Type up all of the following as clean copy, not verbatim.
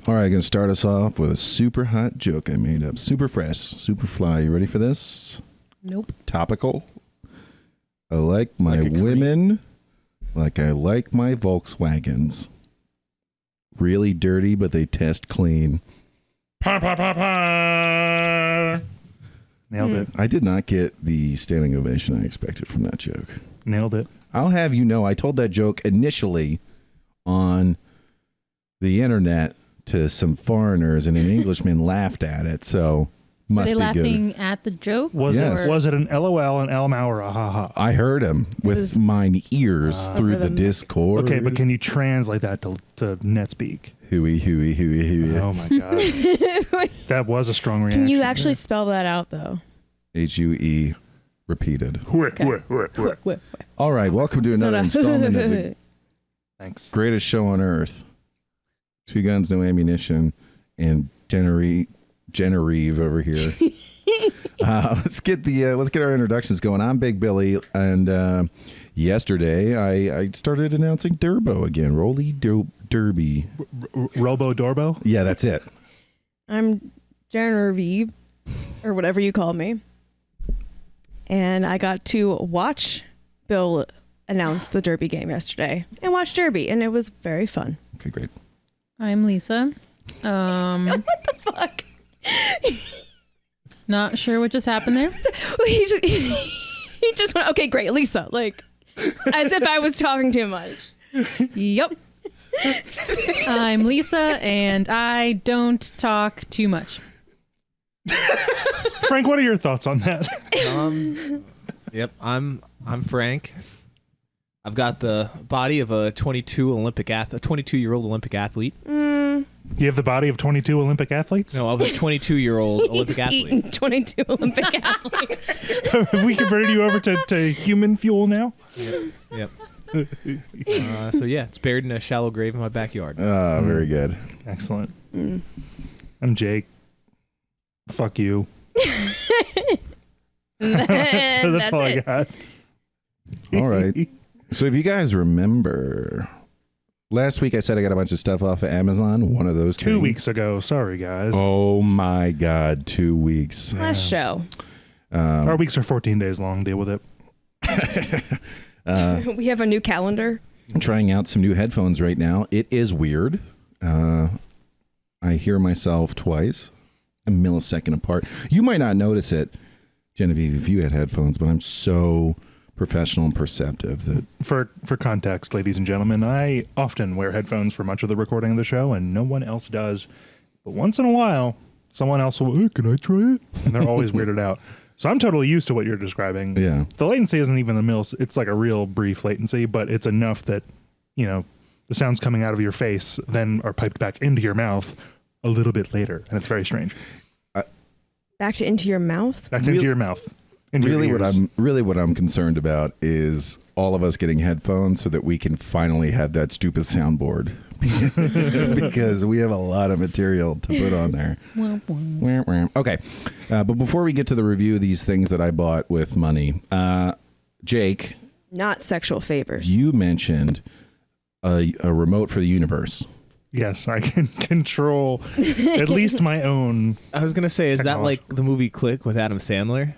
All right, going to start us off with a super hot joke I made up. Super fresh, super fly. You ready for this? Nope. Topical. I like my women like I like my Volkswagens. Really dirty, but they test clean. Pa, pa, pa, pa. Nailed it. I did not get the standing ovation I expected from that joke. Nailed it. I'll have you know, I told that joke initially on the internet to some foreigners, and an Englishman laughed at it, so must be good. Were they laughing at the joke? Was Yes. it an LOL, an Elma, or a haha? I heard him with mine ears through the Discord. Okay, but can you translate that to NetSpeak? Hooey, hooey, hooey, hooey. Oh my god. That was a strong reaction. Can you actually spell that out, though? H-U-E repeated. Okay. All right, welcome to another installment of the Thanks. greatest show on earth. 2 guns, no ammunition, and Genevieve over here. Let's get our introductions going. I'm Big Billy, and yesterday I started announcing Durbo again. Rolly Derby. Robo Dorbo? Yeah, that's it. I'm Genevieve, or whatever you call me. And I got to watch Bill announce the Derby game yesterday and watch Derby, and it was very fun. Okay, great. I'm Lisa. What the fuck? Not sure what just happened there. He just went, okay, great, Lisa. Like, as if I was talking too much. Yep. I'm Lisa, and I don't talk too much. Frank, what are your thoughts on that? Yep, I'm Frank. I've got the body of a 22-year-old Olympic athlete. You have the body of 22 Olympic athletes? No, of a 22-year-old Olympic He's athlete. eaten 22 Olympic athletes. Have we converted you over to human fuel now? Yep. So yeah, it's buried in a shallow grave in my backyard. Very good. Excellent. I'm Jake. Fuck you. That's all I got. All right. So if you guys remember, last week I said I got a bunch of stuff off of Amazon. One of those 2 weeks ago. Sorry, guys. Oh my God, 2 weeks. Last show. Our weeks are 14 days long. Deal with it. We have a new calendar. I'm trying out some new headphones right now. It is weird. I hear myself twice, a millisecond apart. You might not notice it, Genevieve, if you had headphones, but I'm so professional and perceptive that For context, ladies and gentlemen, I often wear headphones for much of the recording of the show, and no one else does. But once in a while, someone else will, hey, can I try it? And they're always weirded out. So I'm totally used to what you're describing. Yeah. The latency isn't even the mills. It's like a real brief latency, but it's enough that, the sounds coming out of your face then are piped back into your mouth a little bit later. And it's very strange. Back to into your mouth? Back into your mouth. Into your ears. What I'm concerned about is all of us getting headphones so that we can finally have that stupid soundboard because we have a lot of material to put on there. Okay, but before we get to the review of these things that I bought with money, Jake, Not sexual favors. you mentioned a remote for the universe. Yes, I can control at least my own. I was gonna say, is that Technology. like the movie Click with Adam Sandler?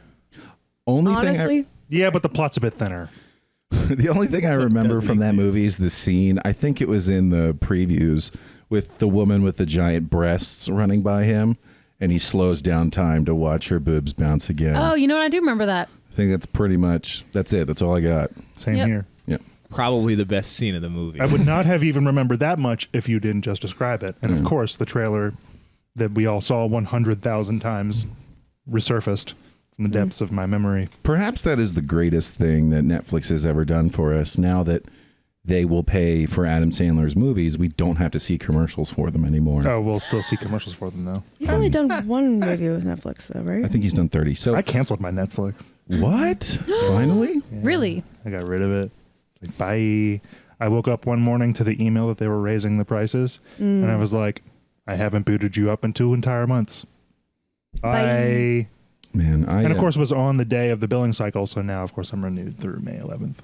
Honestly, Yeah, but the plot's a bit thinner. The only thing I So it remember doesn't from that exist. movie is the scene. I think it was in the previews with the woman with the giant breasts running by him, and he slows down time to watch her boobs bounce again. Oh, you know what? I do remember that. I think that's it. That's all I got. Same Yep. here. Yep. Probably the best scene of the movie. I would not have even remembered that much if you didn't just describe it. And of course, the trailer that we all saw 100,000 times resurfaced from the depths of my memory. Perhaps that is the greatest thing that Netflix has ever done for us. Now that they will pay for Adam Sandler's movies, we don't have to see commercials for them anymore. Oh, we'll still see commercials for them, though. he's only done one movie with Netflix, though, right? I think he's done 30. So I canceled my Netflix. what? Finally? Yeah, Really? I got rid of it. It's like, bye. I woke up one morning to the email that they were raising the prices, and I was like, I haven't booted you up in 2 entire months. Bye. Man, And of course, it was on the day of the billing cycle, so now, of course, I'm renewed through May 11th.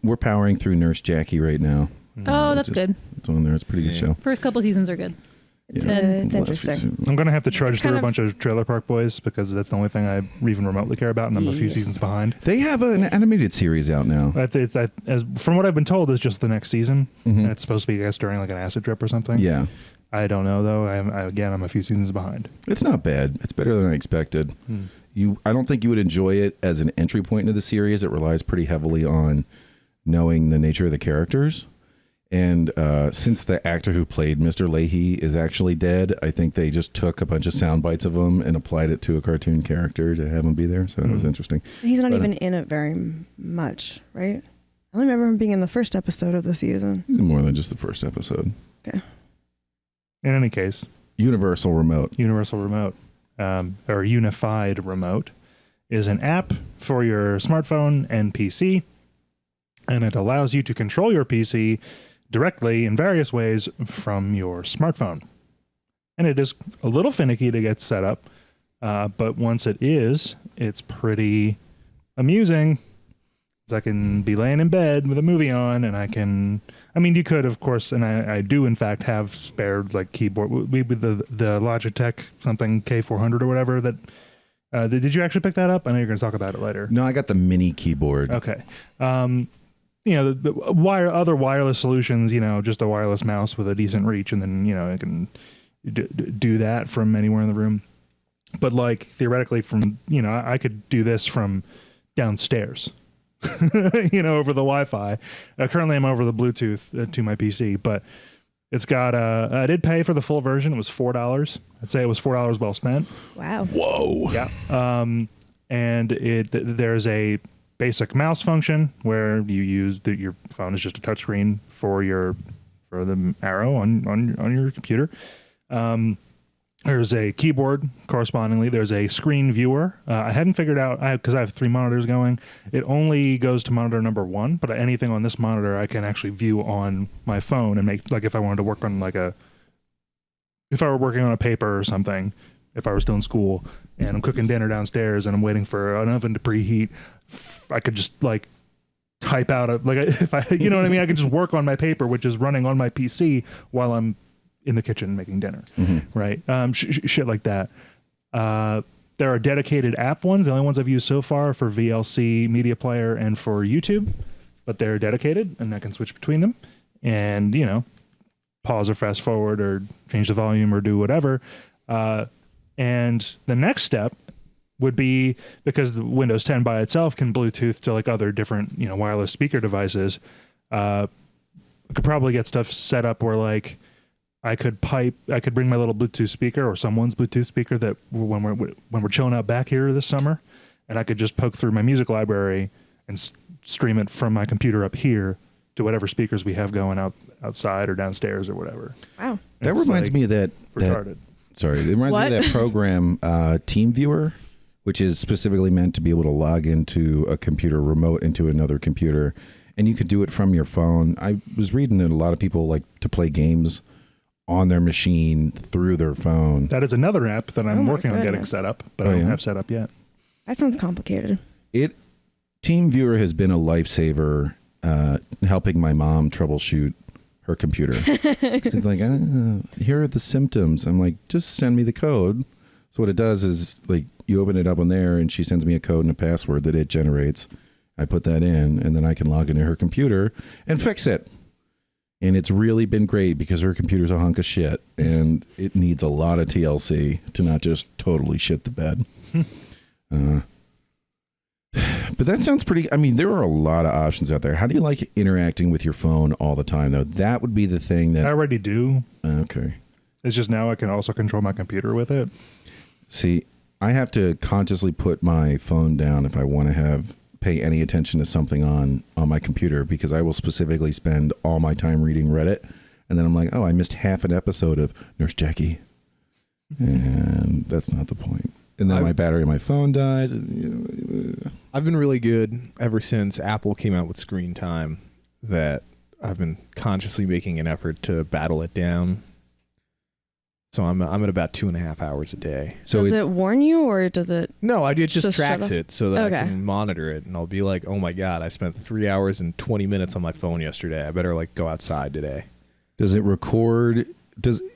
we're powering through Nurse Jackie right now. Oh, that's good. It's on there. It's a pretty good show. First couple seasons are good. It's Last interesting. season. I'm going to have to trudge It's through kind a of- bunch of Trailer Park Boys because that's the only thing I even remotely care about, and I'm a few Yes. seasons behind. They have an animated series out now. As from what I've been told, it's just the next season, Mhm. and it's supposed to be, I guess, during like an acid trip or something. Yeah. I don't know though. I'm a few seasons behind. It's not bad. It's better than I expected. I don't think you would enjoy it as an entry point into the series. It relies pretty heavily on knowing the nature of the characters. And since the actor who played Mr. Leahy is actually dead, I think they just took a bunch of sound bites of him and applied it to a cartoon character to have him be there. So it was interesting. He's not But, even in it very much, right? I only remember him being in the first episode of the season. More than just the first episode. Okay. In any case, Universal Remote. Universal Remote, or Unified Remote, is an app for your smartphone and PC, and it allows you to control your PC directly in various ways from your smartphone. And it is a little finicky to get set up, but once it is, it's pretty amusing. 'Cause I can be laying in bed with a movie on, and you could, of course, and I do, in fact, have spared like keyboard. With the Logitech something K400 or whatever that. Did you actually pick that up? I know you're going to talk about it later. No, I got the mini keyboard. Okay. The other wireless solutions, just a wireless mouse with a decent reach, and then, I can do that from anywhere in the room. But like theoretically I could do this from downstairs, over the Wi-Fi. Currently I'm over the Bluetooth to my PC, but it's got, I did pay for the full version. It was $4. I'd say it was $4 well spent. Wow. Whoa. Yeah. And there's a basic mouse function where you use your phone is just a touchscreen for the arrow on your computer. There's a keyboard correspondingly. There's a screen viewer. I hadn't figured out because I have 3 monitors going. It only goes to monitor number 1, but anything on this monitor I can actually view on my phone and make, like, if I wanted to work on if I were working on a paper or something, if I were still in school and I'm cooking dinner downstairs and I'm waiting for an oven to preheat, I could just like type out if I, you know what I mean? I could just work on my paper, which is running on my PC while I'm in the kitchen making dinner, right? Shit like that. There are dedicated app ones. The only ones I've used so far are for VLC Media Player and for YouTube, but they're dedicated and I can switch between them and, pause or fast forward or change the volume or do whatever. And the next step would be, because the Windows 10 by itself can Bluetooth to like other different, wireless speaker devices. I could probably get stuff set up where like I could bring my little Bluetooth speaker or someone's Bluetooth speaker that when we're chilling out back here this summer, and I could just poke through my music library and stream it from my computer up here to whatever speakers we have going outside or downstairs or whatever. Wow. That reminds me of that retarded. Sorry, it reminds me of that program, TeamViewer, which is specifically meant to be able to log into a computer remote into another computer, and you could do it from your phone. I was reading that a lot of people like to play games on their machine through their phone. That is another app that I'm Oh my working on getting goodness. set up, but I don't have set up yet. That sounds complicated. TeamViewer has been a lifesaver, helping my mom troubleshoot her computer. She's like, here are the symptoms. I'm like, just send me the code. So what it does is like you open it up on there and she sends me a code and a password that it generates. I put that in and then I can log into her computer and fix it. And it's really been great because her computer's a hunk of shit and it needs a lot of TLC to not just totally shit the bed. But that sounds pretty, there are a lot of options out there. How do you like interacting with your phone all the time, though? That would be the thing that... I already do. Okay. It's just now I can also control my computer with it. See, I have to consciously put my phone down if I want to pay any attention to something on my computer, because I will specifically spend all my time reading Reddit, and then I'm like, oh, I missed half an episode of Nurse Jackie. And that's not the point. And then my battery on my phone dies. I've been really good ever since Apple came out with screen time, that I've been consciously making an effort to battle it down. So I'm at about 2.5 hours a day. So does it warn you, or does it? No, it just Just tracks shut off? it so that Okay. I can monitor it, and I'll be like, oh my god, I spent 3 hours and 20 minutes on my phone yesterday. I better like go outside today. Does it record?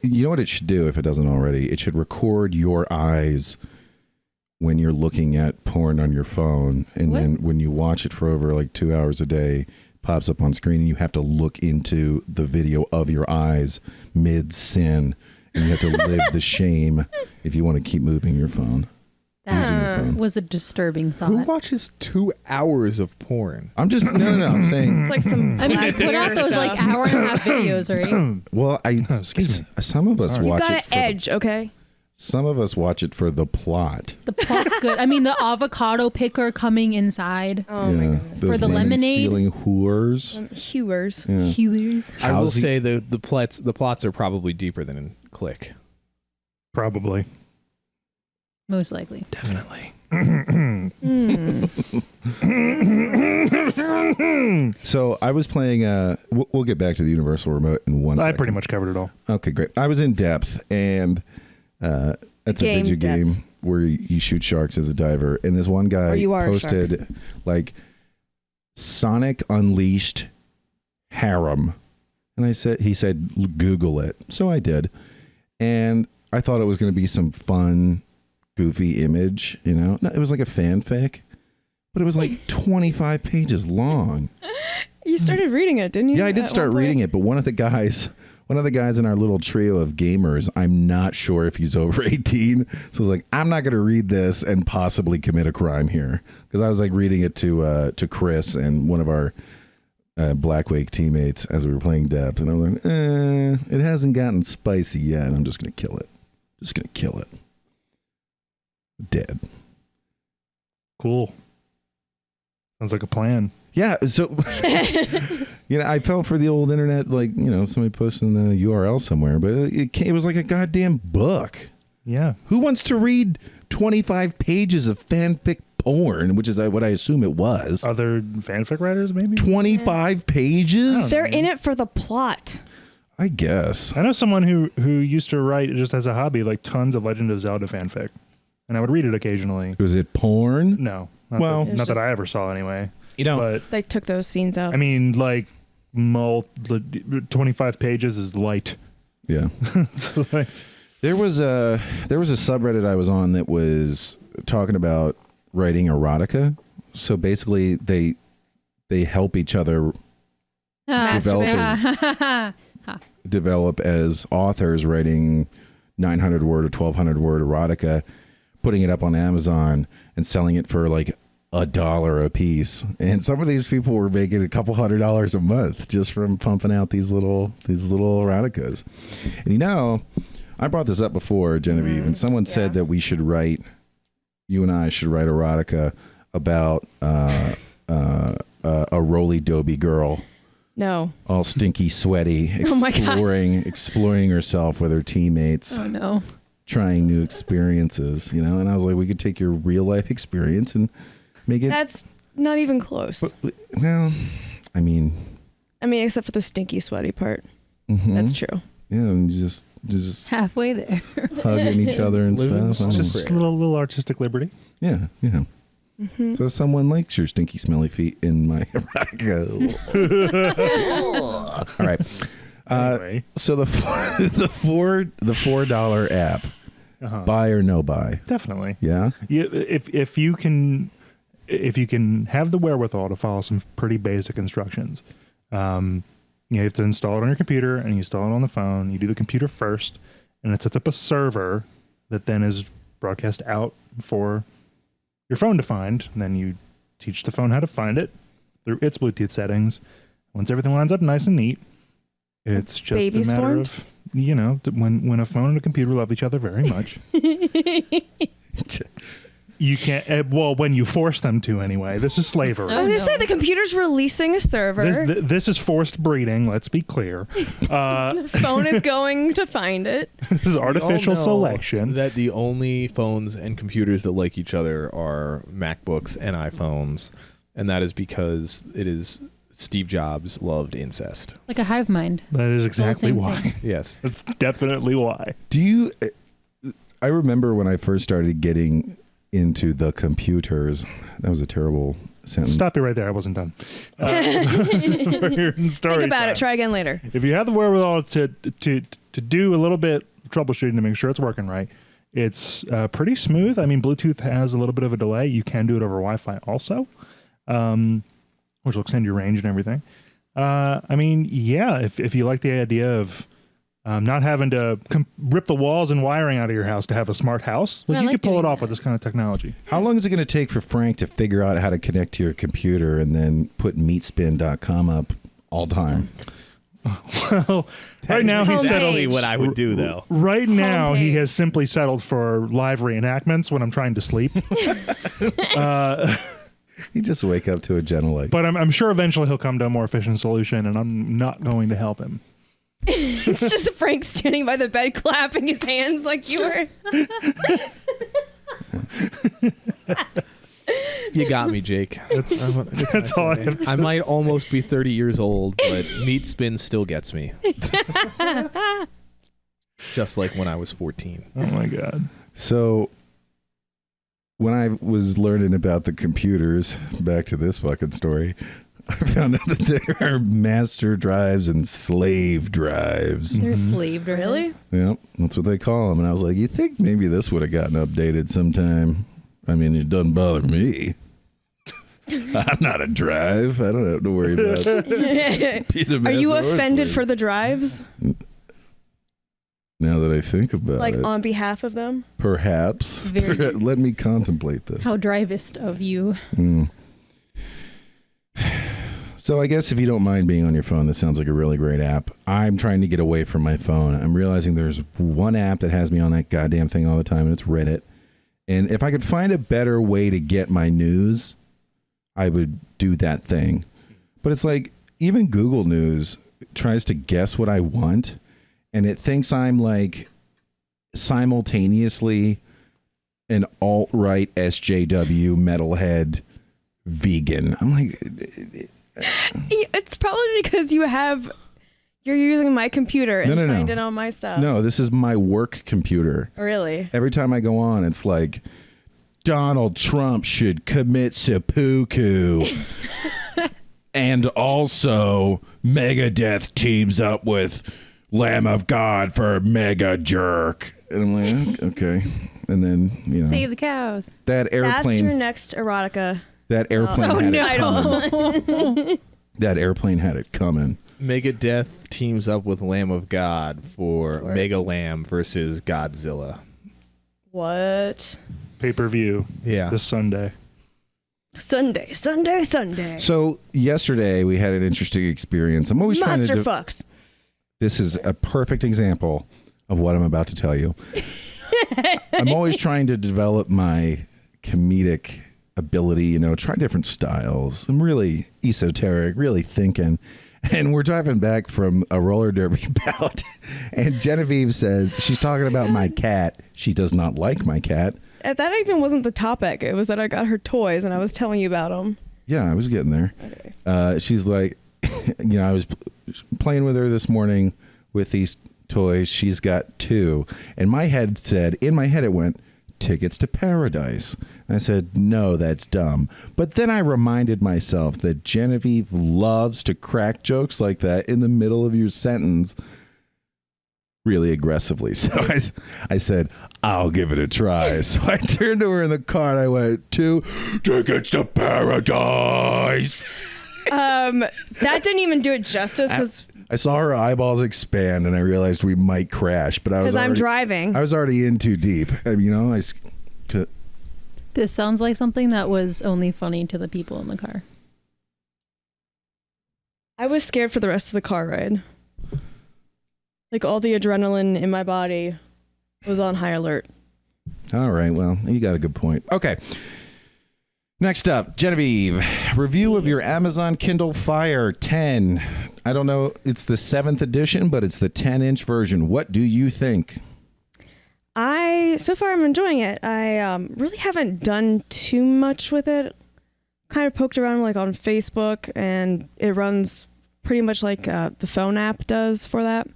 You know what it should do if it doesn't already? It should record your eyes when you're looking at porn on your phone, and then when you watch it for over like 2 hours a day, pops up on screen, and you have to look into the video of your eyes mid-sin, and you have to live the shame if you want to keep moving your phone. Using your phone. Was a disturbing thought. Who watches 2 hours of porn? I'm just no. I'm saying. It's like some. I mean, they put out those like hour and a half videos, right? Well, excuse me. Some of us You watch got it. to edge, okay? Some of us watch it for the plot. The plot's good. I mean, the avocado picker coming inside. Oh my goodness. Those For the lemon lemonade? stealing whores. Hewers. Yeah. Hewers. I will Housey- say the plots are probably deeper than in Click. Probably. Most likely. Definitely. So I was playing. We'll get back to the Universal Remote in one I second. pretty much covered it all. Okay, great. I was in depth, and it's a Game video depth. game where you shoot sharks as a diver. And this one guy Or you are a posted like Sonic Unleashed Harem, and he said Google it. So I did, and I thought it was going to be some fun, goofy image. You know, no, it was like a fanfic, but it was like 25 pages long. You started reading it, didn't you? Yeah, I did at start one point? reading it, but one of the guys in our little trio of gamers, I'm not sure if he's over 18. So I was like, I'm not going to read this and possibly commit a crime here, because I was like reading it to Chris and one of our Blackwake teammates as we were playing depth, and I was like, it hasn't gotten spicy yet. I'm just going to kill it. Just going to kill it. Dead. Cool. Sounds like a plan. Yeah, so I fell for the old internet, like somebody posting the URL somewhere, but it was like a goddamn book. Yeah. Who wants to read 25 pages of fanfic porn, which is what I assume it was? Other fanfic writers, maybe? 25 pages? They're in it for the plot. I guess. I know someone who used to write just as a hobby, like tons of Legend of Zelda fanfic, and I would read it occasionally. Was it porn? No, Well- not that I ever saw anyway. But They took those scenes out. I mean, like, 25 pages is light. Yeah. So, like, There was a subreddit I was on that was talking about writing erotica. So basically they help each other develop as authors, writing 900 word or 1200 word erotica, putting it up on Amazon and selling it for like $1 a piece. And some of these people were making a couple $100 a month just from pumping out these little eroticas. And I brought this up before, Genevieve, and someone said that you and I should write erotica about a roly-doby girl, no. all stinky, sweaty, Oh my God. exploring herself with her teammates, Oh no. trying new experiences, And I was like, we could take your real life experience and make it. That's not even close. Well, I mean, except for the stinky, sweaty part. mhm. That's true. Yeah, and just Halfway there. hugging each other and Living stuff. I don't know. just a little artistic liberty. Yeah. Mm-hmm. So someone likes your stinky, smelly feet in my erotica. All right. Anyway. So the $4 app, buy or no buy? Definitely. Yeah. Yeah, if you can have the wherewithal to follow some pretty basic instructions, you have to install it on your computer and you install it on the phone. You do the computer first, and it sets up a server that then is broadcast out for your phone to find. And then you teach the phone how to find it through its Bluetooth settings. Once everything lines up nice and neat, it's just Baby's a matter formed? of when a phone and a computer love each other very much. You can't, when you force them to anyway. This is slavery. I was Oh, going to no. say the computer's releasing a server. This is forced breeding, let's be clear. The phone is going to find it. This is artificial We all know selection. That the only phones and computers that like each other are MacBooks and iPhones, and that is because it is Steve Jobs loved incest. Like a hive mind. That is all the exactly same why. thing. Yes. That's definitely why. I remember when I first started getting into the computers, that was a terrible sentence. Stop you right there. I wasn't done. Think about it. Try again later. If you have the wherewithal to do a little bit of troubleshooting to make sure it's working right, it's pretty smooth. I mean, Bluetooth has a little bit of a delay. You can do it over Wi-Fi also, which will extend your range and everything. I mean, yeah, if you like the idea of not having to rip the walls and wiring out of your house to have a smart house, well, you can pull it off with this kind of technology. How long is it going to take for Frank to figure out how to connect to your computer and then put meatspin.com up all time? Well, right now he's exactly settled what I would do, though. Right now, he Homepage. has simply settled for live reenactments when I'm trying to sleep. You just wake up to a gentle light. But I'm sure eventually he'll come to a more efficient solution, and I'm not going to help him. It's just Frank standing by the bed clapping his hands like you were. You got me, Jake. That's all I have to I might almost be 30 years old, but meat spin still gets me. Just like when I was 14. Oh my God. So when I was learning about the computers, back to this fucking story, I found out that there are master drives and slave drives. They're slave drives. Really? Yep, that's what they call them. And I was like, you think maybe this would have gotten updated sometime? I mean, it doesn't bother me. I'm not a drive. I don't have to worry about being a Are you master or offended slave. for the drives? Now that I think about Like it, on behalf of them? perhaps. Very- Let me contemplate this. How drivist of you. So I guess if you don't mind being on your phone, this sounds like a really great app. I'm trying to get away from my phone. I'm realizing there's one app that has me on that goddamn thing all the time, and it's Reddit. And if I could find a better way to get my news, I would do that thing. But it's like, even Google News tries to guess what I want, and it thinks I'm like simultaneously an alt-right SJW metalhead vegan. I'm like... It's probably because you're using my computer and signed in on my stuff. No, this is my work computer. Really? Every time I go on, it's like, Donald Trump should commit seppuku. And also, Megadeth teams up with Lamb of God for Mega Jerk. And I'm like, okay. And then, you know, Save the cows. that That's your airplane, next erotica. that airplane had it coming. That airplane had it coming. Megadeth teams up with Lamb of God for Mega Lamb versus Godzilla. What? Pay-per-view Yeah. this Sunday. Sunday. So yesterday we had an interesting experience. I'm always trying Monster to. fucks. This is a perfect example of what I'm about to tell you. I'm always trying to develop my comedic ability, you know, try different styles. I'm really esoteric, really thinking. And we're driving back from a roller derby bout, and Genevieve says she's talking about my cat. She does not like my cat. That even wasn't the topic. It was that I got her toys and I was telling you about them. Yeah, I was getting there. Okay. She's like, you know, I was playing with her this morning with these toys. She's got two. And my head said, in my head it went, tickets to paradise. And I said, no, that's dumb. But then I reminded myself that Genevieve loves to crack jokes like that in the middle of your sentence really aggressively. So I said, I'll give it a try. So I turned to her in the car and I went, two tickets to paradise. That didn't even do it justice because I saw her eyeballs expand and I realized we might crash, but I'm driving. I was already in too deep. I mean, you know, This sounds like something that was only funny to the people in the car. I was scared for the rest of the car ride. Like all the adrenaline in my body was on high alert. All right. Well, you got a good point. Okay. Next up, Genevieve, review of your Amazon Kindle Fire 10. I don't know. It's the 7th edition, but it's the 10-inch version. What do you think? So far I'm enjoying it. I really haven't done too much with it. Kind of poked around like on Facebook, and it runs pretty much like the phone app does for that.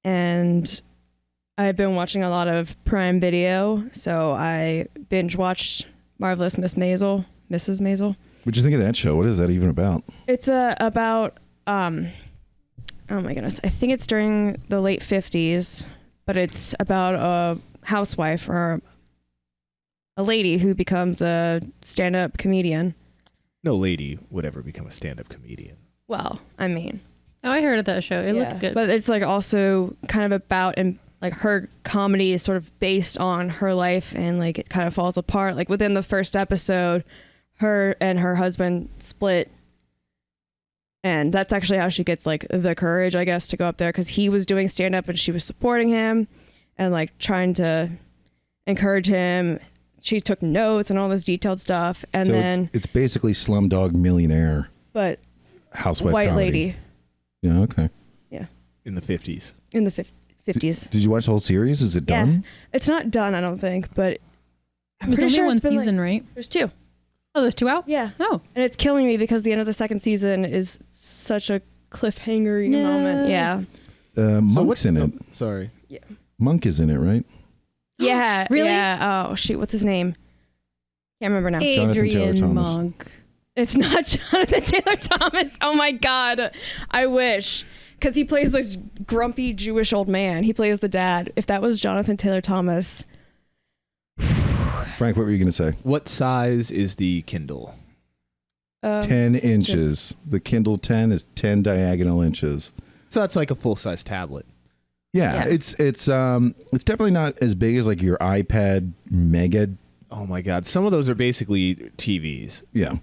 And I've been watching a lot of Prime Video, so I binge watched Marvelous Mrs. Maisel. What'd you think of that show? What is that even about? It's about oh my goodness, I think it's during the late 50s, but it's about a housewife or a lady who becomes a stand-up comedian. No lady would ever become a stand-up comedian. Well, I mean, Oh, I heard of that show. It looked good. but it's like also kind of about, and like her comedy is sort of based on her life, and like it kind of falls apart. Like within the first episode, her and her husband split, and that's actually how she gets like the courage, I guess, to go up there, because he was doing stand-up and she was supporting him and like trying to encourage him. She took notes and all this detailed stuff, and So then it's basically Slumdog Millionaire but housewife white comedy. lady Yeah, okay. In the 50s. in the 50s. Did you watch the whole series? Is it Yeah. done? It's not done, I don't think, but I'm It was pretty only sure one it's been, season, right? There's 2. Oh, there's 2 out? Yeah. Oh. And it's killing me because the end of the second season is such a cliffhanger No. moment. Yeah. Monk's in it. Sorry. Monk is in it, right? Yeah. Really? Yeah. Oh, shoot. What's his name? Can't remember now. Jonathan Taylor Adrian Thomas. Monk. It's not Jonathan Taylor Thomas. Oh my God. I wish. Because he plays this grumpy Jewish old man. He plays the dad. If that was Jonathan Taylor Thomas. Frank, what were you going to say? What size is the Kindle? 10 inches. The Kindle 10 is 10 diagonal inches. So that's like a full-size tablet. Yeah, Yeah. it's definitely not as big as like your iPad Mega. Oh my God. Some of those are basically TVs Yeah.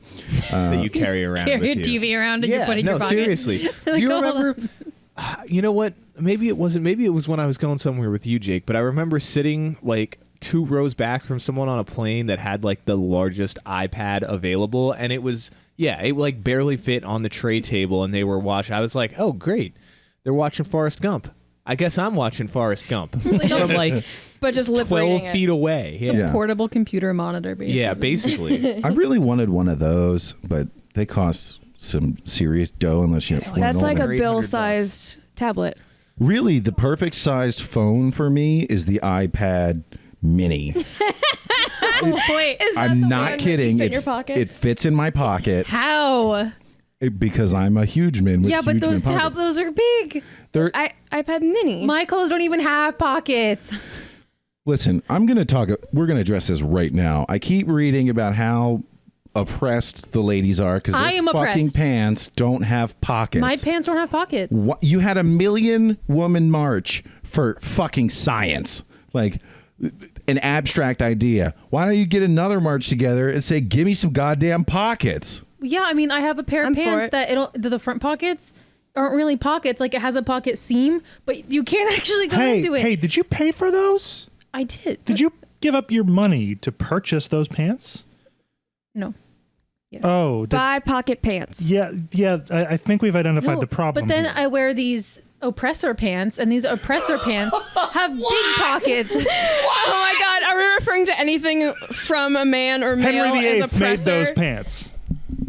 that you carry around Carry with a you. TV around and you put it in your pocket. Seriously. Do you remember? You know what? Maybe it wasn't. Maybe it was when I was going somewhere with you, Jake. But I remember sitting like 2 rows back from someone on a plane that had like the largest iPad available, and it was it like barely fit on the tray table, and they were watching. I was like, oh great, they're watching Forrest Gump. I guess I'm watching Forrest Gump from like But just lip 12 reading feet it. away. Yeah. Yeah. Portable computer monitor, basically. Yeah, basically. I really wanted one of those, but they cost some serious dough unless you. That's like a $800 bill-sized tablet. Really, the perfect sized phone for me is the iPad Mini. Oh, wait. I'm not kidding. Fit in your pocket? It fits in my pocket How? because I'm a huge man. With Yeah, but huge those man pockets. those are big. They're, iPad Mini. My clothes don't even have pockets. listen, I'm going to talk. We're going to address this right now. I keep reading about how oppressed the ladies are because I their am fucking oppressed. pants don't have pockets. My pants don't have pockets. What, you had a 1 million woman march for fucking science, like an abstract idea. Why don't you get another march together and say, "Give me some goddamn pockets"? Yeah, I mean, I have a pair of I'm for pants it. that the front pockets aren't really pockets. Like it has a pocket seam, but you can't actually go into it. Hey, did you pay for those? I did. Did you give up your money to purchase those pants? No. Oh, Buy pocket pants. yeah. I think we've identified No, the problem. But then here. I wear these oppressor pants, and these oppressor pants have big pockets. Oh my God. Are we referring to anything from a man or male Henry VIII as made oppressor? those pants.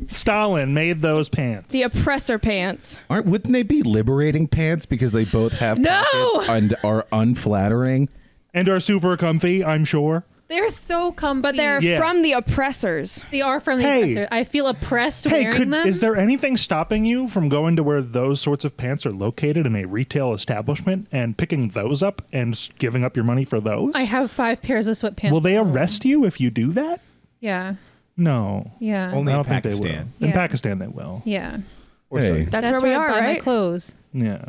Stalin made those pants. The oppressor pants. Wouldn't they be liberating pants because they both have No! pockets and are unflattering? and are super comfy, I'm sure. They're so comfy. But they're Yeah. from the oppressors. They are from the Hey. oppressor. I feel oppressed Hey, wearing them. is there anything stopping you from going to where those sorts of pants are located in a retail establishment and picking those up and giving up your money for those? I have 5 pairs of sweatpants. Will they at home. arrest you if you do that? Yeah. No. Yeah. Only I in don't think they will. Pakistan. In Yeah. Pakistan, they will. Yeah. Hey. That's where we I are, buy my right? clothes. Yeah.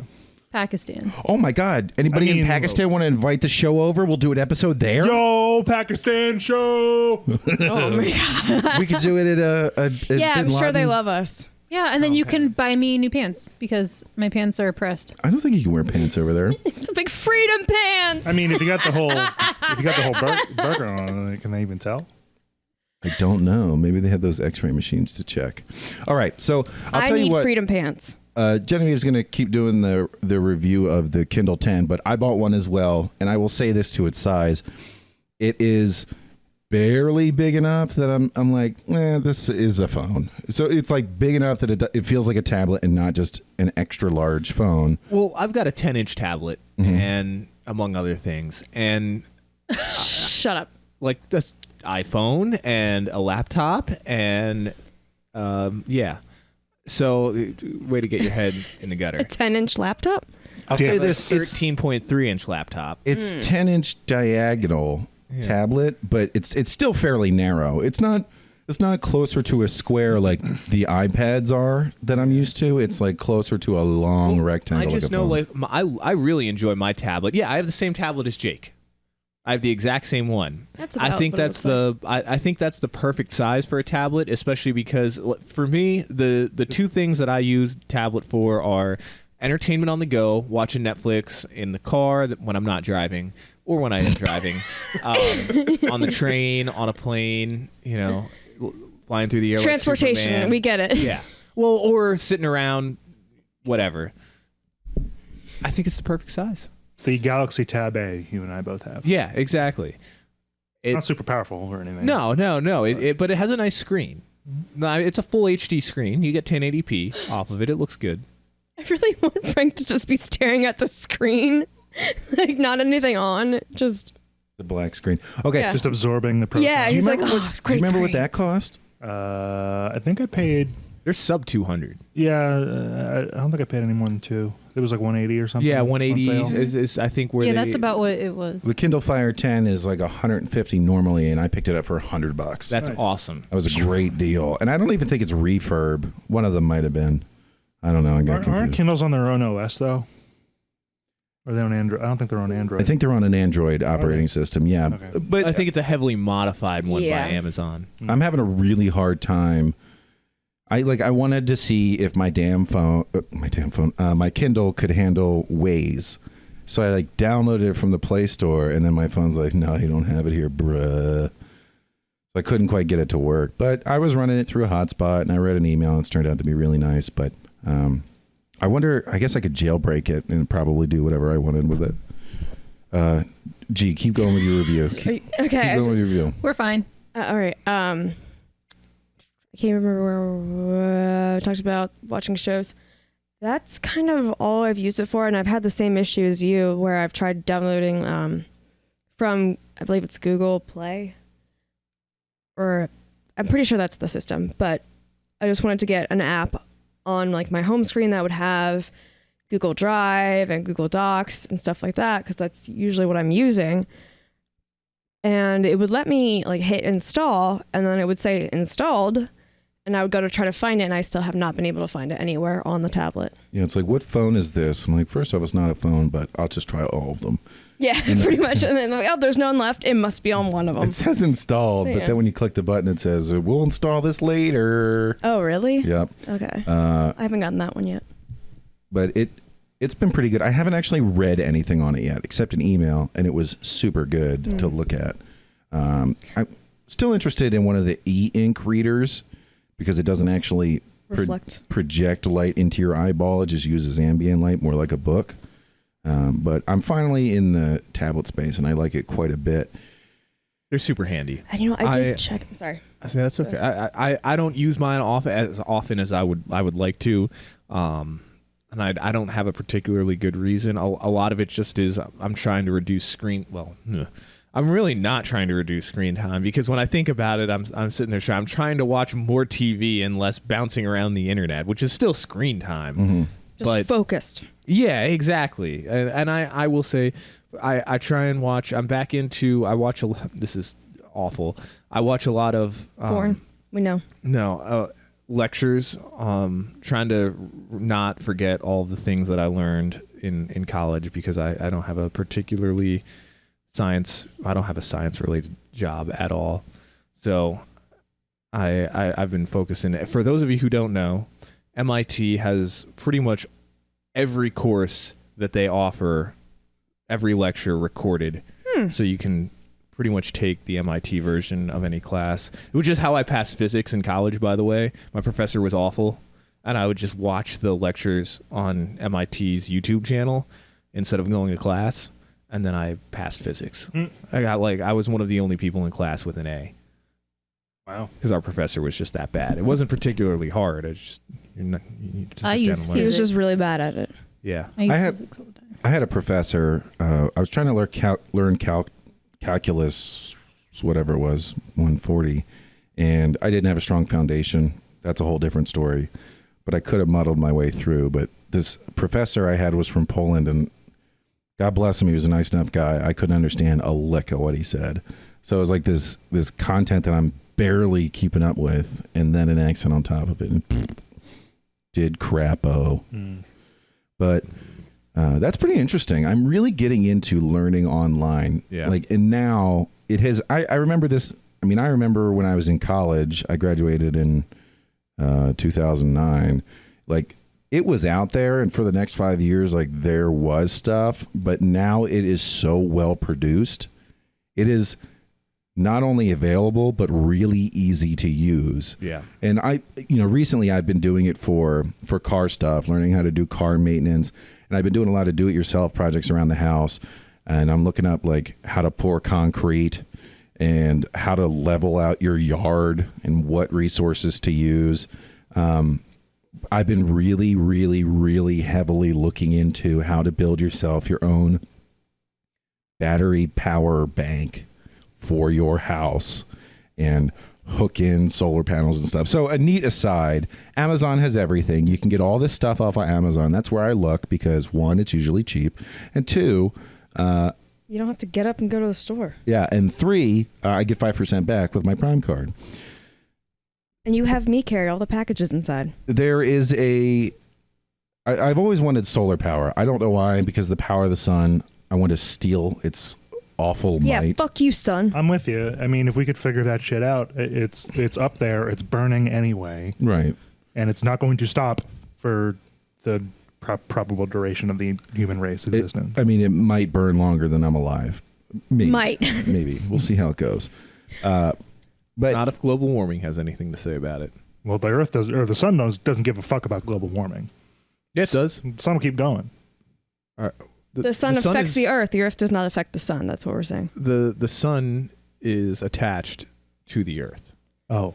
Pakistan. Oh my God! Anybody I mean, in Pakistan want to invite the show over? We'll do an episode there. Yo, Pakistan show! Oh my God. We could do it at Yeah, I'm Bin sure they Laden's- love us. Yeah, and then you can buy me new pants because my pants are oppressed. I don't think you can wear pants over there. It's a big freedom pants. I mean, if you got the whole burger on, can they even tell? I don't know. Maybe they have those X-ray machines to check. All right, so I'll I tell you need what. freedom pants. Genevieve's going to keep doing the review of the Kindle 10, but I bought one as well, and I will say this to its size: it is barely big enough that I'm like, this is a phone. So it's like big enough that it feels like a tablet and not just an extra large phone. Well, I've got a 10-inch tablet, and among other things, and Shut up. like this iPhone and a laptop and Yeah. So, way to get your head in the gutter. A 10-inch laptop? I'll say this 13.3-inch laptop. It's 10-inch diagonal tablet, but it's still fairly narrow. It's not closer to a square like the iPads are that I'm used to. It's like closer to a long rectangle. I just know, I really enjoy my tablet. Yeah, I have the same tablet as Jake. I have the exact same one. That's about I think that's I think that's the perfect size for a tablet, especially because for me, the two things that I use tablet for are entertainment on the go, watching Netflix in the car when I'm not driving, or when I am driving, on the train, on a plane, flying through the air. Transportation, like we get it. Yeah. Well, or sitting around, whatever. I think it's the perfect size. It's the Galaxy Tab A you and I both have. Yeah, exactly. Not super powerful or anything. No. But it has a nice screen. It's a full HD screen. You get 1080p off of it. It looks good. I really want Frank to just be staring at the screen, like not anything on, just the black screen. Okay, Yeah. Just absorbing the process. yeah. Do you He's like, remember oh, do great you remember what screen. that cost? I think I paid. They're sub 200. Yeah, I don't think I paid any more than 2. It was like 180 or something. Yeah, on 180 sale. is I think where Yeah, they, that's about what it was. The Kindle Fire 10 is like 150 normally, and I picked it up for $100. That's Nice. awesome. That was a great deal, and I don't even think it's refurb. One of them might have been. I don't know. I got Aren't confused. Kindles on their own OS though? Or are they on Android? I don't think they're on Android. I think they're on an Android operating Okay. system. Yeah, Okay. but I think it's a heavily modified one Yeah. by Amazon. I'm having a really hard time. I wanted to see if my Kindle could handle Waze. So I downloaded it from the Play Store, and then my phone's like, no, you don't have it here, bruh. So I couldn't quite get it to work. But I was running it through a hotspot, and I read an email, and it's turned out to be really nice. But I wonder, I guess I could jailbreak it and probably do whatever I wanted with it. G, keep going with your review. Keep Okay. going with your review. We're fine. All right. I can't remember where we talked about watching shows. That's kind of all I've used it for, and I've had the same issue as you, where I've tried downloading from, I believe it's Google Play, or I'm pretty sure that's the system, but I just wanted to get an app on my home screen that would have Google Drive and Google Docs and stuff like that, because that's usually what I'm using. And it would let me hit install, and then it would say installed, and I would go to try to find it, and I still have not been able to find it anywhere on the tablet. Yeah, it's like, what phone is this? I'm like, first off, it's not a phone, but I'll just try all of them. Yeah, pretty much. And then there's none left. It must be on one of them. It says installed, So, but yeah. then when you click the button, it says, we'll install this later. Oh, really? Yep. Okay. I haven't gotten that one yet. But it's been pretty good. I haven't actually read anything on it yet, except an email, and it was super good to look at. I'm still interested in one of the e-ink readers, because it doesn't actually Reflect. project light into your eyeball. It just uses ambient light, more like a book. But I'm finally in the tablet space, and I like it quite a bit. They're super handy. And I did check. Sorry. I say that's okay. I don't use mine as often as I would like to, and I don't have a particularly good reason. A lot of it just is I'm trying to reduce screen. Well, I'm really not trying to reduce screen time, because when I think about it, I'm sitting there I'm trying to watch more TV and less bouncing around the internet, which is still screen time. Mm-hmm. Just focused. Yeah, exactly. And I will say, I try and watch. I'm back into. I watch a. This is awful. I watch a lot of Porn. We know. No lectures. Trying to not forget all the things that I learned in college, because I don't have a particularly I don't have a science related job at all. So I've been focusing. For those of you who don't know, MIT has pretty much every course that they offer, every lecture recorded. So you can pretty much take the MIT version of any class, which is how I passed physics in college, by the way. My professor was awful, and I would just watch the lectures on MIT's YouTube channel instead of going to class, and then I passed physics. I was one of the only people in class with an A. Wow. Because our professor was just that bad. It wasn't particularly hard. I use He was just Physics. really bad at it. Yeah. I use I had- physics all the time. I had a professor. I was trying to learn calculus, whatever it was, 140, and I didn't have a strong foundation that's a whole different story. But I could have muddled my way through. But this professor I had was from Poland, and God bless him, he was a nice enough guy. I couldn't understand a lick of what he said. So it was like this content that I'm barely keeping up with, and then an accent on top of it, and did crapo. But that's pretty interesting. I'm really getting into learning online. Yeah. Like, and now it has. I remember this. I mean, I remember when I was in college. I graduated in 2009. Like, it was out there, and for the next 5 years, like, there was stuff. But now it is so well produced. It is not only available, but really easy to use. Yeah. And recently I've been doing it for car stuff, learning how to do car maintenance. And I've been doing a lot of do-it-yourself projects around the house. And I'm looking up like how to pour concrete and how to level out your yard and what resources to use. I've been really, really, really heavily looking into how to build yourself your own battery power bank for your house and hook in solar panels and stuff. So a neat aside, Amazon has everything. You can get all this stuff off of Amazon. That's where I look because, one, it's usually cheap, and two, you don't have to get up and go to the store. Yeah, and three, I get 5% back with my Prime card. And you have me carry all the packages inside. There is I've always wanted solar power. I don't know why, because the power of the sun, I want to steal its awful yeah, might. fuck you, son. I'm with you. I mean, if we could figure that shit out, it's up there. It's burning anyway. Right. And it's not going to stop for the probable duration of the human race existence. It might burn longer than I'm alive. Maybe. Might. Maybe. We'll see how it goes. But Not if global warming has anything to say about it. Well, the Earth does, or the sun doesn't give a fuck about global warming. Yeah, it does. The sun will keep going. The sun affects the Earth. The Earth does not affect the sun. That's what we're saying. The sun is attached to the Earth. Oh.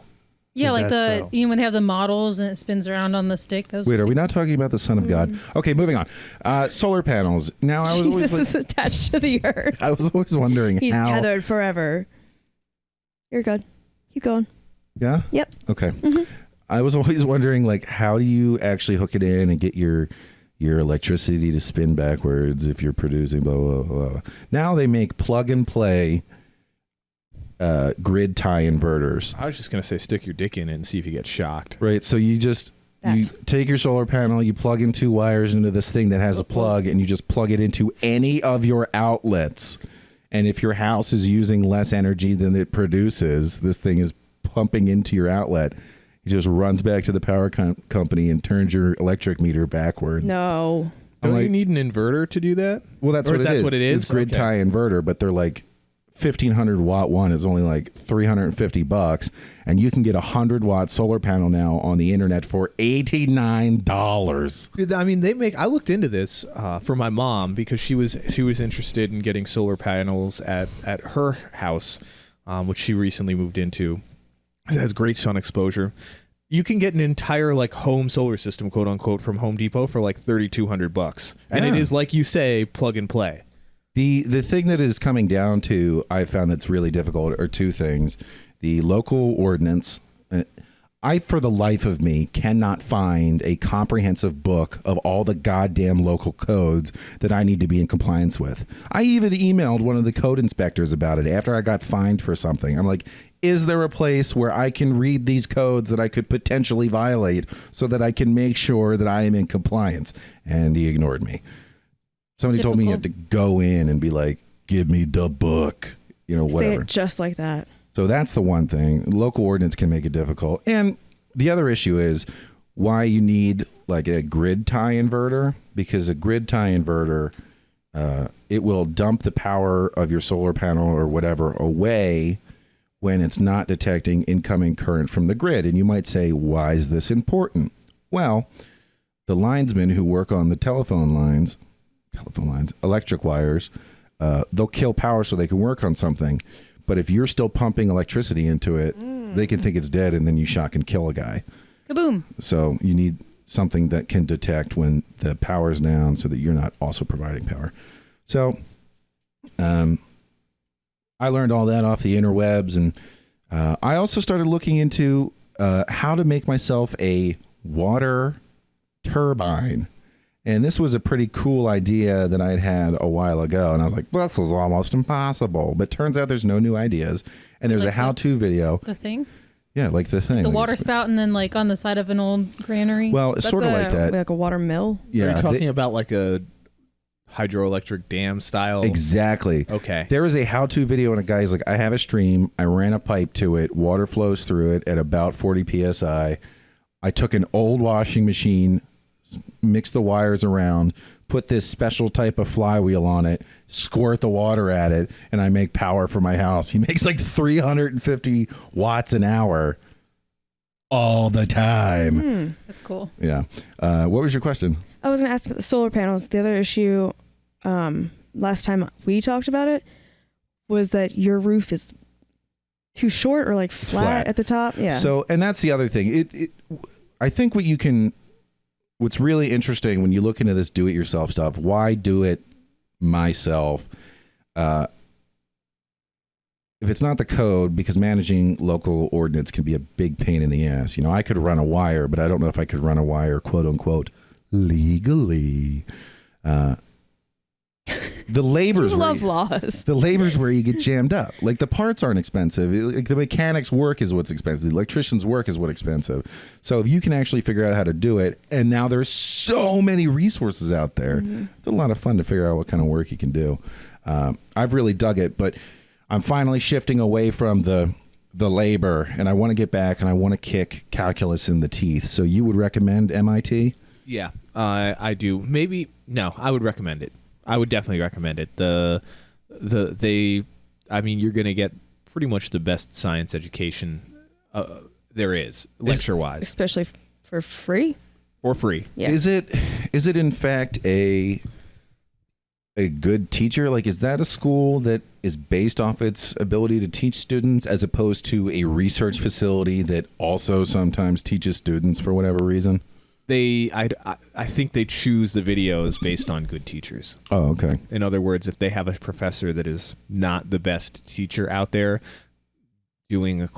Yeah, Is like that so? when they have the models and it spins around on the stick. wait, are we not talking about the Son of God? Okay, moving on. Solar panels. Now, I was Jesus always is attached to the Earth. I was always wondering He's how. tethered forever. You're good. Keep going. Yeah? Yep. Okay. Mm-hmm. I was always wondering, like, how do you actually hook it in and get your electricity to spin backwards if you're producing blah, blah, blah, blah. Now they make plug and play grid tie inverters. I was just going to say stick your dick in it and see if you get shocked. Right. So you take your solar panel, you plug in 2 wires into this thing that has a plug, and you just plug it into any of your outlets. And if your house is using less energy than it produces, this thing is pumping into your outlet. It just runs back to the power company and turns your electric meter backwards. No. Don't you need an inverter to do that? Well, that's what it is. It's grid tie inverter, but they're like 1,500 watt one is only like $350, and you can get a 100-watt solar panel now on the internet for $89. I mean, I looked into this for my mom because she was interested in getting solar panels at her house, which she recently moved into. It has great sun exposure. You can get an entire like home solar system, quote unquote, from Home Depot for like $3,200, and it is, like you say, plug and play. The thing that is coming down to, I found that's really difficult, are 2 things: the local ordinance. I, for the life of me, cannot find a comprehensive book of all the goddamn local codes that I need to be in compliance with. I even emailed one of the code inspectors about it after I got fined for something. I'm like, is there a place where I can read these codes that I could potentially violate so that I can make sure that I am in compliance? And he ignored me. Somebody told me you have to go in and be like, give me the book, whatever. Say it just like that. So that's the one thing. Local ordinance can make it difficult. And the other issue is why you need like a grid tie inverter, because a grid tie inverter, it will dump the power of your solar panel or whatever away when it's not detecting incoming current from the grid. And you might say, why is this important? Well, the linesmen who work on the telephone lines, electric wires, they'll kill power so they can work on something. But if you're still pumping electricity into it, they can think it's dead, and then you shock and kill a guy. Kaboom. So you need something that can detect when the power's down so that you're not also providing power. So I learned all that off the interwebs, and I also started looking into how to make myself a water turbine. And this was a pretty cool idea that I'd had a while ago. And I was like, this was almost impossible. But turns out there's no new ideas. And there's Like a how-to video. The thing? Yeah, like the thing. The Like water spout and then like on the side of an old granary? Well, it's sort of like that. Like a water mill. Are Yeah. you talking about like a hydroelectric dam style? Exactly. Okay. There was a how-to video, and a guy's like, I have a stream. I ran a pipe to it. Water flows through it at about 40 psi. I took an old washing machine, mixed the wires around, put this special type of flywheel on it, squirt the water at it, and I make power for my house. He makes like 350 watts an hour all the time. That's cool. Yeah. What was your question? I was going to ask about the solar panels. The other issue last time we talked about it was that your roof is too short or like flat at the top. Yeah. So, and that's the other thing. I think what's really interesting when you look into this do-it-yourself stuff, why do it myself? If it's not the code, because managing local ordinance can be a big pain in the ass. You know, I could run a wire, but I don't know if I could run a wire, quote unquote, legally. The labor's you love laws. The labor's where you get jammed up. Like the parts aren't expensive. Like the mechanics work is what's expensive. The electrician's work is what's expensive. So if you can actually figure out how to do it, and now there's so many resources out there, it's a lot of fun to figure out what kind of work you can do. I've really dug it, but I'm finally shifting away from the labor, and I want to get back, and I want to kick calculus in the teeth. So you would recommend MIT? Yeah, I do. Maybe no, I would recommend it. I would definitely recommend it. I mean, you're going to get pretty much the best science education there is, lecture-wise. Especially for free? For free. Yeah. Is it in fact a good teacher? Like, is that a school that is based off its ability to teach students as opposed to a research facility that also sometimes teaches students for whatever reason? I think they choose the videos based on good teachers. Oh, okay. In other words, if they have a professor that is not the best teacher out there doing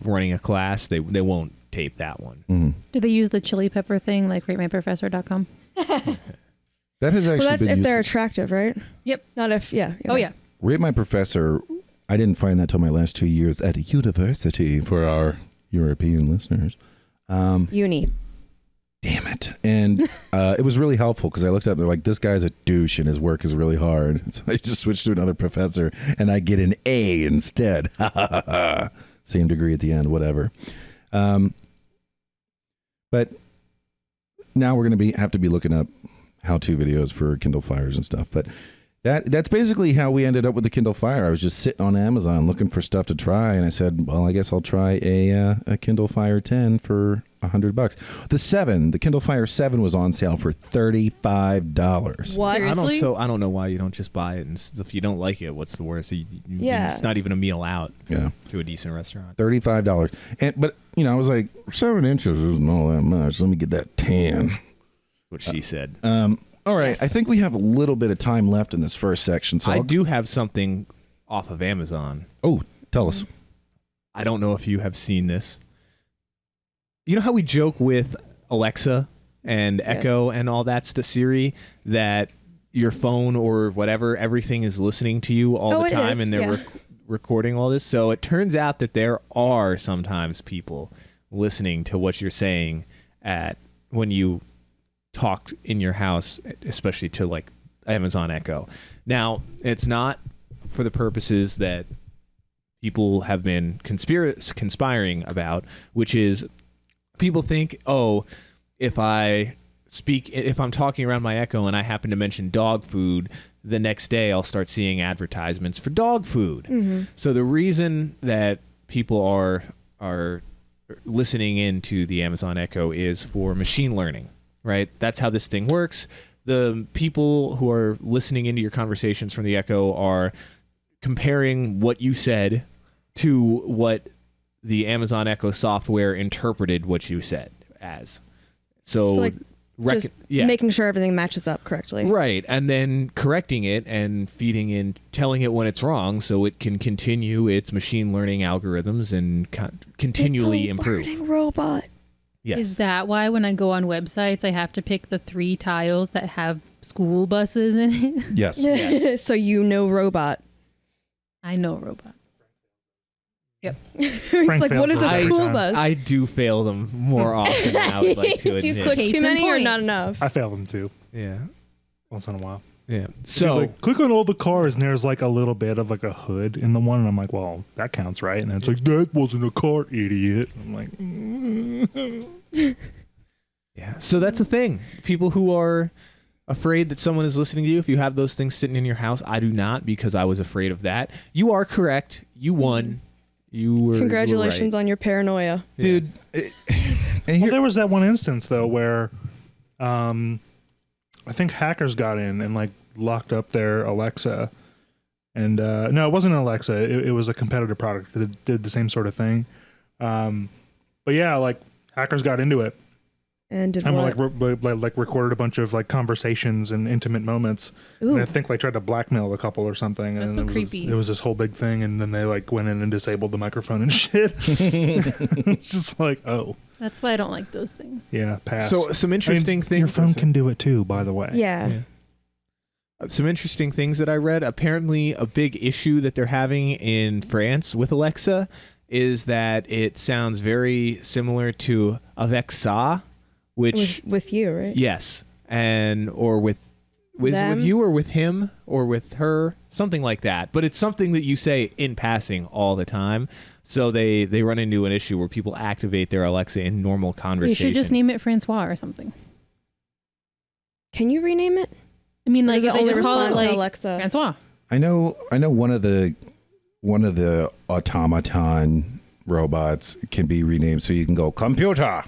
running a class, they won't tape that one. Mm-hmm. Do they use the chili pepper thing like ratemyprofessor.com? That has actually Well, that's been if they're useful. attractive, right? Yep. Not if, yeah. Oh, yeah. Rate My Professor, I didn't find that till my last 2 years at a university for our European listeners. Uni. Damn it. And it was really helpful because I looked up and they're like, this guy's a douche and his work is really hard. So I just switched to another professor and I get an A instead. Same degree at the end, whatever. But now we're going to have to be looking up how-to videos for Kindle Fires and stuff. But that's basically how we ended up with the Kindle Fire. I was just sitting on Amazon looking for stuff to try, and I said, well, I guess I'll try a Kindle Fire 10 for $100. The Kindle Fire 7 was on sale for $35. What? Seriously? I don't know why you don't just buy it. And if you don't like it, what's the worst? Yeah. It's not even a meal out Yeah. to a decent restaurant. $35. But, I was like, 7 inches isn't all that much. Let me get that 10. What she said. All right. Yes. I think we have a little bit of time left in this first section. So I do have something off of Amazon. Oh, tell us. I don't know if you have seen this. You know how we joke with Alexa and Echo and all that to Siri that your phone or whatever, everything is listening to you all the time and they're recording all this? So it turns out that there are sometimes people listening to what you're saying when you talk in your house, especially to like Amazon Echo. Now, it's not for the purposes that people have been conspiring about, which is people think, oh, if I'm talking around my Echo and I happen to mention dog food, the next day I'll start seeing advertisements for dog food. Mm-hmm. So the reason that people are listening into the Amazon Echo is for machine learning, right? That's how this thing works. The people who are listening into your conversations from the Echo are comparing what you said to what the Amazon Echo software interpreted what you said as. So Just making sure everything matches up correctly. Right, and then correcting it and feeding in, telling it when it's wrong, so it can continue its machine learning algorithms and continually improve. Learning robot. Yes. Is that why when I go on websites, I have to pick the 3 tiles that have school buses in it? Yes. Yes. So robot. I know robot. Yep. It's like, what is a school bus? I do fail them more often than I would like to admit. Do you click Case too in many or point. not enough? I fail them too, Yeah. once in a while. Yeah. So So like, click on all the cars, and there's like a little bit of like a hood in the one, and I'm like, well, that counts, right? And it's like, that wasn't a car, idiot. I'm like, yeah. So that's the thing. People who are afraid that someone is listening to you, if you have those things sitting in your house, I do not, because I was afraid of that. You are correct. You won. Congratulations on your paranoia. Dude. well, there was that one instance though where, I think hackers got in and like locked up their Alexa, and no, it wasn't an Alexa. It was a competitor product that did the same sort of thing. But yeah, like hackers got into it. And did And what? like recorded a bunch of like conversations and intimate moments, Ooh. and I think like tried to blackmail a couple or something. That's and so creepy. It was this whole big thing, and then they like went in and disabled the microphone and shit. It's just like, oh That's why I don't like those things. yeah, pass. So some interesting things. Your phone can do it too, by the way. Yeah. Some interesting things that I read. Apparently, a big issue that they're having in France with Alexa is that it sounds very similar to Alexa, which With you, right? yes, and or with Them? you or with him or with her, something like that. But it's something that you say in passing all the time. So they run into an issue where people activate their Alexa in normal You conversation. should just name it Francois or something. Can you rename it? I mean, like Or if does they only just call it respond to like Alexa? Francois. I know one of the automaton robots can be renamed, so you can go computer,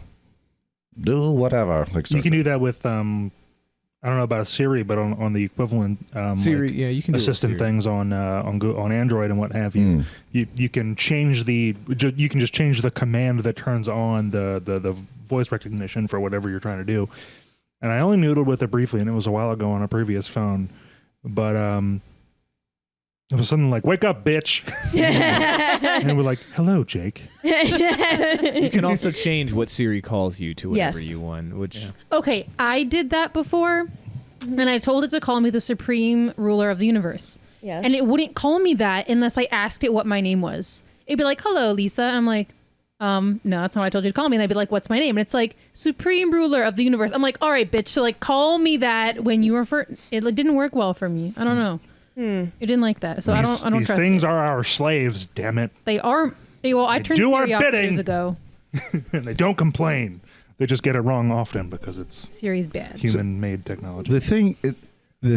do whatever. Like You can do that with I don't know about Siri, but on the equivalent Siri, like yeah, you can do it with assistant Siri. things on Android and what have you. You can change you can just change the command that turns on the voice recognition for whatever you're trying to do. And I only noodled with it briefly, and it was a while ago on a previous phone, but it was something like "Wake up, bitch," and we're like, "Hello, Jake." You can also change what Siri calls you to whatever Yes. you want, which Okay, I did that before, and I told it to call me the supreme ruler of the universe. Yes. And it wouldn't call me that unless I asked it what my name was. It'd be like, "Hello, Lisa," and I'm like, no, that's not what I told you to call me. And they'd be like, "What's my name?" And it's like, "Supreme ruler of the universe." I'm like, "All right, bitch." So like, call me that when you refer. It didn't work well for me. I don't know. It didn't like that. So I don't These trust things it. are our slaves. Damn it! They are. Well, I turned do our Siri off bidding. years ago. And they don't complain. They just get it wrong often because it's Siri's bad. human-made technology. the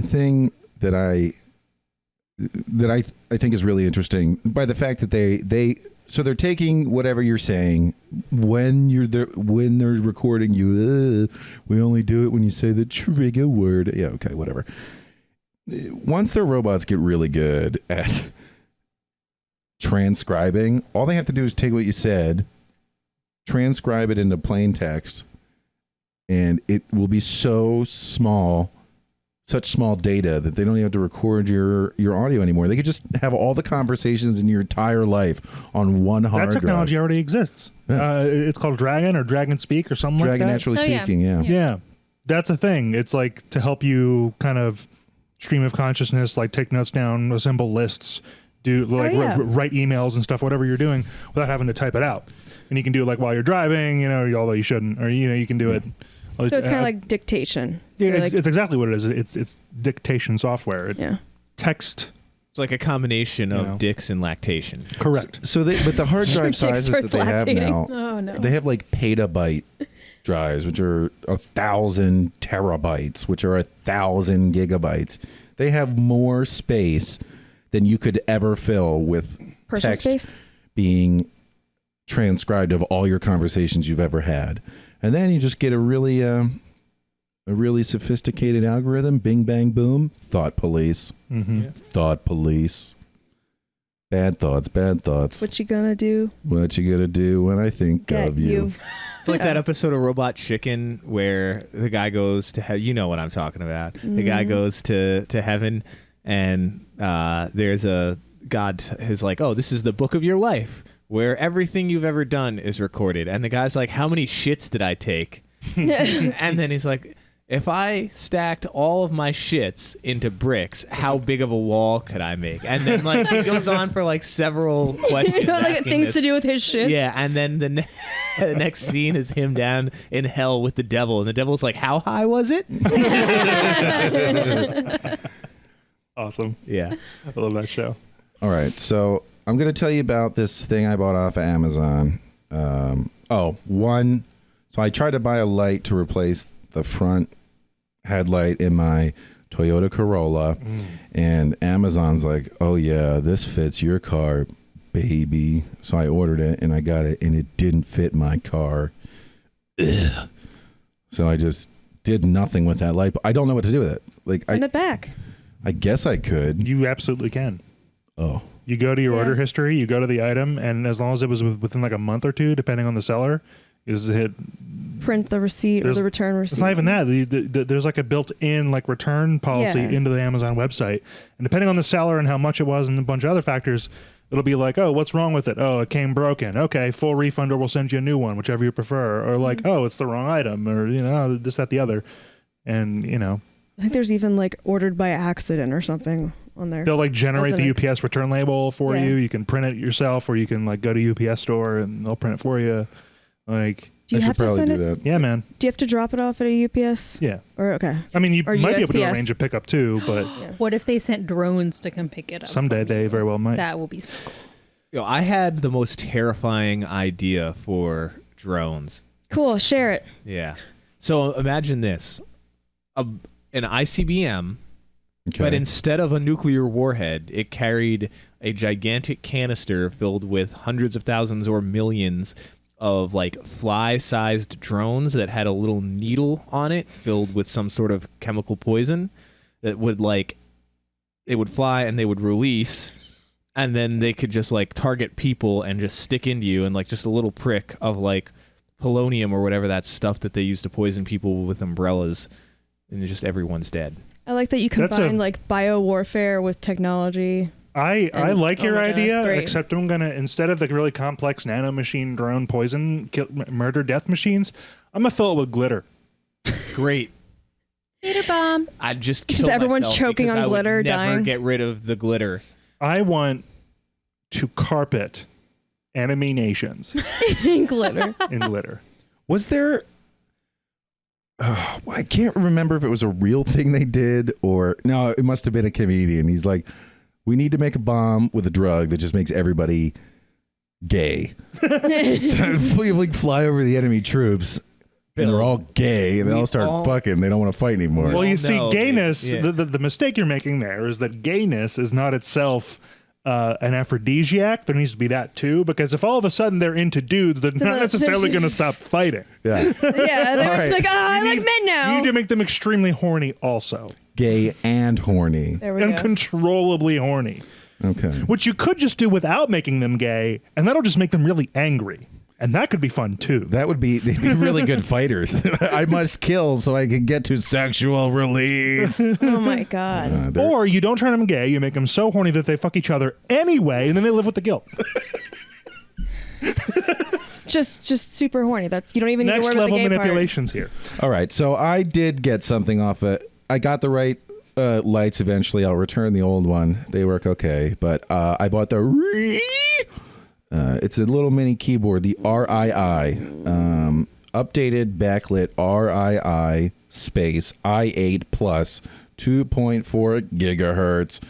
thing that I think is really interesting by the fact that they're taking whatever you're saying when they're recording you. We only do it when you say the trigger word. Yeah, okay, whatever. Once their robots get really good at transcribing, all they have to do is take what you said, transcribe it into plain text, and it will be such small data that they don't even have to record your audio anymore. They could just have all the conversations in your entire life on one hard That drive. technology already exists. Yeah. It's called Dragon or Dragon Speak or something Dragon like that. naturally Oh, yeah. speaking, yeah. Yeah, that's a thing. It's like to help you kind of stream of consciousness, like take notes down, assemble lists, do like yeah. write emails and stuff, whatever you're doing, without having to type it out. And you can do it like while you're driving, although you shouldn't, or you can do it. So it's kind of like dictation. Yeah, So it's exactly what it is. It's dictation software. Yeah. Text. it's like a combination of You know. dicks and lactation. Correct. But the hard drive Jake sizes that starts they have lactating. now, Oh no. they have like petabyte drives, which are 1,000 terabytes, which are 1,000 gigabytes. They have more space than you could ever fill with Personal text space? being transcribed of all your conversations you've ever had. And then you just get a really sophisticated algorithm. Bing, bang, boom. Thought police. Mm-hmm. Thought police. Bad thoughts, bad thoughts. What you gonna do? What you gonna do when I think Get of you? It's like that episode of Robot Chicken where the guy goes to you know what I'm talking about. The guy goes to heaven, and there's a God is like, oh, this is the book of your life where everything you've ever done is recorded. And the guy's like, how many shits did I take? And then he's like, if I stacked all of my shits into bricks, how big of a wall could I make? And then like he goes on for like several questions. Like things to do with his shit. Yeah, and then the next scene is him down in hell with the devil, and the devil's like, how high was it? Awesome. Yeah. I love that show. All right, so I'm going to tell you about this thing I bought off of Amazon. So I tried to buy a light to replace the front headlight in my Toyota Corolla, and Amazon's like, oh yeah, this fits your car, baby. So I ordered it, and I got it, and it didn't fit my car. Ugh. So I just did nothing with that light. I don't know what to do with it. Like, Send it back. I guess I could. You absolutely can. Oh. You go to your order history, you go to the item, and as long as it was within like a month or two, depending on the seller, you just hit Print the receipt or the return receipt. It's not even that. There's like a built-in like return policy into the Amazon website, and depending on the seller and how much it was and a bunch of other factors, it'll be like, oh, what's wrong with it? Oh, it came broken. Okay, full refund, or we'll send you a new one, whichever you prefer. Or like, oh, it's the wrong item, or this, that, the other, and I think there's even like ordered by accident or something on there. They'll like generate the UPS return label for you. You can print it yourself, or you can like go to UPS store and they'll print it for you. Like, do you have to send it? That. Yeah, man. Do you have to drop it off at a UPS? Yeah. Or okay. I mean, you or might USPS. be able to arrange a pickup too, but What if they sent drones to come pick it up? someday they very well might. That will be so cool. I had the most terrifying idea for drones. Cool. Share it. Yeah. So imagine this. An ICBM, but instead of a nuclear warhead, it carried a gigantic canister filled with hundreds of thousands or millions of like fly-sized drones that had a little needle on it filled with some sort of chemical poison that would they would fly and they would release, and then they could just like target people and just stick into you, and like just a little prick of like polonium or whatever that stuff that they use to poison people with umbrellas, and just everyone's dead. I like that you combine like bio-warfare with technology. I like your idea, great. except I'm going to, instead of the really complex nanomachine drone poison murder death machines, I'm going to fill it with glitter. Great. Glitter bomb. I'd just kill everyone myself choking because on I would glitter, never dying. get rid of the glitter. I want to carpet enemy nations Glitter. in glitter. Was there... I can't remember if it was a real thing they did or... No, it must have been a comedian. He's like, we need to make a bomb with a drug that just makes everybody gay. So we fly over the enemy troops, and they're all gay, and they all start fucking. They don't want to fight anymore. Well, you see, gayness, dude. the mistake you're making there is that gayness is not itself an aphrodisiac. There needs to be that too, because if all of a sudden they're into dudes, they're not necessarily going to stop fighting. Yeah. Yeah, they're All just right. like, I like men now. You need to make them extremely horny also. Gay and horny. There we go. Uncontrollably horny. Okay. Which you could just do without making them gay, and that'll just make them really angry. And that could be fun too. They'd be really good fighters. I must kill so I can get to sexual release. Oh my god. Or you don't turn them gay, you make them so horny that they fuck each other anyway, and then they live with the guilt. Just super horny. That's you don't even need to Next worry about the level gay manipulations here. All right, so I did get something off it. I got the right lights eventually. I'll return the old one. They work okay, but I bought the it's a little mini keyboard, the RII, updated backlit RII space i8 plus 2.4 gigahertz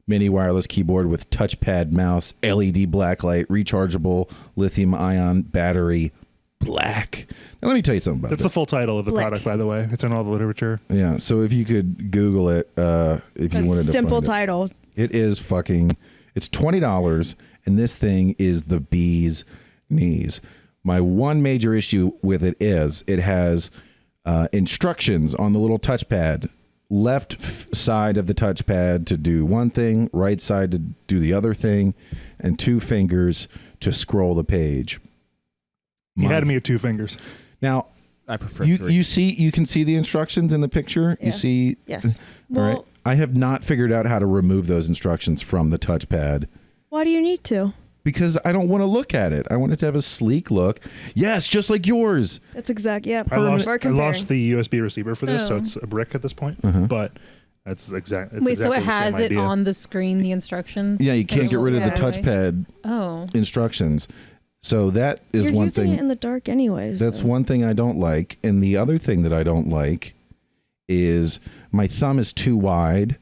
mini wireless keyboard with touchpad, mouse, LED blacklight, rechargeable lithium-ion battery, black. Now let me tell you something about That's this. the full title of the product, by the way. It's in all the literature. Yeah, so if you could Google it, if you wanted to simple find it. title. It is fucking, it's $20, and this thing is the bee's knees. My one major issue with it is it has instructions on the little touchpad left side of the touchpad to do one thing, right side to do the other thing, and 2 fingers to scroll the page. You had me at 2 fingers. Now, I prefer you 3. you can see the instructions in the picture. Yeah. You see, Yes. all Well, right. I have not figured out how to remove those instructions from the touchpad why do you need to? because I don't want to look at it. I want it to have a sleek look. Yes, just like yours. That's exact. Yeah. I lost We're comparing. the USB receiver for this, so Oh. it's a brick at this point. Uh-huh. But that's exact. It's Wait, so exactly it the same has it idea. on the screen, the instructions? Yeah, you can't And get rid of the it'll look that way? touchpad Oh. instructions. So that is You're one using thing. it in the dark anyways. That's though. one thing I don't like. And the other thing that I don't like is my thumb is too wide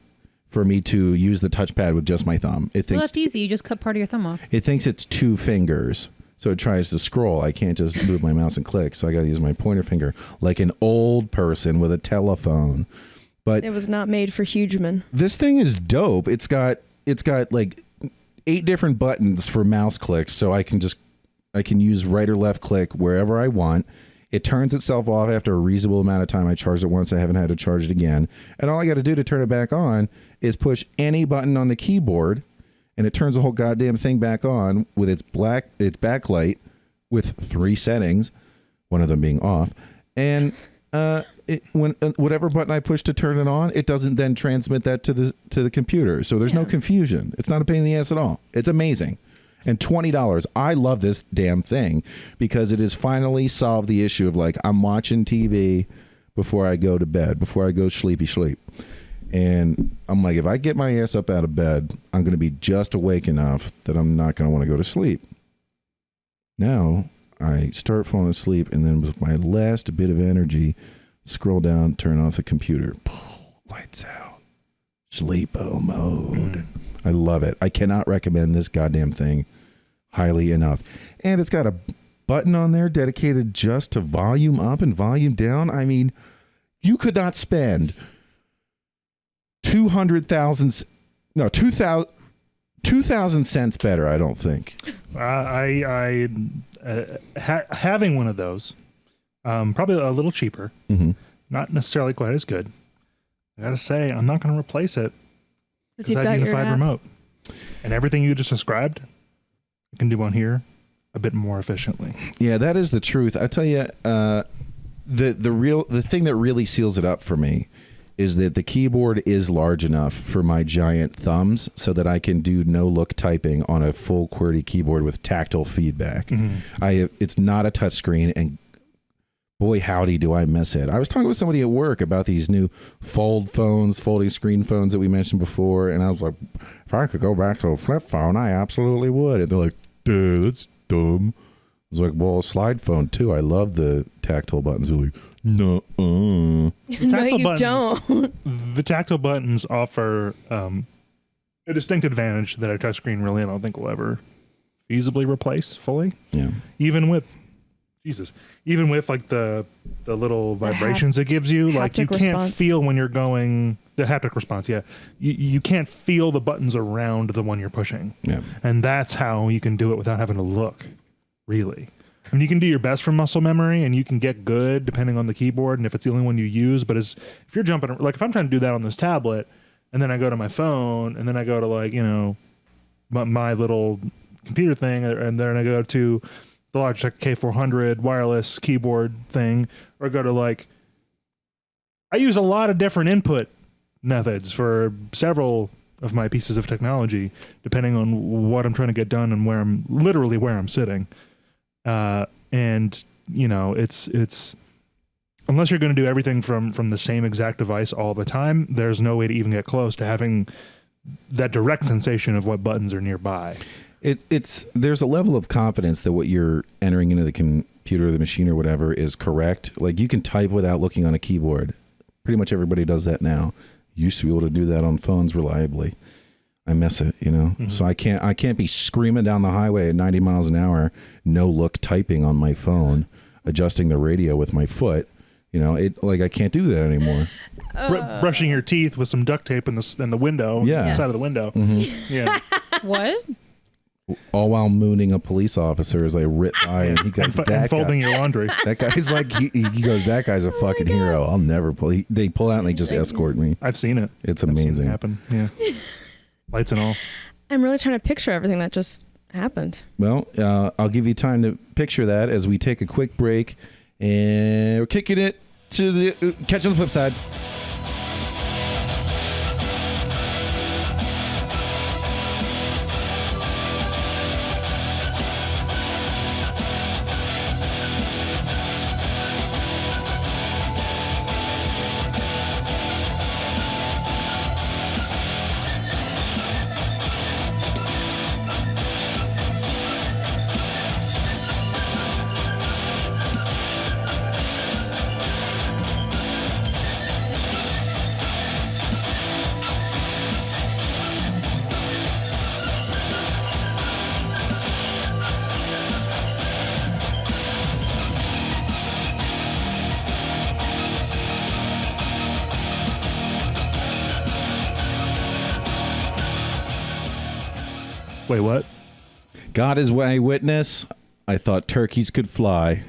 for me to use the touchpad with just my thumb. It Well, thinks that's easy. You just cut part of your thumb off. it thinks it's 2 fingers. So it tries to scroll. I can't just move my mouse and click. So I got to use my pointer finger like an old person with a telephone. But It was not made for huge men. this thing is dope. It's got like 8 different buttons for mouse clicks, so I can use right or left click wherever I want. It turns itself off after a reasonable amount of time. I charged it once. I haven't had to charge it again. And all I got to do to turn it back on is push any button on the keyboard, and it turns the whole goddamn thing back on with its backlight with 3 settings, one of them being off. And whatever button I push to turn it on, it doesn't then transmit that to the computer. So there's no confusion. It's not a pain in the ass at all. It's amazing. And $20. I love this damn thing because it has finally solved the issue of like I'm watching TV before I go to bed, before I go sleepy sleep. And I'm like, if I get my ass up out of bed, I'm going to be just awake enough that I'm not going to want to go to sleep. Now I start falling asleep, and then with my last bit of energy, scroll down, turn off the computer. Lights out. Sleepo mode. I love it. I cannot recommend this goddamn thing highly enough. And it's got a button on there dedicated just to volume up and volume down. I mean, you could not spend 2,000 cents better, I don't think. Having one of those, probably a little cheaper, not necessarily quite as good. I gotta say, I'm not going to replace it Because because you've I got have a your unified app. remote, and everything you just described, I can do on here a bit more efficiently. Yeah, that is the truth. I tell you, the thing that really seals it up for me is that the keyboard is large enough for my giant thumbs so that I can do no-look typing on a full QWERTY keyboard with tactile feedback. It's not a touchscreen, and boy, howdy, do I miss it. I was talking with somebody at work about these new folding screen phones that we mentioned before, and I was like, if I could go back to a flip phone, I absolutely would. And they're like, duh, that's dumb. I was like, well, a slide phone too. I love the tactile buttons. They're like, no, No, Tactile you buttons. don't. The tactile buttons offer a distinct advantage that a touchscreen really, I don't think, will ever feasibly replace fully. Yeah. Even with like the little vibrations it gives you, like you haptic can't response. feel when you're going the haptic response. Yeah, you can't feel the buttons around the one you're pushing. Yeah. And that's how you can do it without having to look, really. I mean, you can do your best for muscle memory, and you can get good depending on the keyboard and if it's the only one you use. But if you're jumping, like if I'm trying to do that on this tablet, and then I go to my phone, and then I go to like, my little computer thing, and then I go to the Logitech K400 wireless keyboard thing, or go to like, I use a lot of different input methods for several of my pieces of technology, depending on what I'm trying to get done and where I'm sitting. And it's unless you're going to do everything from the same exact device all the time, there's no way to even get close to having that direct sensation of what buttons are nearby. There's a level of confidence that what you're entering into the computer or the machine or whatever is correct. Like you can type without looking on a keyboard. Pretty much everybody does that now. Used to be able to do that on phones reliably. I miss it, So I can't be screaming down the highway at 90 miles an hour, no look typing on my phone, adjusting the radio with my foot. I can't do that anymore. Brushing your teeth with some duct tape in the window, Yeah. side of the window. Yeah. What? All while mooning a police officer as they rip by, and he goes, And folding your laundry. That guy's like, he goes, that guy's a fucking hero. I'll never pull. They pull out and they just escort me. I've seen it. It's I've seen amazing. it happen. Yeah. Lights and all. I'm really trying to picture everything that just happened. Well, I'll give you time to picture that as we take a quick break, and we're kicking it to the catch on the flip side. Wait, what? God is my witness. I thought turkeys could fly.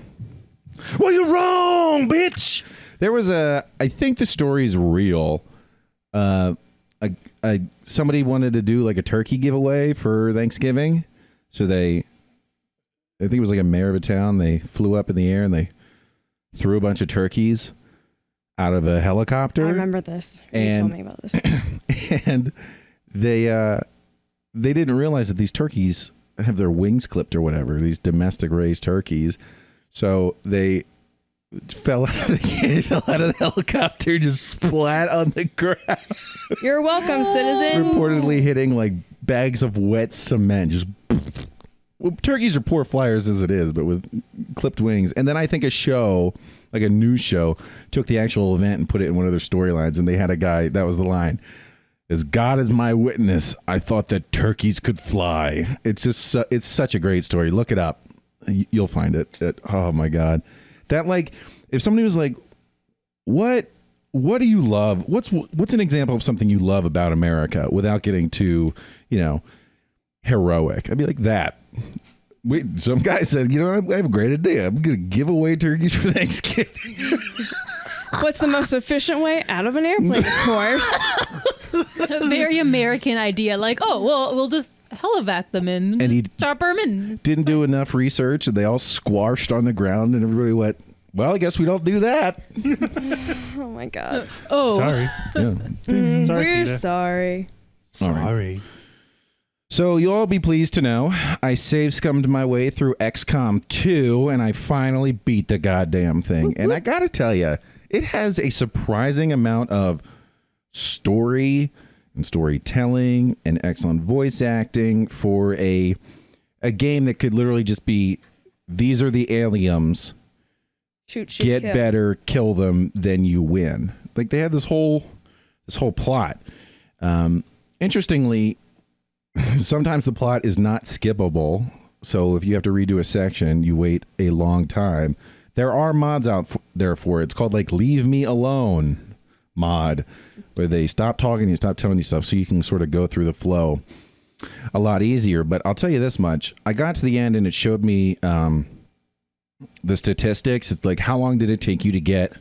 Well, you're wrong, bitch. There was I think the story is real. Somebody wanted to do like a turkey giveaway for Thanksgiving. So I think it was like a mayor of a town. They flew up in the air and they threw a bunch of turkeys out of a helicopter. I remember this. You told me about this. And they didn't realize that these turkeys have their wings clipped or whatever, these domestic raised turkeys. So they fell out of the helicopter, just splat on the ground. You're welcome, citizen. Reportedly hitting like bags of wet cement. Just well, turkeys are poor flyers as it is, but with clipped wings. And then I think a show, like a news show, took the actual event and put it in one of their storylines, and they had a guy, that was the line. As God is my witness, I thought that turkeys could fly. It's just, it's such a great story. Look it up. You'll find it. Oh my God. That, like, if somebody was like, what do you love? What's an example of something you love about America without getting too, heroic? I'd be like that. Some guy said, I have a great idea. I'm going to give away turkeys for Thanksgiving. What's the most efficient way? Out of an airplane, of course. A very American idea. Like, oh, well, we'll just helivac them in and he chop them in. Didn't do enough research, and they all squashed on the ground, and everybody went, well, I guess we don't do that. Oh, my God. Oh. Sorry. Yeah. Sorry, We're Peter. sorry. Sorry. So you'll all be pleased to know I scummed my way through XCOM 2, and I finally beat the goddamn thing. And I gotta tell you, it has a surprising amount of story and storytelling and excellent voice acting for a game that could literally just be, these are the aliens. Shoot, Get kill. better, kill them, then you win. Like, they had this whole plot. Interestingly, sometimes the plot is not skippable. So if you have to redo a section, you wait a long time. There are mods out there for it. It's called like Leave Me Alone mod, where they stop talking, you stop telling you stuff, so you can sort of go through the flow a lot easier. But I'll tell you this much. I got to the end and it showed me the statistics. It's like, how long did it take you to get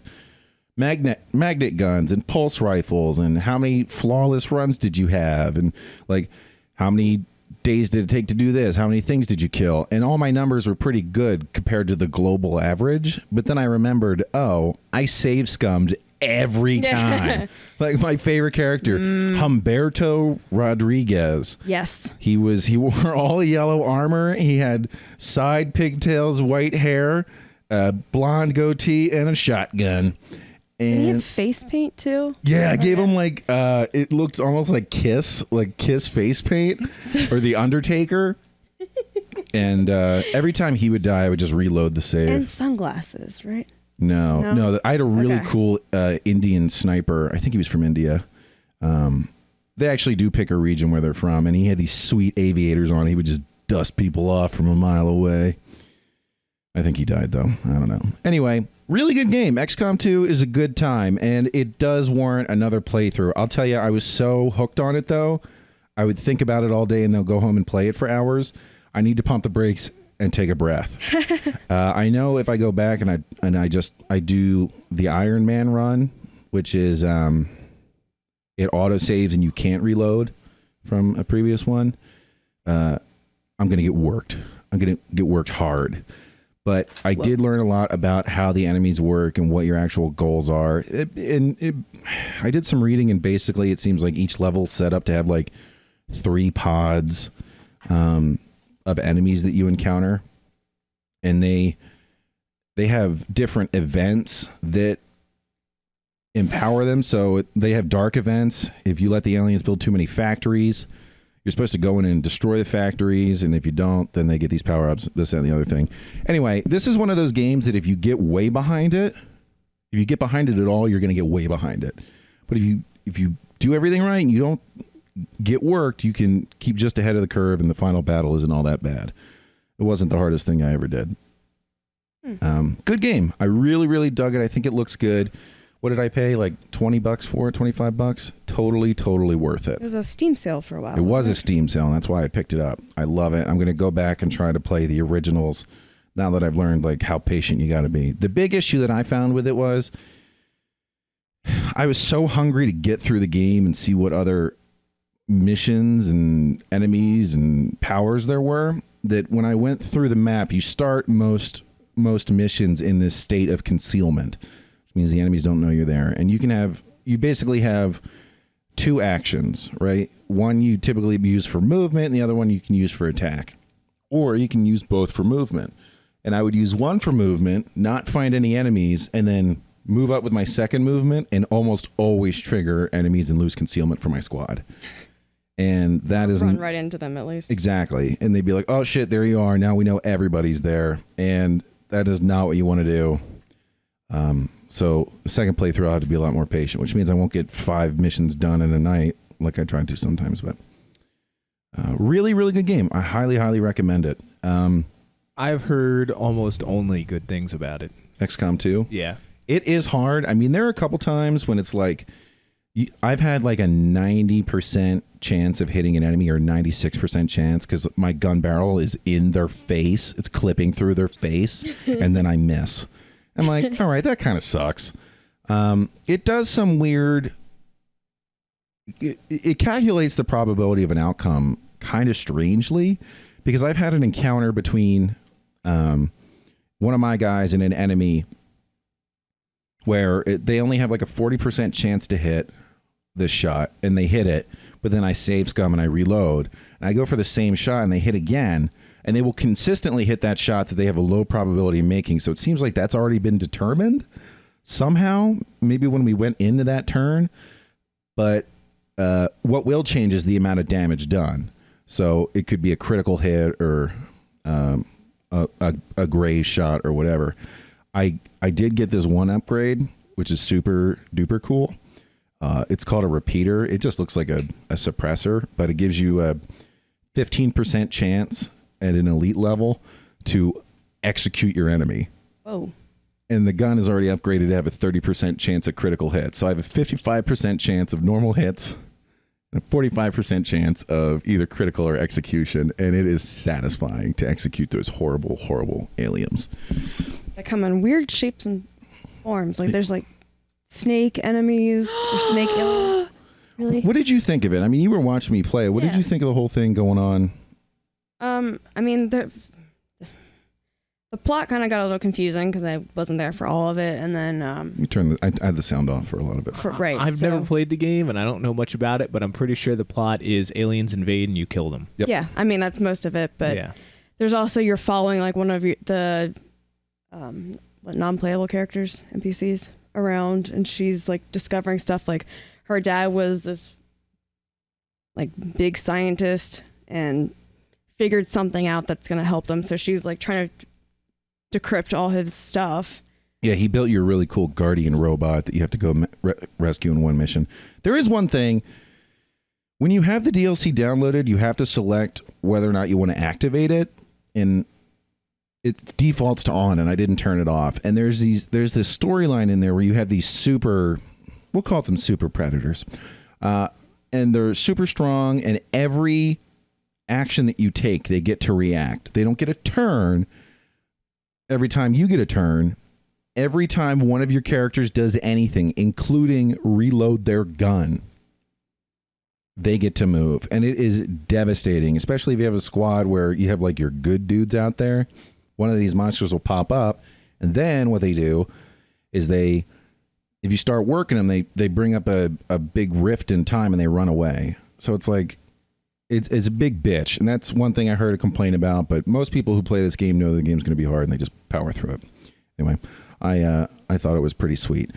magnet guns and pulse rifles, and how many flawless runs did you have, and like how many days did it take to do this, how many things did you kill? And all my numbers were pretty good compared to the global average. But then I remembered, I save scummed every time. Like my favorite character, Humberto Rodriguez. Yes. He wore all yellow armor. He had side pigtails, white hair, a blonde goatee, and a shotgun. Did he And have face paint too? yeah, I gave him like it looked almost like Kiss face paint, or the Undertaker. And every time he would die, I would just reload the save. And sunglasses, right? No. I had a really cool Indian sniper. I think he was from India. They actually do pick a region where they're from, and he had these sweet aviators on. He would just dust people off from a mile away. I think he died, though. I don't know. Anyway, really good game. XCOM 2 is a good time, and it does warrant another playthrough. I'll tell you, I was so hooked on it, though. I would think about it all day and they'll go home and play it for hours. I need to pump the brakes and take a breath. I know if I go back and I do the Iron Man run, which is it auto saves and you can't reload from a previous one. I'm gonna get worked. I'm gonna get worked hard. But I did learn a lot about how the enemies work and what your actual goals are. I did some reading, and basically it seems like each level set up to have like 3 pods of enemies that you encounter, and they have different events that empower them. So they have dark events. If you let the aliens build too many factories, you're supposed to go in and destroy the factories, and if you don't, then they get these power-ups, this, and the other thing. Anyway, this is one of those games that if you get way behind it, if you get behind it at all, you're going to get way behind it. But if you do everything right and you don't get worked, you can keep just ahead of the curve, and the final battle isn't all that bad. It wasn't the hardest thing I ever did. Good game. I really, really dug it. I think it looks good. What did I pay? Like $20 for it? $25? Totally worth it. It was a Steam sale for a while. It was a Steam sale, and that's why I picked it up. I love it. I'm going to go back and try to play the originals now that I've learned like how patient you got to be. The big issue that I found with it was I was so hungry to get through the game and see what other missions and enemies and powers there were, that when I went through the map, you start most missions in this state of concealment, which means the enemies don't know you're there. And you basically have 2 actions, right? One you typically use for movement, and the other one you can use for attack. Or you can use both for movement. And I would use one for movement, not find any enemies, and then move up with my second movement and almost always trigger enemies and lose concealment for my squad. And that is run right into them at least. Exactly. And they'd be like, oh shit, there you are. Now we know everybody's there. And that is not what you want to do. So the second playthrough I have to be a lot more patient, which means I won't get 5 missions done in a night like I try to sometimes. But really, really good game. I highly recommend it. I've heard almost only good things about it. XCOM 2? Yeah. It is hard. I mean, there are a couple times when it's like, I've had like a 90% chance of hitting an enemy, or 96% chance, because my gun barrel is in their face. It's clipping through their face, and then I miss. I'm like, all right, that kind of sucks. It does some weird... It calculates the probability of an outcome kind of strangely, because I've had an encounter between one of my guys and an enemy where they only have like a 40% chance to hit this shot, and they hit it, but then I save scum and I reload, and I go for the same shot and they hit again, and they will consistently hit that shot that they have a low probability of making. So it seems like that's already been determined somehow, maybe when we went into that turn. But what will change is the amount of damage done. So it could be a critical hit or a gray shot or whatever. I did get this one upgrade, which is super duper cool. It's called a repeater. It just looks like a suppressor, but it gives you a 15% chance at an elite level to execute your enemy. Whoa. And the gun is already upgraded to have a 30% chance of critical hits. So I have a 55% chance of normal hits and a 45% chance of either critical or execution. And it is satisfying to execute those horrible, horrible aliens. They come in weird shapes and forms. Like there's like snake enemies or snake aliens. Really? What did you think of it? I mean, you were watching me play. What did you think of the whole thing going on? I mean, the plot kind of got a little confusing because I wasn't there for all of it, and then I had the sound off for a lot of it. I've never played the game, and I don't know much about it, but I'm pretty sure the plot is aliens invade and you kill them. Yep. Yeah, I mean that's most of it, but there's also you're following like one of the non-playable characters, NPCs, around, and she's like discovering stuff. Like her dad was this like big scientist and figured something out that's going to help them, so she's like trying to decrypt all his stuff. Yeah, he built you a really cool guardian robot that you have to go rescue in one mission. There is one thing. When you have the DLC downloaded, you have to select whether or not you want to activate it, and it defaults to on, and I didn't turn it off. And there's this storyline in there where you have these we'll call them super predators. And and they're super strong, and every action that you take, they get to react. They don't get a turn every time you get a turn. Every time one of your characters does anything, including reload their gun, they get to move. And it is devastating, especially if you have a squad where you have like your good dudes out there. One of these monsters will pop up, and then what they do is if you start working them, they bring up a big rift in time and they run away. So it's like, it's a big bitch. And that's one thing I heard a complaint about, but most people who play this game know the game's going to be hard and they just power through it. Anyway, I thought it was pretty sweet.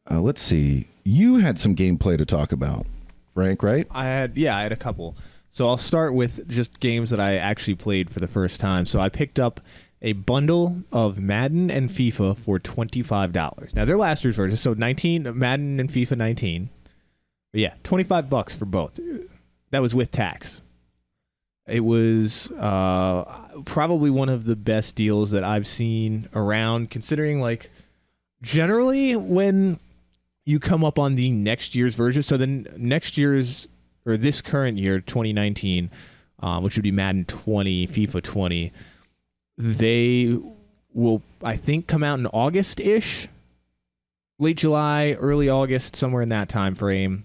Let's see. You had some gameplay to talk about, Frank, right? I had a couple. So I'll start with just games that I actually played for the first time. So I picked up a bundle of Madden and FIFA for $25. Now they're last year's version, so Madden and FIFA 19. But yeah, $25 for both. That was with tax. It was probably one of the best deals that I've seen around, considering like generally when you come up on the next year's version, so the next year's or this current year, 2019, which would be Madden 20, FIFA 20, they will, I think, come out in August-ish, late July, early August, somewhere in that time frame.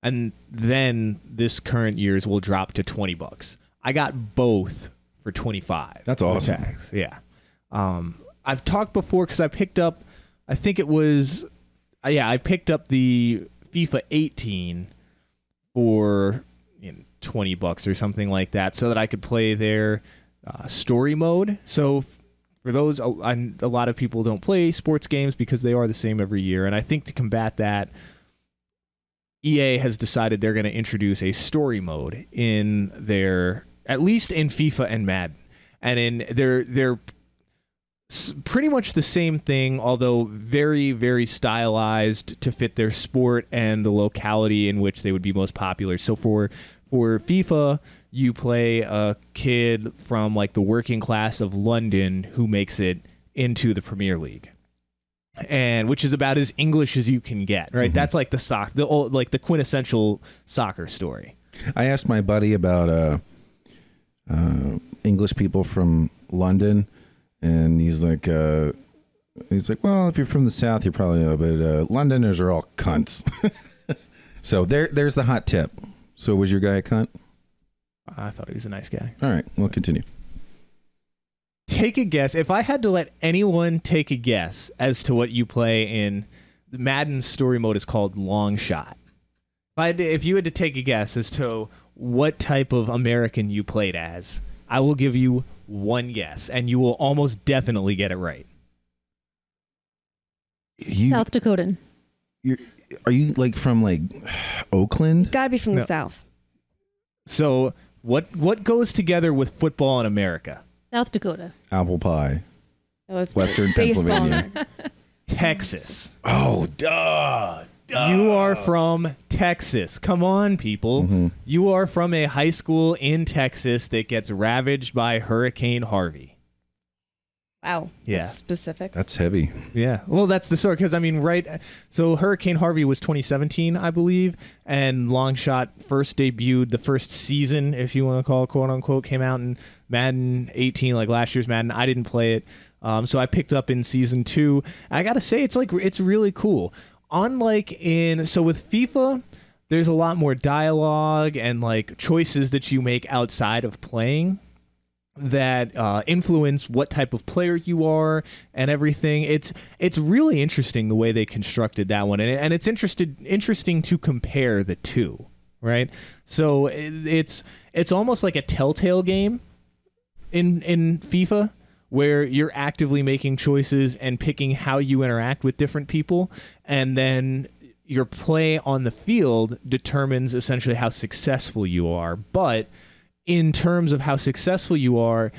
And then this current year's will drop to $20. I got both for $25. That's awesome. Tax. Yeah. I've talked before because I picked up, I think it was, I picked up the FIFA 18 for $20 or something like that, so that I could play their story mode. So for those, a lot of people don't play sports games because they are the same every year, and I think to combat that, EA has decided they're going to introduce a story mode in their, at least in FIFA and Madden, and in they're pretty much the same thing, although very, very stylized to fit their sport and the locality in which they would be most popular. So for FIFA, you play a kid from like the working class of London who makes it into the Premier League, and which is about as English as you can get, right? Mm-hmm. That's like the quintessential soccer story. I asked my buddy about English people from London, and he's like, well, if you're from the South, you're probably but Londoners are all cunts. So there's the hot tip. So was your guy a cunt? I thought he was a nice guy. All right, we'll continue. Take a guess. If I had to let anyone take a guess as to what you play in the Madden story mode is called Long Shot. If you had to take a guess as to what type of American you played as, I will give you one guess, and you will almost definitely get it right. South Dakotan. Are you like from like Oakland? Gotta be from the South. So what goes together with football in America? South Dakota. Apple pie. Oh, it's Western Pennsylvania. Texas. Oh, duh. You are from Texas. Come on, people. Mm-hmm. You are from a high school in Texas that gets ravaged by Hurricane Harvey. Wow. Yeah. That's specific. That's heavy. Yeah. Well, that's the story. Because, I mean, right. So Hurricane Harvey was 2017, I believe. And Long Shot first debuted, the first season, if you want to call it, quote unquote, came out in Madden 18, like last year's Madden. I didn't play it. So I picked up in season 2. I got to say, it's really cool. Unlike so with FIFA, there's a lot more dialogue and like choices that you make outside of playing that influence what type of player you are and everything. It's really interesting the way they constructed that one, and it's interesting to compare the two, right? So it's almost like a telltale game in FIFA, where you're actively making choices and picking how you interact with different people, and then your play on the field determines essentially how successful you are. But in terms of how successful you are,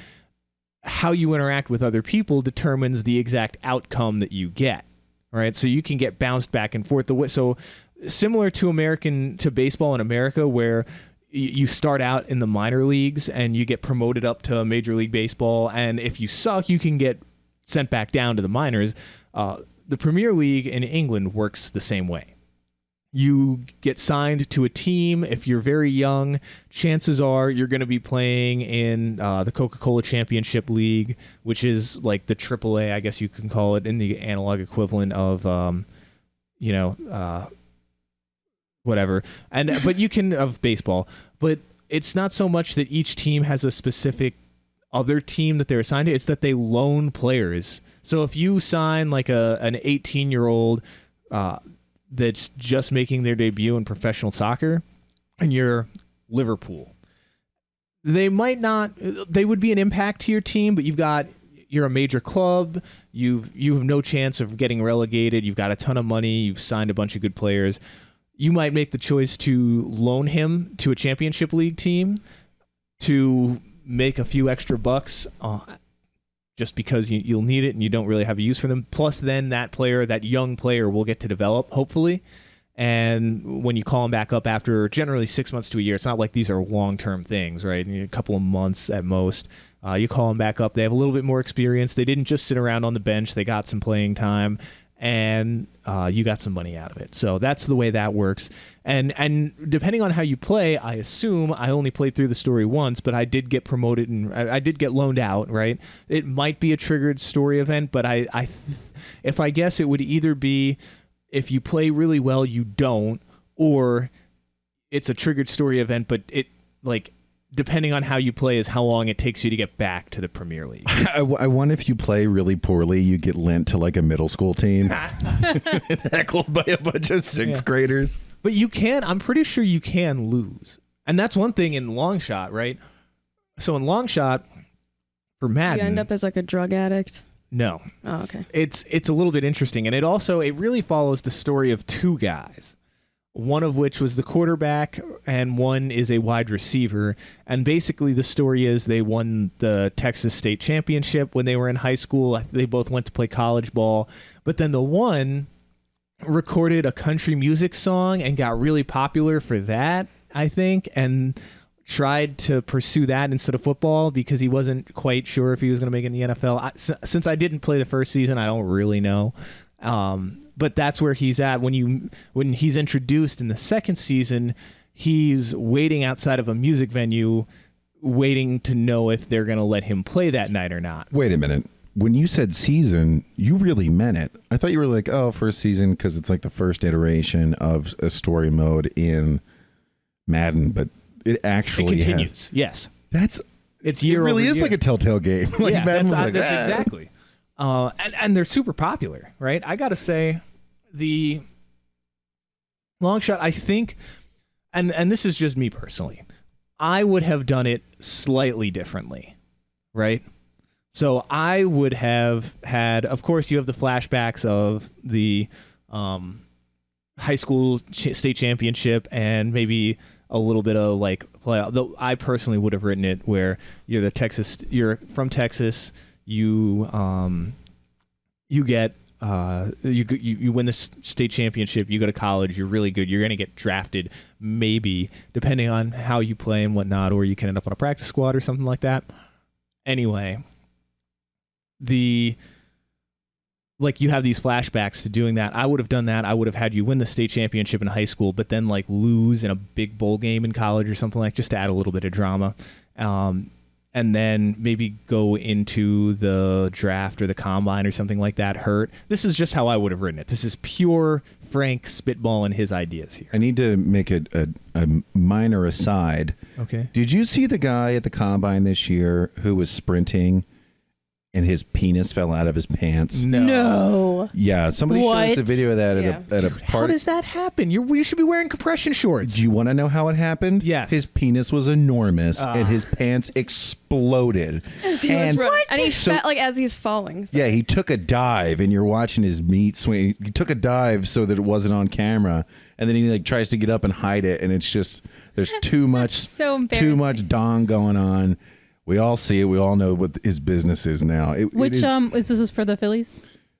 how you interact with other people determines the exact outcome that you get, right? So you can get bounced back and forth. So similar to baseball in America, where you start out in the minor leagues and you get promoted up to Major League Baseball, and if you suck, you can get sent back down to the minors. The Premier League in England works the same way. You get signed to a team. If you're very young, chances are you're going to be playing in the Coca-Cola Championship League, which is like the AAA, I guess you can call it, in the analog equivalent of, whatever. But you can, of baseball. But it's not so much that each team has a specific other team that they're assigned to. It's that they loan players. So if you sign like an 18-year-old that's just making their debut in professional soccer, and you're Liverpool, they would be an impact to your team, but you're a major club, you have no chance of getting relegated, you've got a ton of money, you've signed a bunch of good players. You might make the choice to loan him to a championship league team to make a few extra bucks just because you'll need it and you don't really have a use for them. Plus, then that young player will get to develop, hopefully. And when you call them back up after generally 6 months to a year, it's not like these are long-term things, right? A couple of months at most. You call them back up. They have a little bit more experience. They didn't just sit around on the bench. They got some playing time, and you got some money out of it. So that's the way that works. And depending on how you play, I assume I only played through the story once, but I did get promoted and I did get loaned out, right? It might be a triggered story event, but if I guess, it would either be if you play really well, you don't, or it's a triggered story event, but it, like, depending on how you play is how long it takes you to get back to the Premier League. I wonder if you play really poorly, you get lent to like a middle school team. Heckled by a bunch of sixth graders. But I'm pretty sure you can lose. And that's one thing in long shot, right? So in long shot, for Madden... You end up as like a drug addict? No. Oh, okay. It's a little bit interesting. And it really follows the story of two guys. One of which was the quarterback, and one is a wide receiver. And basically the story is they won the Texas State Championship when they were in high school. They both went to play college ball. But then the one recorded a country music song and got really popular for that, I think, and tried to pursue that instead of football because he wasn't quite sure if he was going to make it in the NFL. Since I didn't play the first season, I don't really know. But that's where he's at. When he's introduced in the second season, he's waiting outside of a music venue, waiting to know if they're going to let him play that night or not. Wait a minute. When you said season, you really meant it. I thought you were like, oh, first season because it's like the first iteration of a story mode in Madden, but it actually continues. Yes. It's year over year. It really is like a Telltale game. Like yeah, Madden was that's exactly. And they're super popular, right? I got to say, the long shot, I think, and this is just me personally, I would have done it slightly differently, right? So I would have had, of course, you have the flashbacks of the high school state championship and maybe a little bit of like playoff. Though I personally would have written it where you're from Texas. You get you win the state championship. You go to college. You're really good. You're going to get drafted, maybe depending on how you play and whatnot, or you can end up on a practice squad or something like that. Anyway, you have these flashbacks to doing that. I would have done that. I would have had you win the state championship in high school, but then like lose in a big bowl game in college or something, like just to add a little bit of drama. And then maybe go into the draft or the combine or something like that hurt. This is just how I would have written it. This is pure Frank spitballing his ideas here. I need to make a minor aside. Okay. Did you see the guy at the combine this year who was sprinting and his penis fell out of his pants? No. Yeah, somebody showed us a video of that at a party. How does that happen? You should be wearing compression shorts. Do you want to know how it happened? Yes. His penis was enormous and his pants exploded. As he was running. And he felt like as he's falling. So. Yeah, he took a dive and you're watching his meat swing. He took a dive so that it wasn't on camera, and then he like tries to get up and hide it, and it's just there's too much dong going on. We all see it. We all know what his business is now. Is this for the Phillies?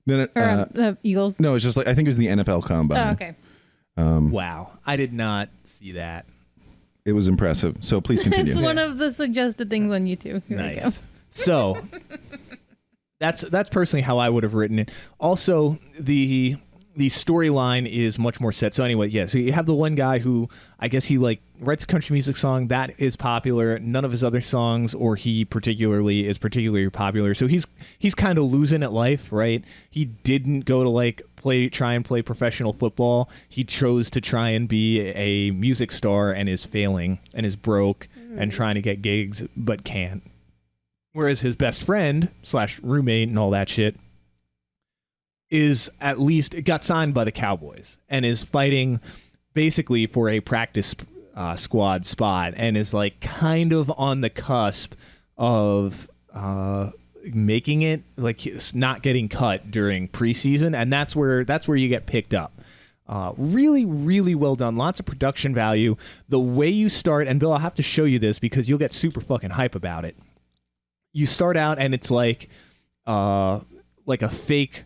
No, or the Eagles? No, it's just like I think it was the NFL Combine. Oh, okay. Wow, I did not see that. It was impressive. So please continue. It's one of the suggested things on YouTube. Here nice. We go. So that's personally how I would have written it. Also, the the storyline is much more set. So anyway, yeah. So you have the one guy who I guess he like writes a country music song that is popular. None of his other songs, or he particularly is particularly popular. So he's kind of losing at life, right? He didn't go to like try and play professional football. He chose to try and be a music star and is failing and is broke and trying to get gigs but can't. Whereas his best friend / roommate and all that shit is at least got signed by the Cowboys and is fighting basically for a practice squad spot and is like kind of on the cusp of making it, like not getting cut during preseason, and that's where you get picked up. Really, really well done. Lots of production value. The way you start, and Bill, I'll have to show you this because you'll get super fucking hype about it. You start out and it's like a fake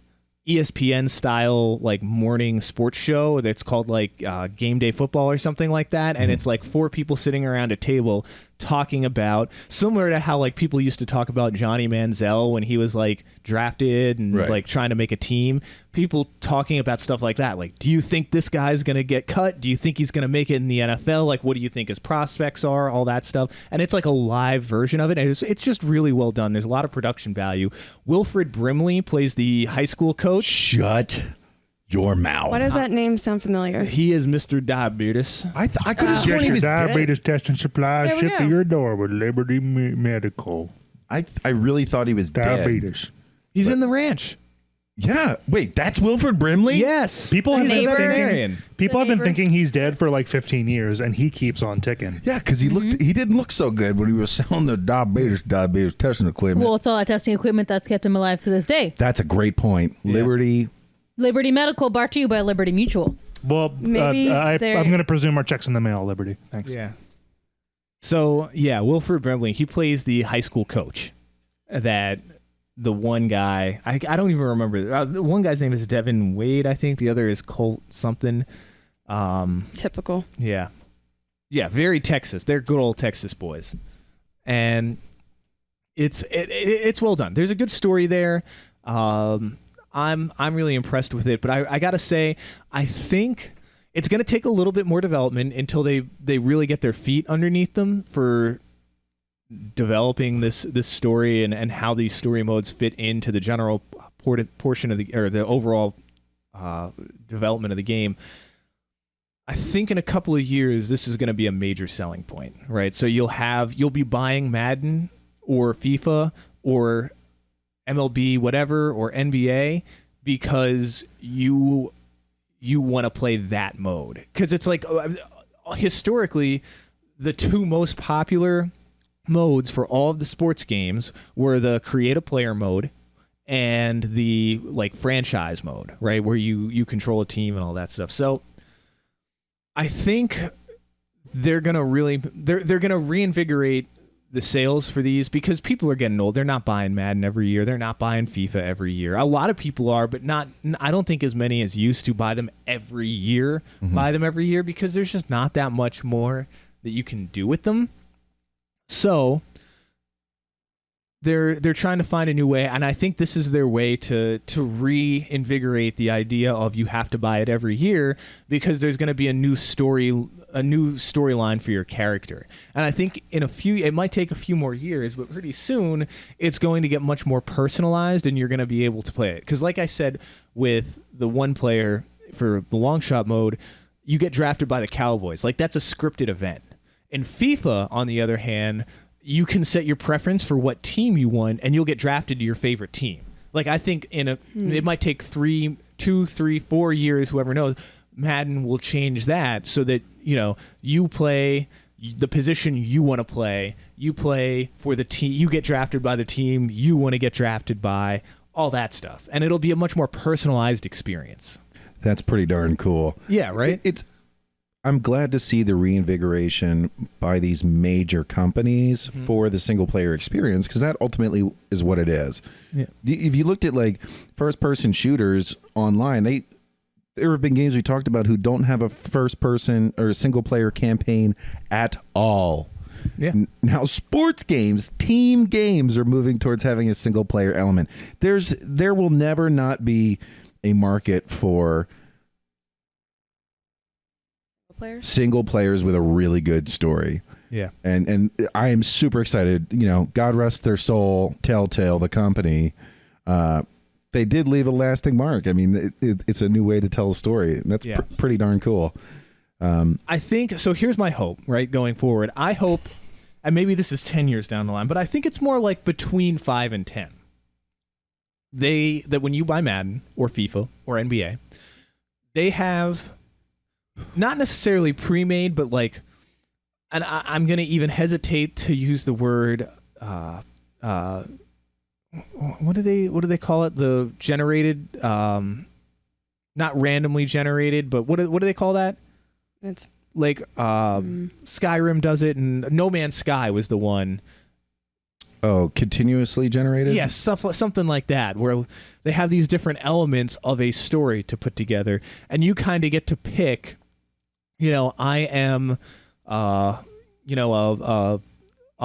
ESPN style like morning sports show that's called like Game Day Football or something like that, and it's like 4 people sitting around a table talking about, similar to how like people used to talk about Johnny Manziel when he was like drafted and like trying to make a team. People talking about stuff like that, like, do you think this guy's gonna get cut? Do you think he's gonna make it in the NFL? Like, what do you think his prospects are? All that stuff. And it's like a live version of it, and it's just really well done. There's a lot of production value. Wilfred Brimley plays the high school coach. Shut your mouth. Why does that name sound familiar? He is Mr. Diabetes. I could have sworn he was diabetes dead. testing supplies shipped to your door with Liberty Medical. I really thought he was Diabetes. dead. He's in the ranch. Yeah. Wait, that's Wilfred Brimley? Yes. People have been veterinarian. thinking he's dead for like 15 years, and he keeps on ticking. Yeah, because he didn't look so good when he was selling the diabetes testing equipment. Well, it's all that testing equipment that's kept him alive to this day. That's a great point. Yeah. Liberty Medical, brought to you by Liberty Mutual. Well, Maybe I'm going to presume our check's in the mail, Liberty. Thanks. Yeah. So, yeah, Wilfred Brimley, he plays the high school coach that the one guy, I don't even remember. The one guy's name is Devin Wade, I think. The other is Colt something. Typical. Yeah. Yeah, very Texas. They're good old Texas boys. And it's well done. There's a good story there. I'm really impressed with it, but I got to say, I think it's going to take a little bit more development until they really get their feet underneath them for developing this story and how these story modes fit into the general portion of the overall development of the game. I think in a couple of years this is going to be a major selling point, right? So you'll be buying Madden or FIFA or MLB whatever or NBA because you want to play that mode, because it's like historically the 2 most popular modes for all of the sports games were the creative player mode and the like franchise mode, right, where you control a team and all that stuff. So I think they're gonna reinvigorate the sales for these because people are getting old. They're not buying Madden every year. They're not buying FIFA every year. A lot of people are, but I don't think as many as used to buy them every year. Buy them every year because there's just not that much more that you can do with them. So they're trying to find a new way, and I think this is their way to reinvigorate the idea of you have to buy it every year, because there's going to be a new storyline for your character. And I think it might take a few more years, but pretty soon it's going to get much more personalized and you're going to be able to play it. Because like I said, with the one player for the long shot mode, you get drafted by the Cowboys. Like, that's a scripted event. In FIFA, on the other hand, you can set your preference for what team you want, and you'll get drafted to your favorite team. Like, I think it might take 2, 3, 4 years, whoever knows. Madden will change that so that, you play the position you want to play. You play for the team. You get drafted by the team you want to get drafted by, all that stuff. And it'll be a much more personalized experience. That's pretty darn cool. Yeah, right? I'm glad to see the reinvigoration by these major companies for the single player experience, because that ultimately is what it is. Yeah. If you looked at like first person shooters online, there have been games we talked about who don't have a first person or a single player campaign at all. Yeah. Now sports games, team games, are moving towards having a single player element. There will never not be a market for players? Single players with a really good story. Yeah. And I am super excited. You know, God rest their soul, Telltale, the company. They did leave a lasting mark. I mean, it's a new way to tell a story. And that's pretty darn cool. I think, so here's my hope, right, going forward. I hope, and maybe this is 10 years down the line, but I think it's more like between 5 and 10. That when you buy Madden or FIFA or NBA, they have not necessarily pre-made, but like, and I'm going to even hesitate to use the word, what do they call it? The generated, not randomly generated, but what do they call that? It's like Skyrim does it, and No Man's Sky was the one. Oh, continuously generated? Yes, something like that, where they have these different elements of a story to put together, and you kind of get to pick. You know, I am, a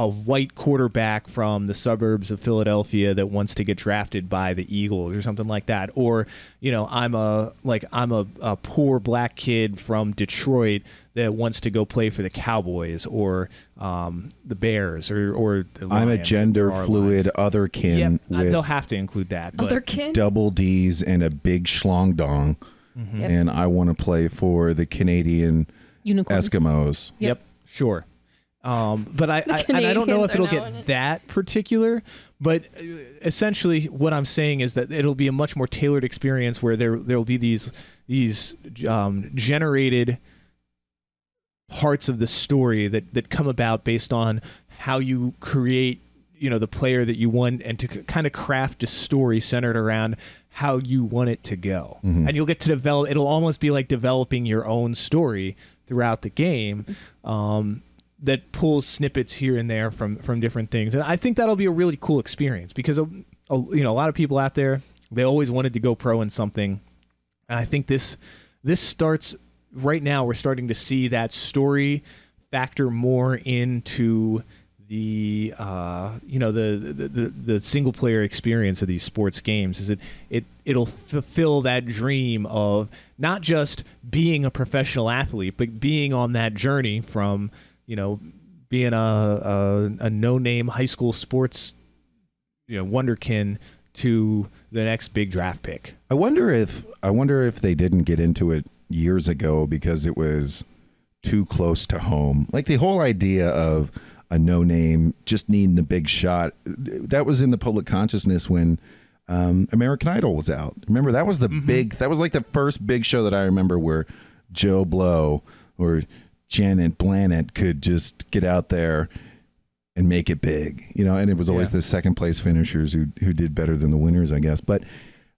white quarterback from the suburbs of Philadelphia that wants to get drafted by the Eagles or something like that, or you know, I'm a poor black kid from Detroit that wants to go play for the Cowboys or the Bears or the Lions. I'm a gender fluid otherkin. Yep, with they'll have to include that. Otherkin? double D's and a big schlong dong, and I want to play for the Canadian Unicorns. Eskimos. Yep, sure. But I don't know if it'll get that particular, but essentially what I'm saying is that it'll be a much more tailored experience where there'll be these generated parts of the story that come about based on how you create, you know, the player that you want, and to kind of craft a story centered around how you want it to go. And you'll get to develop, it'll almost be like developing your own story throughout the game. That pulls snippets here and there from different things, and I think that'll be a really cool experience because a lot of people out there, they always wanted to go pro in something, and I think this starts right now. We're starting to see that story factor more into the the single player experience of these sports games. Is it'll fulfill that dream of not just being a professional athlete, but being on that journey from, you know, being a no-name high school sports, you know, wonderkin to the next big draft pick. I wonder if they didn't get into it years ago because it was too close to home. Like the whole idea of a no-name just needing a big shot, that was in the public consciousness when American Idol was out. Remember, that was the that was like the first big show that I remember where Joe Blow or Janet Blanet could just get out there and make it big, you know, and it was always the second place finishers who did better than the winners, I guess. But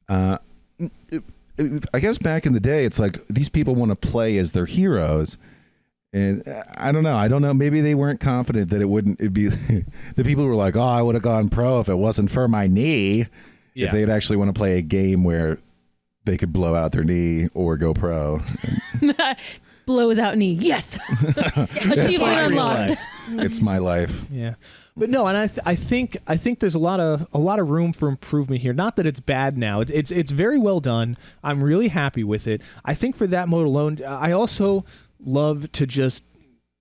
I guess back in the day, it's like these people want to play as their heroes. And I don't know. Maybe they weren't confident that it'd be the people who were like, oh, I would have gone pro if it wasn't for my knee. Yeah. If they'd actually want to play a game where they could blow out their knee or go pro. Blows out knee. Yes. Achievement unlocked. It's my life. Yeah. But no, and I think there's a lot of room for improvement here. Not that it's bad now. It's very well done. I'm really happy with it. I think for that mode alone, I also love to just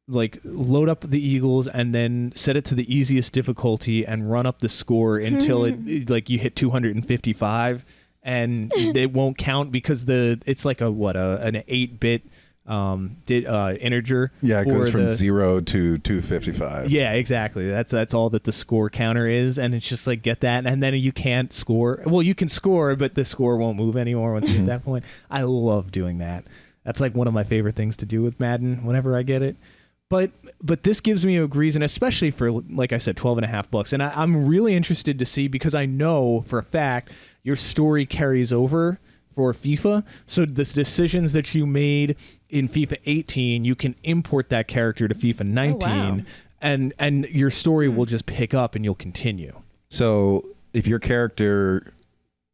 like load up the Eagles and then set it to the easiest difficulty and run up the score until it like you hit 255 and it won't count because it's like an 8-bit integer. Yeah, it goes from 0 to 255. Yeah, exactly. That's all that the score counter is, and it's just like get that, and then you can't score. Well, you can score, but the score won't move anymore once you get that point. I love doing that. That's like one of my favorite things to do with Madden whenever I get it. But this gives me a reason, especially for, like I said, $12.50. And I'm really interested to see, because I know for a fact your story carries over for FIFA. So the decisions that you made in FIFA 18, you can import that character to FIFA 19, wow. and your story will just pick up and you'll continue. So if your character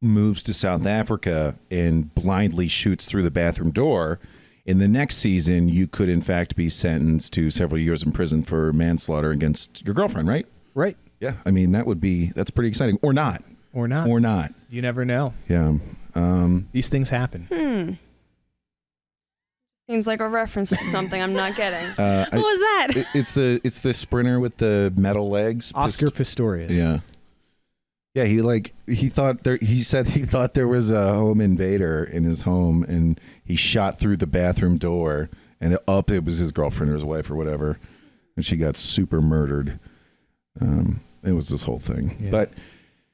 moves to South Africa and blindly shoots through the bathroom door, in the next season, you could, in fact, be sentenced to several years in prison for manslaughter against your girlfriend, right? Right. Yeah. I mean, that's pretty exciting. Or not. Or not. Or not. You never know. Yeah. These things happen. Seems like a reference to something I'm not getting. What was that? It's the sprinter with the metal legs. Oscar Pistorius. Yeah. Yeah, he said he thought there was a home invader in his home, and he shot through the bathroom door, and it was his girlfriend or his wife or whatever, and she got super murdered. It was this whole thing. Yeah. But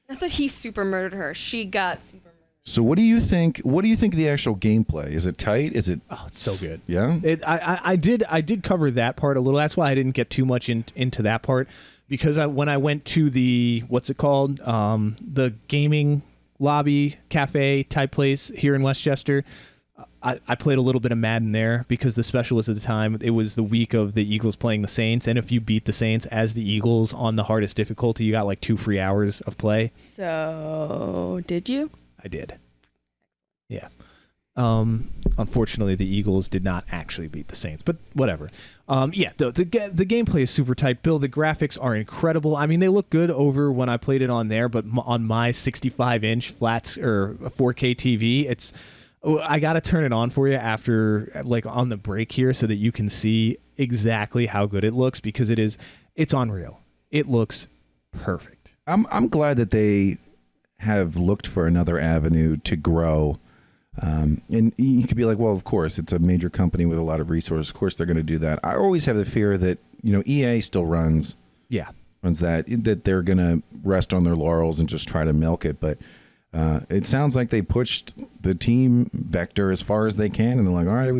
Not that he super murdered her. She got super murdered. so what do you think? What do you think of the actual gameplay? Is it tight? Is it? Oh, it's so good. Yeah. I did cover that part a little. That's why I didn't get too much into that part, because when I went to the what's it called, the gaming lobby cafe type place here in Westchester, I played a little bit of Madden there because the special was at the time. It was the week of the Eagles playing the Saints, and if you beat the Saints as the Eagles on the hardest difficulty, you got like 2 free hours of play. So, did you? I did. Yeah. Unfortunately, the Eagles did not actually beat the Saints, but whatever. Yeah, the gameplay is super tight. Bill, the graphics are incredible. I mean, they look good over when I played it on there, but on my 65-inch flats or 4K TV, I got to turn it on for you after, like, on the break here so that you can see exactly how good it looks, because it's unreal. It looks perfect. I'm glad that they have looked for another avenue to grow. And you could be like, well, of course, it's a major company with a lot of resources. Of course, they're going to do that. I always have the fear that, EA still runs that they're going to rest on their laurels and just try to milk it. But it sounds like they pushed the team vector as far as they can. And they're like, all right,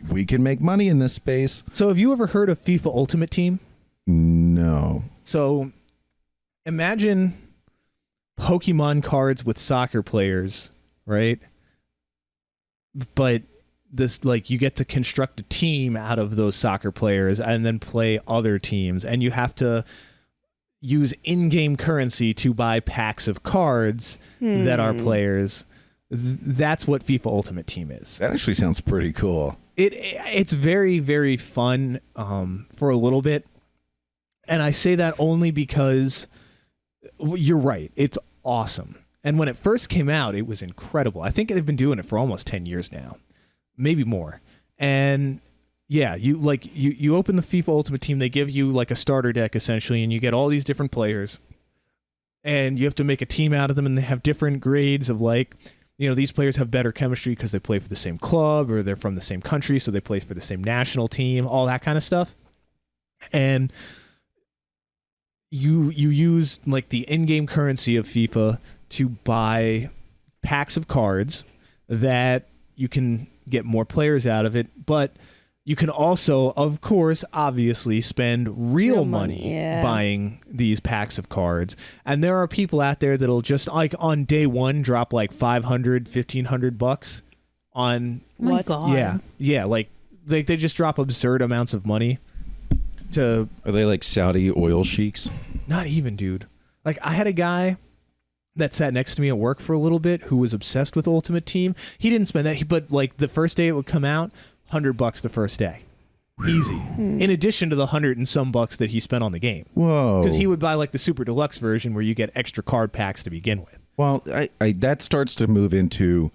we can make money in this space. So have you ever heard of FIFA Ultimate Team? No. So imagine Pokemon cards with soccer players, right? But this, like, you get to construct a team out of those soccer players and then play other teams, and you have to use in-game currency to buy packs of cards that are players. That's what FIFA Ultimate Team is. That actually sounds pretty cool. It's very, very fun for a little bit, and I say that only because you're right. It's awesome. And when it first came out, it was incredible. I think they've been doing it for almost 10 years now, maybe more. And yeah, you open the FIFA Ultimate Team, they give you like a starter deck essentially, and you get all these different players, and you have to make a team out of them, and they have different grades of, like, these players have better chemistry because they play for the same club, or they're from the same country, so they play for the same national team, all that kind of stuff. And you use like the in-game currency of FIFA to buy packs of cards that you can get more players out of it, but you can also, of course, obviously spend real money buying these packs of cards. And there are people out there that'll just, like, on day one drop like $500-$1,500 on What? God. Yeah, like they just drop absurd amounts of money to. Are they like Saudi oil sheiks? Not even, dude. Like, I had a guy that sat next to me at work for a little bit who was obsessed with Ultimate Team. He didn't spend that, but like the first day it would come out, $100 the first day. Easy. In addition to the $100 and some bucks that he spent on the game. Whoa. Because he would buy like the super deluxe version where you get extra card packs to begin with. Well, I that starts to move into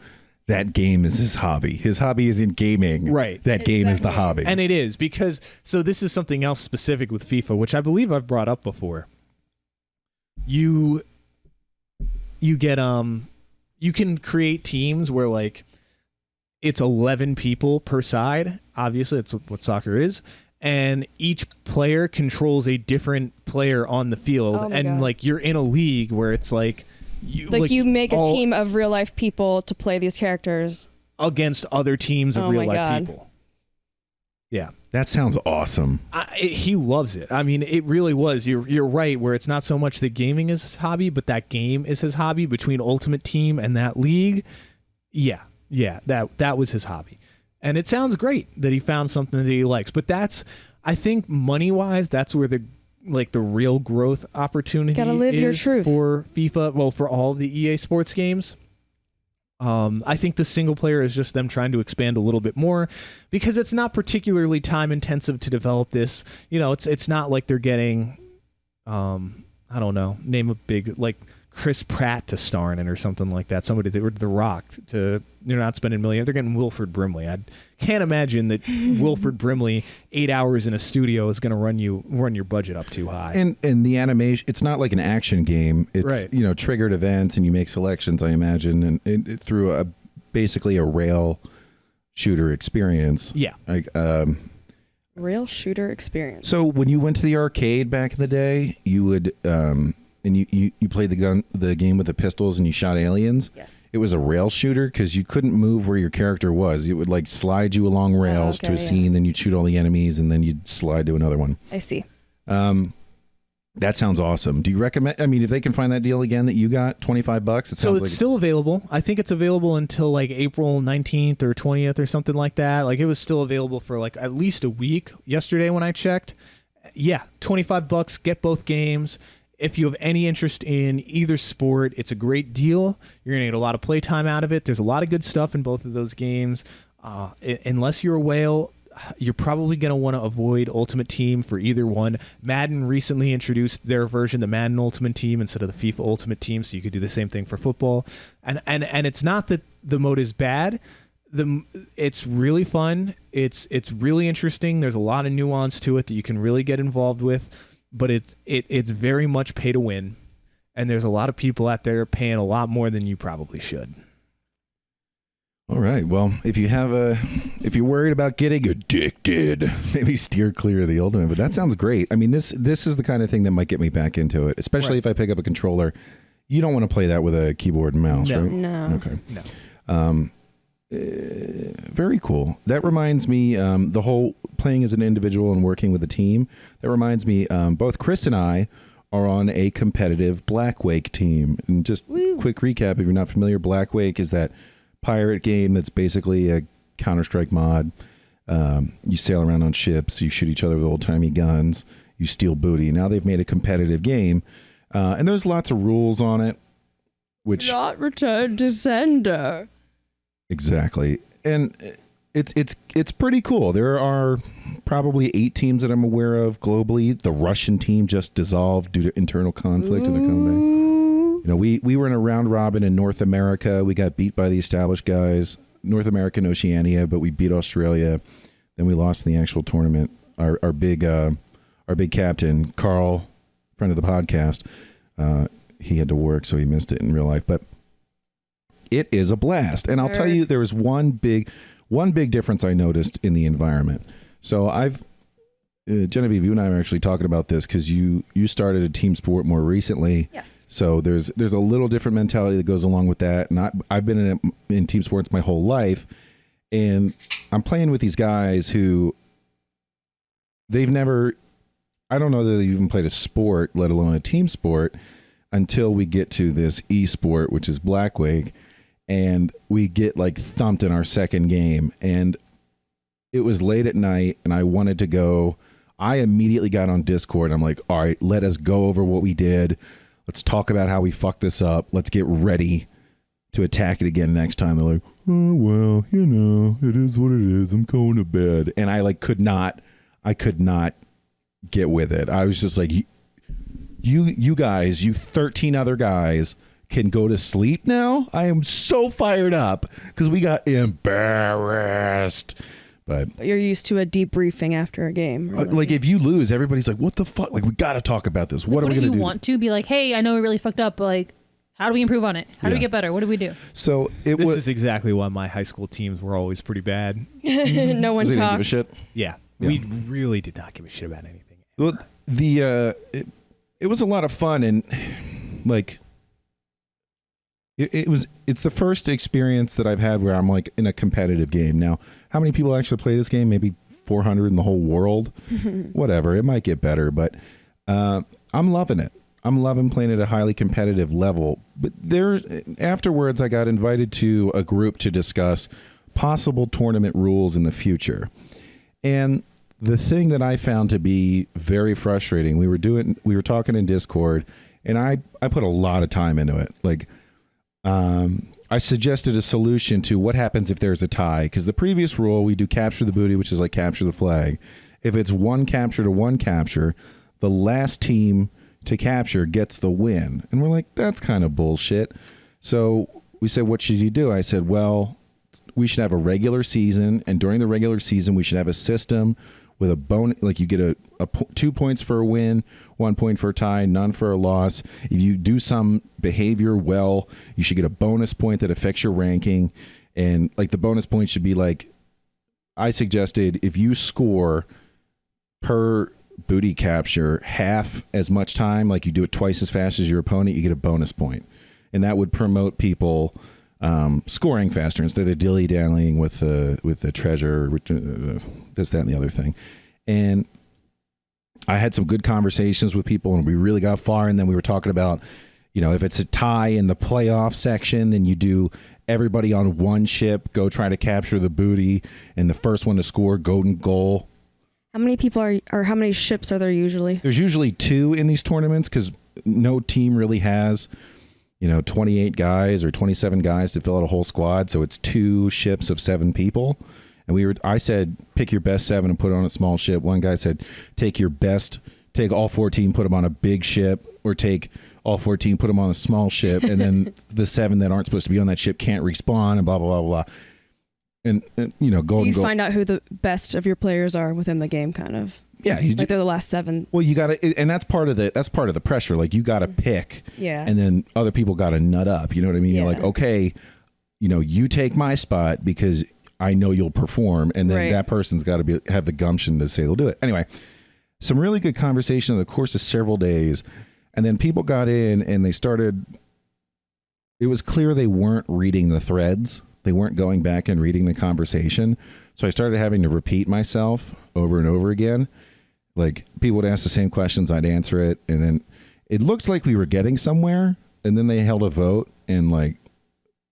that game is his hobby. His hobby is in gaming. Right. That game is the hobby. And it is, because, so this is something else specific with FIFA, which I believe I've brought up before. You get, you can create teams where, like, it's 11 people per side. Obviously, that's what soccer is. And each player controls a different player on the field. Oh my and, God. like, you're in a league where it's like... you make a team of real life people to play these characters against other teams of Oh real my life God. people. Yeah. That sounds awesome. He loves it. I mean, it really was. You're right, where it's not so much that gaming is his hobby, but that game is his hobby. Between Ultimate Team and that league, yeah, that was his hobby. And it sounds great that he found something that he likes. But that's, I think, money-wise, that's where the real growth opportunity Gotta live is your truth. for FIFA, well, for all the EA Sports games. I think the single player is just them trying to expand a little bit more, because it's not particularly time intensive to develop this. It's not like they're getting, I don't know, name a big, like Chris Pratt to star in it or something like that. Somebody that The Rock to, they're not spending millions. They're getting Wilford Brimley. I can't imagine that Wilford Brimley 8 hours in a studio is going to run your budget up too high. And the animation, it's not like an action game. It's Right. Triggered events, and you make selections, I imagine, and through basically a rail shooter experience. Yeah. Like Real shooter experience. so when you went to the arcade back in the day, you would and you played the game with the pistols and you shot aliens. Yes. It was a rail shooter because you couldn't move where your character was. It would like slide you along rails to a scene, then you'd shoot all the enemies, and then you'd slide to another one. I see. That sounds awesome. Do you recommend? I mean, if they can find that deal again that you got, $25. So it's still available. I think it's available until like April 19th or 20th or something like that. Like it was still available for like at least a week yesterday when I checked. Yeah, $25. Get both games. If you have any interest in either sport, it's a great deal. You're going to get a lot of playtime out of it. There's a lot of good stuff in both of those games. Unless you're a whale, you're probably going to want to avoid Ultimate Team for either one. Madden recently introduced their version, the Madden Ultimate Team, instead of the FIFA Ultimate Team, so you could do the same thing for football. And it's not that the mode is bad. It's really fun. It's really interesting. There's a lot of nuance to it that you can really get involved with. But it's very much pay to win, and there's a lot of people out there paying a lot more than you probably should. All right. Well, if you're worried about getting addicted, maybe steer clear of the Ultimate. But that sounds great. I mean, this is the kind of thing that might get me back into it, especially if I pick up a controller. You don't want to play that with a keyboard and mouse, right? No. Okay. No. Very cool. That reminds me, the whole playing as an individual and working with a team. That reminds me, both Chris and I are on a competitive Black Wake team. And just quick recap, if you're not familiar, Black Wake is that pirate game that's basically a Counter-Strike mod. You sail around on ships, you shoot each other with old-timey guns, you steal booty. Now they've made a competitive game, and there's lots of rules on it. Which Not return to sender. Exactly. And it's pretty cool. There are probably 8 teams that I'm aware of globally. The Russian team just dissolved due to internal conflict in the Congo. We were in a round robin in North America. We got beat by the established guys, North America and Oceania, but we beat Australia. Then we lost in the actual tournament. Our big captain, Carl, friend of the podcast, he had to work, so he missed it in real life. But it is a blast. And I'll tell you, there was one big difference I noticed in the environment. So Genevieve, you and I are actually talking about this because you started a team sport more recently. Yes. So there's a little different mentality that goes along with that. And I've been in team sports my whole life. And I'm playing with these guys who I don't know that they've even played a sport, let alone a team sport, until we get to this e-sport, which is Black Wake. And we get like thumped in our second game. And it was late at night and I wanted to go. I immediately got on Discord. I'm like, all right, let us go over what we did. Let's talk about how we fucked this up. Let's get ready to attack it again next time. They're like, oh, well, it is what it is. I'm going to bed. And I could not get with it. I was just like, you guys, you 13 other guys can go to sleep now. I am so fired up because we got embarrassed. But You're used to a debriefing after a game. like if you lose, everybody's like, what the fuck? Like, we got to talk about this. What are we going to do? You want to be like, hey, I know we really fucked up, but like, how do we improve on it? How do we get better? What do we do? So This is exactly why my high school teams were always pretty bad. No one Does he give a talks. shit? Yeah. We really did not give a shit about anything. Well, it was a lot of fun, and like it's the first experience that I've had where I'm like in a competitive game. Now, how many people actually play this game? Maybe 400 in the whole world. Whatever, it might get better, but I'm loving it. I'm loving playing at a highly competitive level. But afterwards, I got invited to a group to discuss possible tournament rules in the future. And the thing that I found to be very frustrating, we were talking in Discord, and I put a lot of time into it. Like, I suggested a solution to what happens if there's a tie, because the previous rule, we do capture the booty, which is like capture the flag. If it's one capture to one capture, the last team to capture gets the win. And we're like, that's kind of bullshit. So we said, what should you do? I said, well, we should have a regular season, and during the regular season, we should have a system with a bonus, like you get 2 points for a win, 1 point for a tie, none for a loss. If you do some behavior well, you should get a bonus point that affects your ranking. And like the bonus point should be like, I suggested if you score per booty capture half as much time, like you do it twice as fast as your opponent, you get a bonus point. And that would promote people scoring faster instead of dilly-dallying with the treasure, this, that, and the other thing. And I had some good conversations with people, and we really got far. And then we were talking about, you know, if it's a tie in the playoff section, then you do everybody on one ship, go try to capture the booty, and the first one to score, golden goal. How many people or how many ships are there usually? There's usually 2 in these tournaments because no team really has, 28 guys or 27 guys to fill out a whole squad. So it's 2 ships of 7 people. And I said, pick your best 7 and put it on a small ship. One guy said, take all 14, put them on a big ship, or take all 14, put them on a small ship. And then the 7 that aren't supposed to be on that ship can't respawn, and blah, blah, blah, blah. And so you find out who the best of your players are within the game, kind of. Yeah, they're the last 7. Well, you got to, and that's part of the pressure. Like you got to pick, and then other people got to nut up. You know what I mean? Yeah. You're like, okay, you take my spot because I know you'll perform, and then that person's got to have the gumption to say they'll do it. Anyway, some really good conversation in the course of several days, and then people got in and they started. It was clear they weren't reading the threads. They weren't going back and reading the conversation. So I started having to repeat myself over and over again. Like people would ask the same questions, I'd answer it. And then it looked like we were getting somewhere. And then they held a vote, and like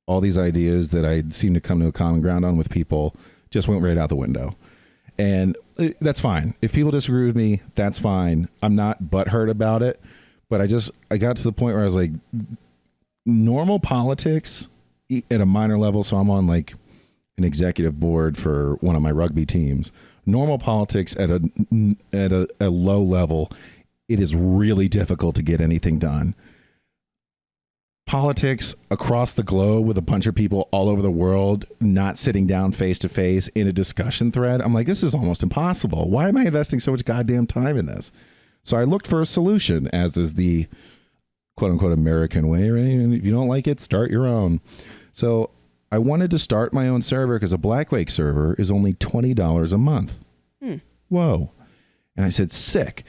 all these ideas that I seemed to come to a common ground on with people just went right out the window. And that's fine. If people disagree with me, that's fine. I'm not butthurt about it. But I got to the point where I was like, normal politics at a minor level, so I'm on like an executive board for one of my rugby teams. Normal politics at a low level, it is really difficult to get anything done. Politics across the globe with a bunch of people all over the world not sitting down face to face in a discussion thread, I'm like, this is almost impossible. Why am I investing so much goddamn time in this? So I looked for a solution, as is the quote unquote American way, right? And if you don't like it, start your own. So I wanted to start my own server because a Black Wake server is only $20 a month. Whoa. And I said, sick.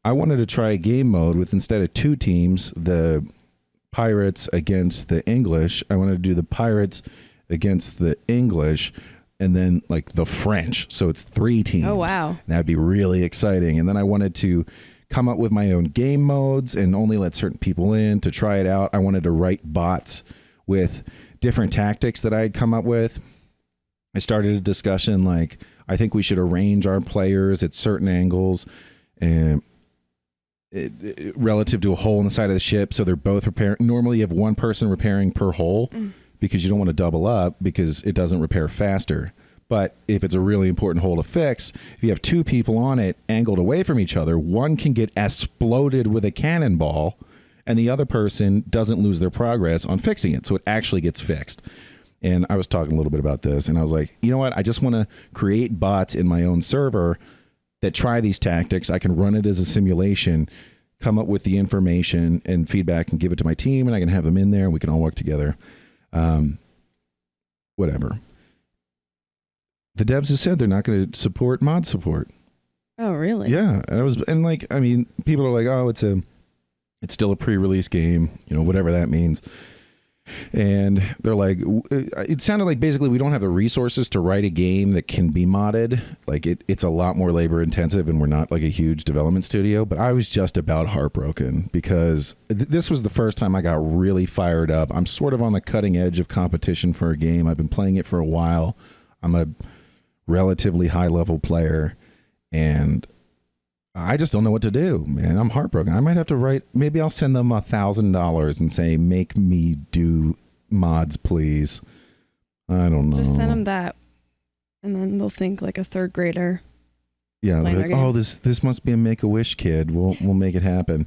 I wanted to try a game mode with, instead of 2 teams, the Pirates against the English. I wanted to do the Pirates against the English and then like the French. So it's 3 teams. Oh, wow. And that'd be really exciting. And then I wanted to come up with my own game modes and only let certain people in to try it out. I wanted to write bots with different tactics that I had come up with. I started a discussion like, I think we should arrange our players at certain angles and relative to a hole in the side of the ship, so they're both repairing. Normally you have one person repairing per hole because you don't want to double up because it doesn't repair faster. But if it's a really important hole to fix, if you have 2 people on it angled away from each other, one can get exploded with a cannonball and the other person doesn't lose their progress on fixing it. So it actually gets fixed. And I was talking a little bit about this, and I was like, you know what? I just want to create bots in my own server that try these tactics. I can run it as a simulation, come up with the information and feedback and give it to my team, and I can have them in there and we can all work together. Whatever. The devs have said they're not going to support mod support. Oh, really? Yeah. And people are like, oh, it's still a pre-release game, whatever that means. And they're like, it sounded like basically we don't have the resources to write a game that can be modded. Like it's a lot more labor intensive, and we're not like a huge development studio. But I was just about heartbroken because this was the first time I got really fired up. I'm sort of on the cutting edge of competition for a game. I've been playing it for a while. I'm a relatively high level player, and I just don't know what to do, man. I'm heartbroken. I might have to write, maybe I'll send them $1,000 and say, make me do mods, please. I don't know. Just send them that, and then they'll think like a 3rd grader. Yeah, like, oh, this must be a Make-A-Wish kid. We'll make it happen.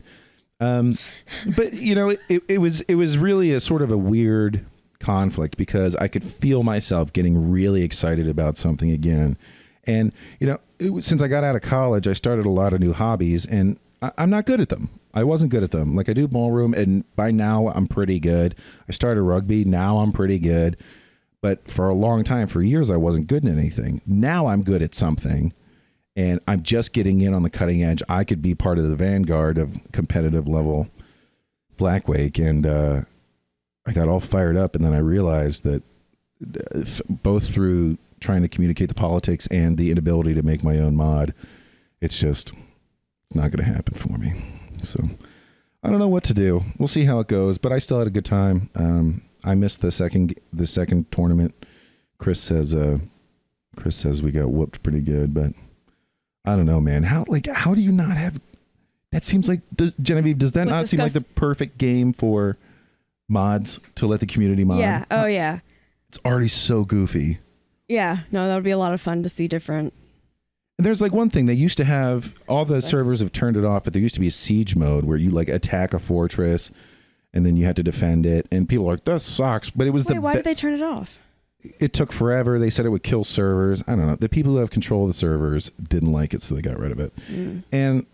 But it was really a sort of a weird conflict because I could feel myself getting really excited about something again. And, since I got out of college, I started a lot of new hobbies, and I'm not good at them. I wasn't good at them. Like, I do ballroom, and by now I'm pretty good. I started rugby. Now I'm pretty good. But for a long time, for years, I wasn't good at anything. Now I'm good at something, and I'm just getting in on the cutting edge. I could be part of the vanguard of competitive level Blackwake, and I got all fired up, and then I realized that both through trying to communicate the politics and the inability to make my own mod, it's not going to happen for me. So I don't know what to do. We'll see how it goes, but I still had a good time. I missed the second tournament. Chris says we got whooped pretty good, but I don't know, man. How do you not have? That seems like Genevieve. Does that not seem like the perfect game for mods to let the community mod? Yeah. Oh yeah. It's already so goofy. Yeah. No, that would be a lot of fun to see different. And there's like one thing they used to have. All the servers have turned it off, but there used to be a siege mode where you like attack a fortress, and then you had to defend it. And people are like, "That sucks." But it was why did they turn it off? It took forever. They said it would kill servers. I don't know. The people who have control of the servers didn't like it, so they got rid of it. And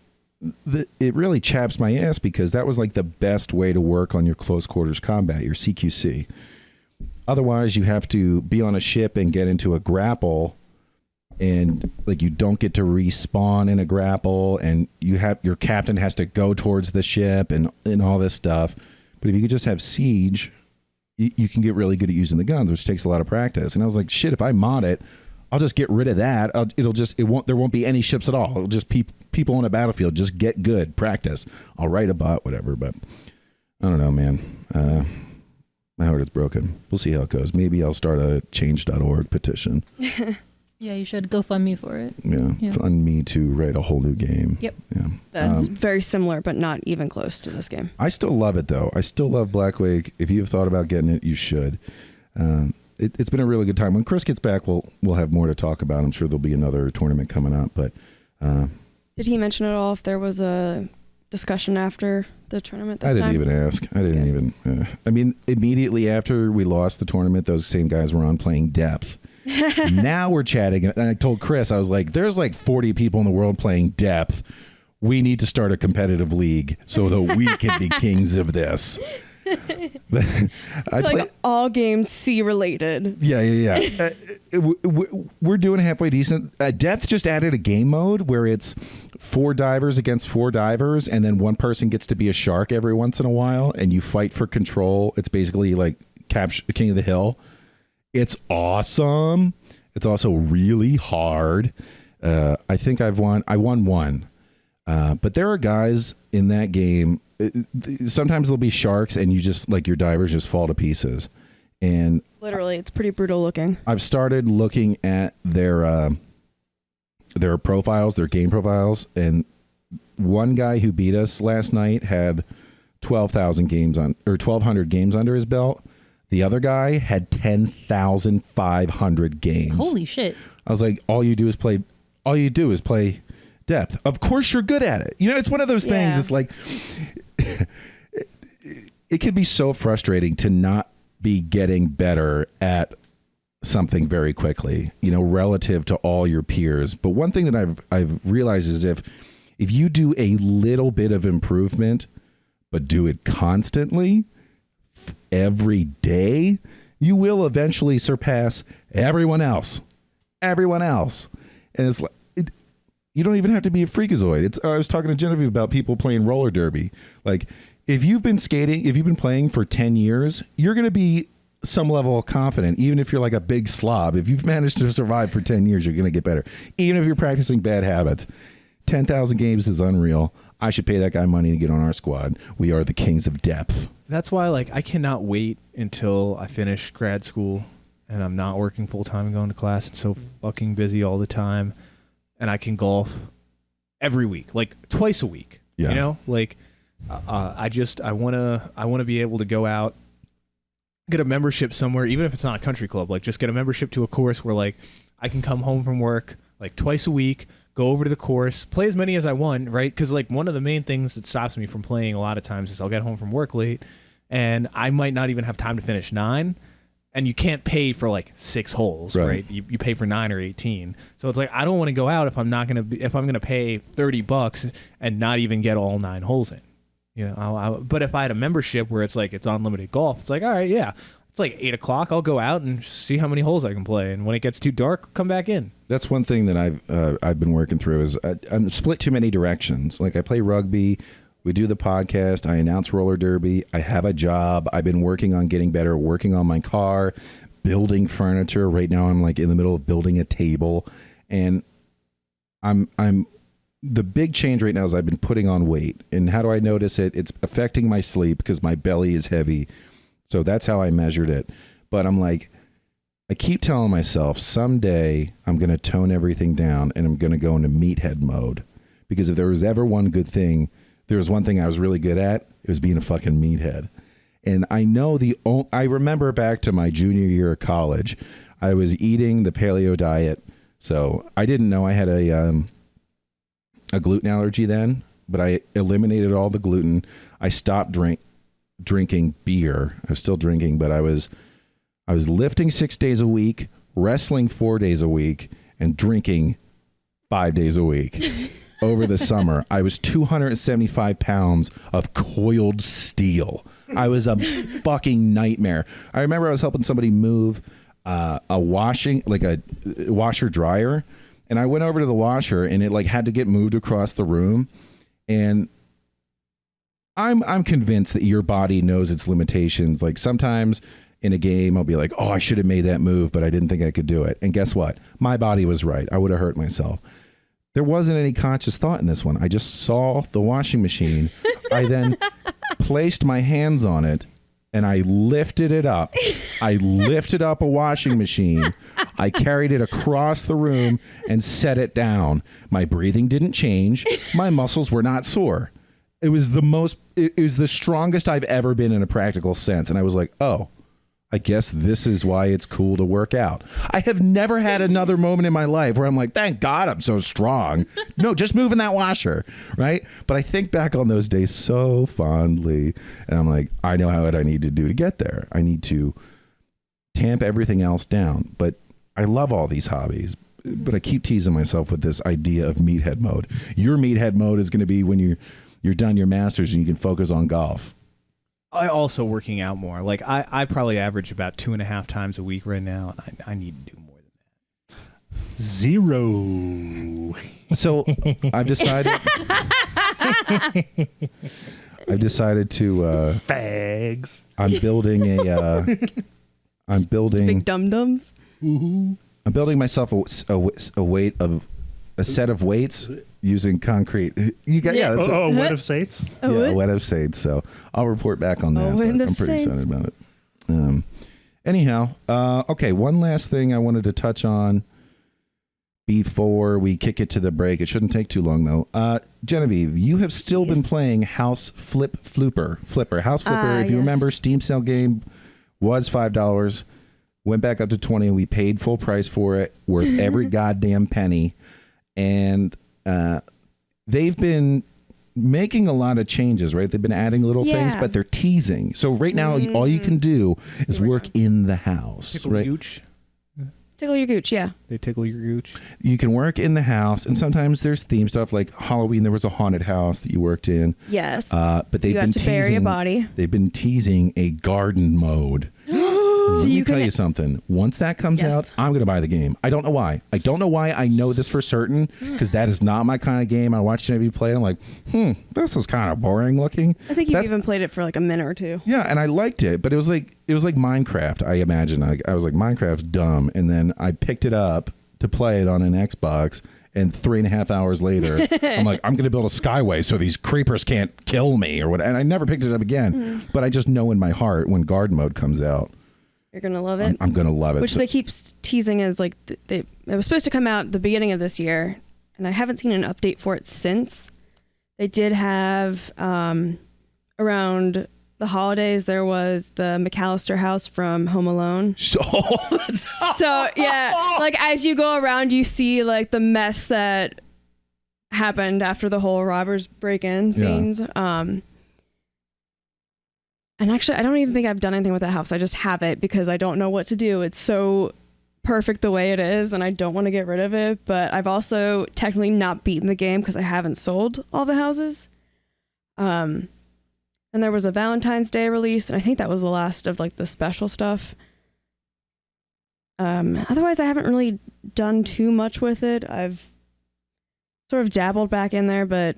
it really chaps my ass because that was like the best way to work on your close quarters combat, your CQC. Otherwise, you have to be on a ship and get into a grapple, and like you don't get to respawn in a grapple, and your captain has to go towards the ship and all this stuff. But if you could just have siege, you can get really good at using the guns, which takes a lot of practice. And I was like, shit, if I mod it, I'll just get rid of that. There won't be any ships at all. It'll just people on a battlefield. Just get good, practice. I'll write a bot, whatever. But I don't know, man. My heart is broken. We'll see how it goes. Maybe I'll start a change.org petition. Yeah, you should fund me for it. Yeah, fund me to write a whole new game. Yep. Yeah. That's very similar, but not even close to this game. I still love it, though. I still love Blackwake. If you have thought about getting it, you should. It's been a really good time. When Chris gets back, we'll have more to talk about. I'm sure there'll be another tournament coming up. But did he mention at all if there was a discussion after the tournament this time? I didn't even ask. I didn't even. I mean, immediately after we lost the tournament, those same guys were on playing Depth. Now we're chatting, and I told Chris, I was like, there's like 40 people in the world playing Depth. We need to start a competitive league so that we can be kings of this. All games C related. Yeah. We're doing halfway decent. Depth just added a game mode where it's 4 divers against 4 divers, and then one person gets to be a shark every once in a while, and you fight for control. It's basically like capture King of the Hill. It's awesome. It's also really hard. I think I won one. But there are guys in that game. Sometimes there'll be sharks, and you just like your divers just fall to pieces. And literally, it's pretty brutal looking. I've started looking at their profiles, their game profiles, and one guy who beat us last night had 12,000 games on, or 1,200 games under his belt. The other guy had 10,500 games. Holy shit! I was like, all you do is play Depth. Of course you're good at it. It's one of those things. It's like it can be so frustrating to not be getting better at something very quickly, relative to all your peers. But one thing that I've realized is if you do a little bit of improvement, but do it constantly every day, you will eventually surpass everyone else. And it's like, you don't even have to be a freakazoid. I was talking to Genevieve about people playing roller derby. Like, if you've been playing for 10 years, you're going to be some level of confident, even if you're like a big slob. If you've managed to survive for 10 years, you're going to get better. Even if you're practicing bad habits. 10,000 games is unreal. I should pay that guy money to get on our squad. We are the kings of Depth. That's why, I cannot wait until I finish grad school and I'm not working full time and going to class and so fucking busy all the time. And I can golf every week, twice a week. Yeah. I want to be able to go out, get a membership somewhere, even if it's not a country club. Just get a membership to a course where I can come home from work twice a week, go over to the course, play as many as I want, right? Because like one of the main things that stops me from playing a lot of times is I'll get home from work late, and I might not even have time to finish 9. And you can't pay for like 6 holes, right? You pay for 9 or 18. So it's like I don't want to go out if I'm gonna pay $30 and not even get all 9 holes in. You know, but if I had a membership where it's like it's unlimited golf, it's like, all right, yeah, it's like 8 o'clock. I'll go out and see how many holes I can play, and when it gets too dark, I'll come back in. That's one thing that I've been working through is I'm split too many directions. Like I play rugby, we do the podcast, I announce roller derby, I have a job, I've been working on getting better, working on my car, building furniture. Right now I'm like in the middle of building a table, and I'm the big change right now is I've been putting on weight. And how do I notice it? It's affecting my sleep because my belly is heavy. So that's how I measured it. But I'm like, I keep telling myself someday I'm going to tone everything down and I'm going to go into meathead mode. Because if there was ever one good thing, there was one thing I was really good at, it was being a fucking meathead. And I know I remember back to my junior year of college, I was eating the paleo diet. So I didn't know I had a gluten allergy then, but I eliminated all the gluten. I stopped drinking beer. I was still drinking, but I was lifting 6 days a week, wrestling 4 days a week, and drinking 5 days a week. Over the summer, I was 275 pounds of coiled steel. I was a fucking nightmare. I remember I was helping somebody move a washer dryer, and I went over to the washer, and it like had to get moved across the room. And I'm convinced that your body knows its limitations. Like sometimes in a game, I'll be like, oh, I should have made that move, but I didn't think I could do it. And guess what? My body was right. I would have hurt myself. There wasn't any conscious thought in this one. I just saw the washing machine. I then placed my hands on it and I lifted it up. I lifted up a washing machine. I carried it across the room and set it down. My breathing didn't change. My muscles were not sore. It was the strongest I've ever been in a practical sense. And I was like, oh, I guess this is why it's cool to work out. I have never had another moment in my life where I'm like, thank God I'm so strong. No, just moving that washer, right? But I think back on those days so fondly, and I'm like, I know what I need to do to get there. I need to tamp everything else down. But I love all these hobbies, but I keep teasing myself with this idea of meathead mode. Your meathead mode is going to be when you're done your master's and you can focus on golf. I also working out more. Like I probably average about 2.5 times a week right now, and I need to do more than that. 0. So I've decided to Fags. I'm building Big dum-dums. Ooh. I'm building myself a set of weights using concrete. You got that's a wet of Saints? a wet of Saints. So I'll report back on that. But I'm pretty excited about it. Anyhow, okay. One last thing I wanted to touch on before we kick it to the break. It shouldn't take too long though. Genevieve, you have still been playing House Flipper. House Flipper. If you remember, Steam sale game was $5. Went back up to 20. We paid full price for it, worth every goddamn penny. And they've been making a lot of changes, right? They've been adding little things, but they're teasing. So right now, all you can do is work in the house. Tickle right? gooch. Tickle your gooch, yeah. They tickle your gooch. You can work in the house, and sometimes there's theme stuff like Halloween. There was a haunted house that you worked in. Yes. But they've been teasing. Bury a body. They've been teasing a garden mode. Let me tell you something. Once that comes out, I'm going to buy the game. I don't know why. I know this for certain because that is not my kind of game. I watched Genevieve play it. I'm like, this is kind of boring looking. I think you've even played it for like a minute or two. Yeah, and I liked it, but it was like Minecraft. I imagine. I was like, Minecraft's dumb, and then I picked it up to play it on an Xbox. And 3.5 hours later, I'm like, I'm going to build a skyway so these creepers can't kill me or what. And I never picked it up again. But I just know in my heart when garden mode comes out, you're going to love it. I'm going to love it. Which they keep teasing as like it was supposed to come out the beginning of this year, and I haven't seen an update for it since. They did have around the holidays, there was the McAllister house from Home Alone. So yeah, like as you go around, you see like the mess that happened after the whole robbers break-in scenes. And actually, I don't even think I've done anything with that house. I just have it because I don't know what to do. It's so perfect the way it is, and I don't want to get rid of it. But I've also technically not beaten the game because I haven't sold all the houses. And there was a Valentine's Day release, and I think that was the last of like the special stuff. Otherwise, I haven't really done too much with it. I've sort of dabbled back in there, but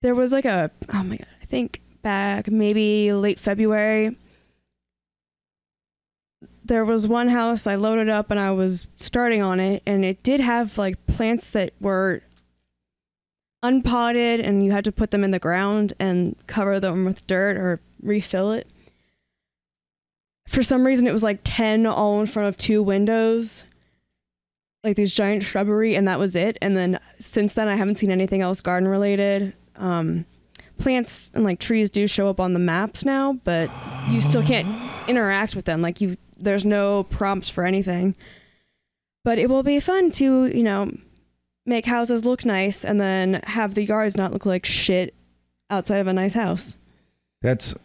there was like oh my God, I think back maybe late February, there was one house I loaded up and I was starting on it, and it did have like plants that were unpotted and you had to put them in the ground and cover them with dirt or refill it. For some reason, it was like 10 all in front of 2 windows, like these giant shrubbery, and that was it. And then since then, I haven't seen anything else garden related. Plants and like trees do show up on the maps now, but you still can't interact with them. Like there's no prompts for anything. But it will be fun to, make houses look nice and then have the yards not look like shit outside of a nice house. What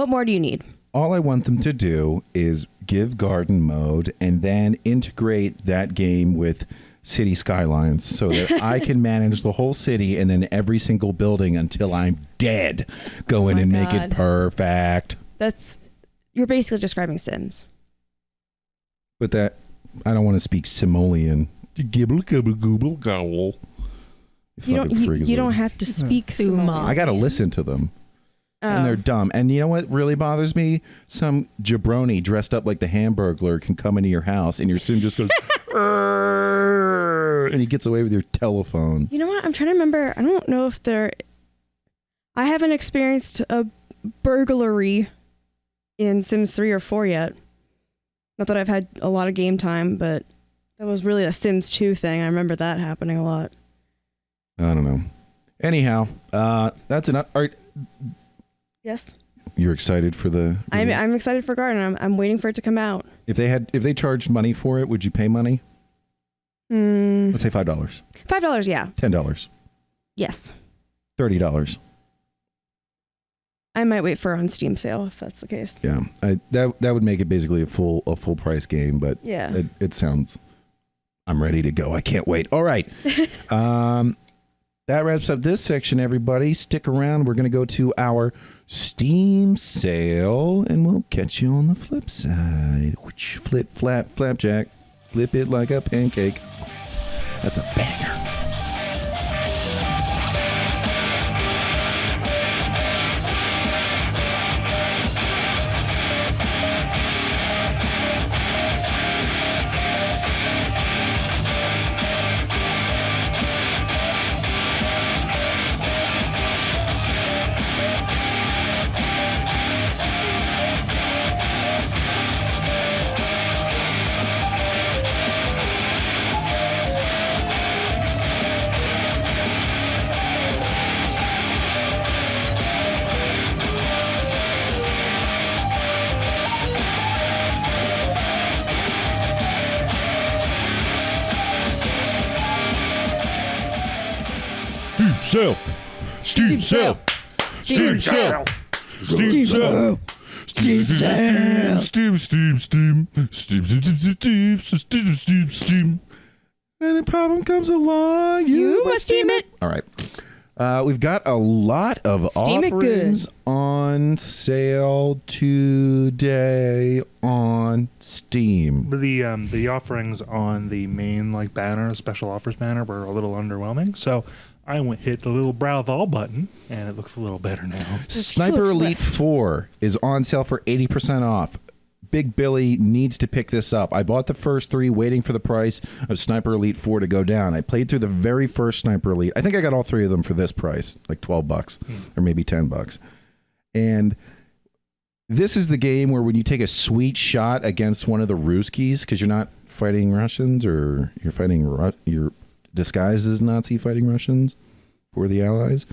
more do you need? All I want them to do is give garden mode and then integrate that game with City Skylines so that I can manage the whole city and then every single building until I'm dead. Go in and make it perfect. You're basically describing Sims. But I don't want to speak Simoleon. Gibble, gibble, gobble, gobble. You don't have to speak Sumo. I got to listen to them. And they're dumb. And you know what really bothers me? Some jabroni dressed up like the Hamburglar can come into your house and your Sim just goes, and he gets away with your telephone. You know what? I'm trying to remember. I don't know if I haven't experienced a burglary in Sims 3 or 4 yet. Not that I've had a lot of game time, but that was really a Sims 2 thing. I remember that happening a lot. I don't know. Anyhow, that's enough. Yes. You're excited for the... I'm excited for Garden. I'm waiting for it to come out. If they charged money for it, would you pay money? Let's say $5. $5, yeah. $10. Yes. $30. I might wait for on Steam sale if that's the case. Yeah, that would make it basically a full price game. But yeah, it sounds. I'm ready to go. I can't wait. All right. That wraps up this section, everybody. Stick around. We're going to go to our Steam sale, and we'll catch you on the flip side. Flip, flap, flapjack. Flip it like a pancake. That's a banger. Sale. Steam sale. Steam sale. Steam sale. Steam sale. Steam, steam. And a problem comes along. You must steam it. All right. We've got a lot of offerings on sale today on Steam. The offerings on the main banner, special offers banner, were a little underwhelming. So I hit the little browse button, and it looks a little better now. Sniper Elite 4 is on sale for 80% off. Big Billy needs to pick this up. I bought the first 3 waiting for the price of Sniper Elite 4 to go down. I played through the very first Sniper Elite. I think I got all 3 of them for this price, like $12 or maybe $10. And this is the game where when you take a sweet shot against one of the Ruskies, because you're not fighting Russians, or you're fighting you're disguised as Nazi fighting Russians for the Allies.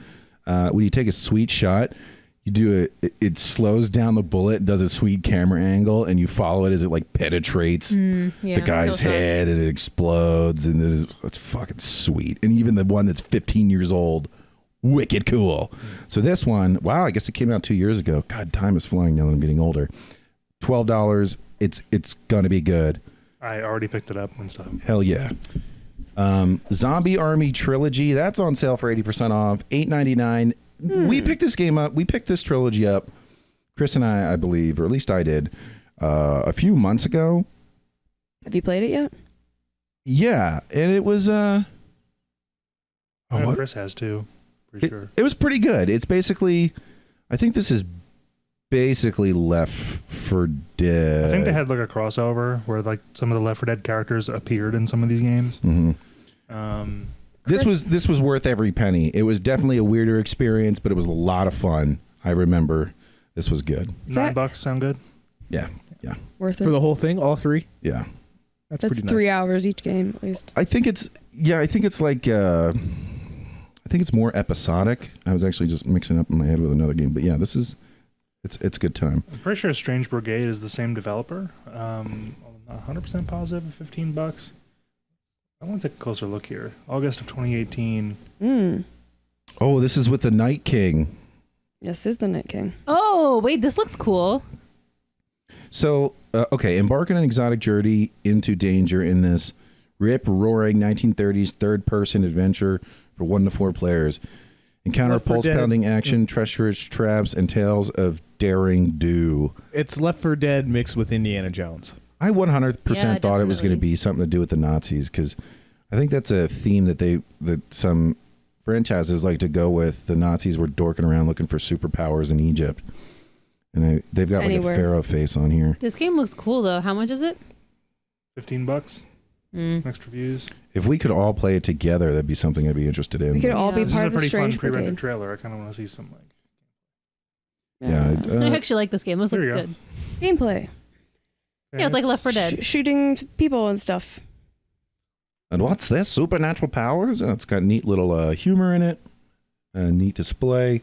When you take a sweet shot, You do it slows down the bullet, does a sweet camera angle, and you follow it as it like penetrates the guy's head and it explodes, and it's fucking sweet. And even the one that's 15 years old, wicked cool. So this one, wow, I guess it came out 2 years ago. God, time is flying now that I'm getting older. $12. It's gonna be good. I already picked it up and stuff. Hell yeah. Zombie Army Trilogy, that's on sale for 80% off, $8.99. We picked this game up. We picked this trilogy up, Chris and I believe, or at least I did, a few months ago. Have you played it yet? Yeah, and it was Chris has too. Pretty sure. It was pretty good. It's basically, I think this is basically Left 4 Dead. I think they had like a crossover where like some of the Left 4 Dead characters appeared in some of these games. This was worth every penny. It was definitely a weirder experience, but it was a lot of fun. I remember this was good. $9 sound good? Yeah. Worth it For the whole thing, all three? Yeah. That's That's pretty 3 nice. hours each game at least. I think it's like I think it's more episodic. I was actually just mixing up in my head with another game, but yeah, it's a good time. I'm pretty sure Strange Brigade is the same developer. I'm not 100% positive. $15. I want to take a closer look here. August of 2018. Oh, this is with the Night King. Yes, is the Night King. Oh, wait, this looks cool. So, okay, embark on an exotic journey into danger in this rip-roaring 1930s third-person adventure for 1 to 4 players. Encounter Left 4 Dead. pulse-pounding action, treacherous traps, and tales of daring do. It's Left 4 Dead mixed with Indiana Jones. I 100% Yeah, thought it was going to definitely. be something to do with the Nazis, because I think that's a theme that some franchises like to go with. The Nazis were dorking around looking for superpowers in Egypt, and they've got Anywhere. like a pharaoh face on here. This game looks cool, though. How much is it? $15. Mixed reviews. If we could all play it together, that'd be something I'd be interested in. We could all be Yeah. This is part a of the pretty fun Strange pre-rendered Brigade. trailer. I kind of want to see some like. Yeah, I actually like this game. This There looks you go. good. Gameplay. Yeah, it's like Left 4 Dead. Shooting people and stuff. and what's this? Supernatural powers? Oh, it's got neat little humor in it. Neat display.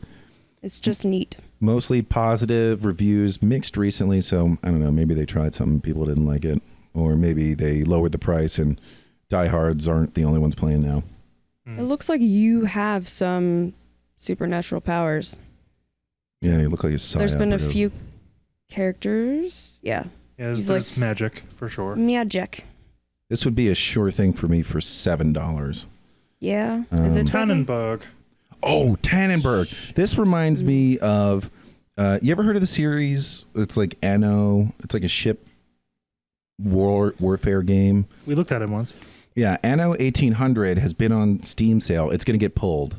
It's just neat. Mostly positive reviews, mixed recently. So I don't know. Maybe they tried something, people didn't like it, or maybe they lowered the price and diehards aren't the only ones playing now. It looks like you have some supernatural powers. Yeah, you look like a psy There's been a operative. few characters. Yeah. Yeah, He's there's magic for sure. Magic. This would be a sure thing for me for $7. Yeah. Is it seven? Tannenberg. Oh, Tannenberg. This reminds me of. You ever heard of the series? It's like Anno. It's like a ship warfare game. We looked at it once. Yeah, Anno 1800 has been on Steam sale. It's going to get pulled.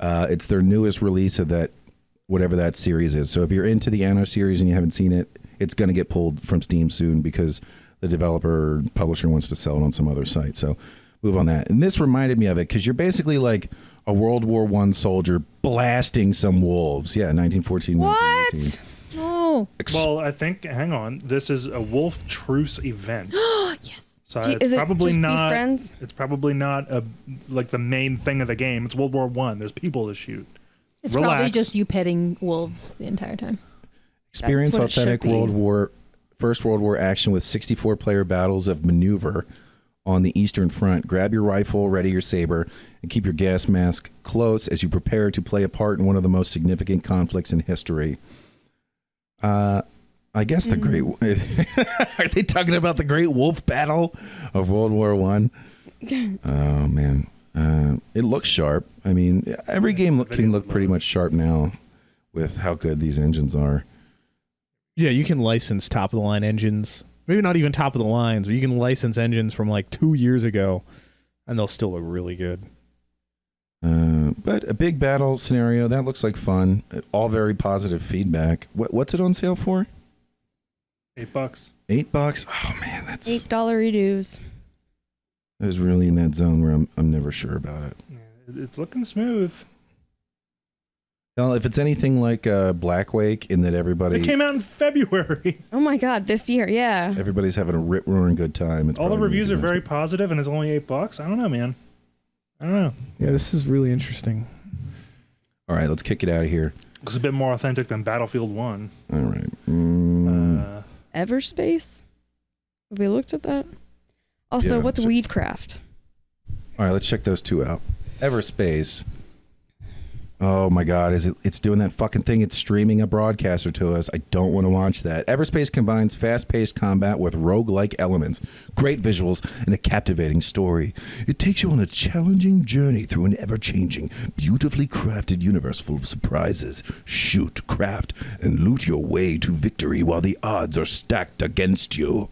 It's their newest release of that, whatever that series is. So if you're into the Anno series and you haven't seen it, it's going to get pulled from Steam soon because the developer or publisher wants to sell it on some other site. So move on that. And this reminded me of it because you're basically like a World War I soldier blasting some wolves. Yeah, 1914, What? 1918. Oh, Well, I think. Hang on. This is a wolf truce event. yes. So Is it's it probably just be not. friends? It's probably not like the main thing of the game. It's World War I. There's people to shoot. It's Relax. probably just you petting wolves the entire time. Experience That's what it authentic should be. First World War action with 64 player battles of maneuver on the Eastern Front. Grab your rifle, ready your saber, and keep your gas mask close as you prepare to play a part in one of the most significant conflicts in history. I guess the Great... Are they talking about the Great Wolf Battle of World War I? Oh, man. It looks sharp. I mean, every game can look pretty much sharp now with how good these engines are. Yeah, you can license top of the line engines. Maybe not even top of the lines, but you can license engines from like 2 years ago, and they'll still look really good. But a big battle scenario, that looks like fun. All very positive feedback. What's it on sale for? $8. $8? Oh man, that's $8 redos. I was really in that zone where I'm never sure about it. Yeah, it's looking smooth. Well, if it's anything like Blackwake, in that It came out in February. Oh my god, this year, yeah. everybody's having a rip roaring good time. It's All the probably gonna reviews be are very much- positive, and it's only $8. I don't know, man. I don't know. Yeah, this is really interesting. All right, let's kick it out of here. Looks a bit more authentic than Battlefield 1. All right. Everspace? Have we looked at that? Also, Yeah, what's check- Weedcraft? All right, let's check those two out. Everspace. Oh my God, it's doing that fucking thing. It's streaming a broadcaster to us. I don't want to watch that. Everspace combines fast-paced combat with roguelike elements, great visuals, and a captivating story. It takes you on a challenging journey through an ever-changing, beautifully crafted universe full of surprises. Shoot, craft, and loot your way to victory while the odds are stacked against you.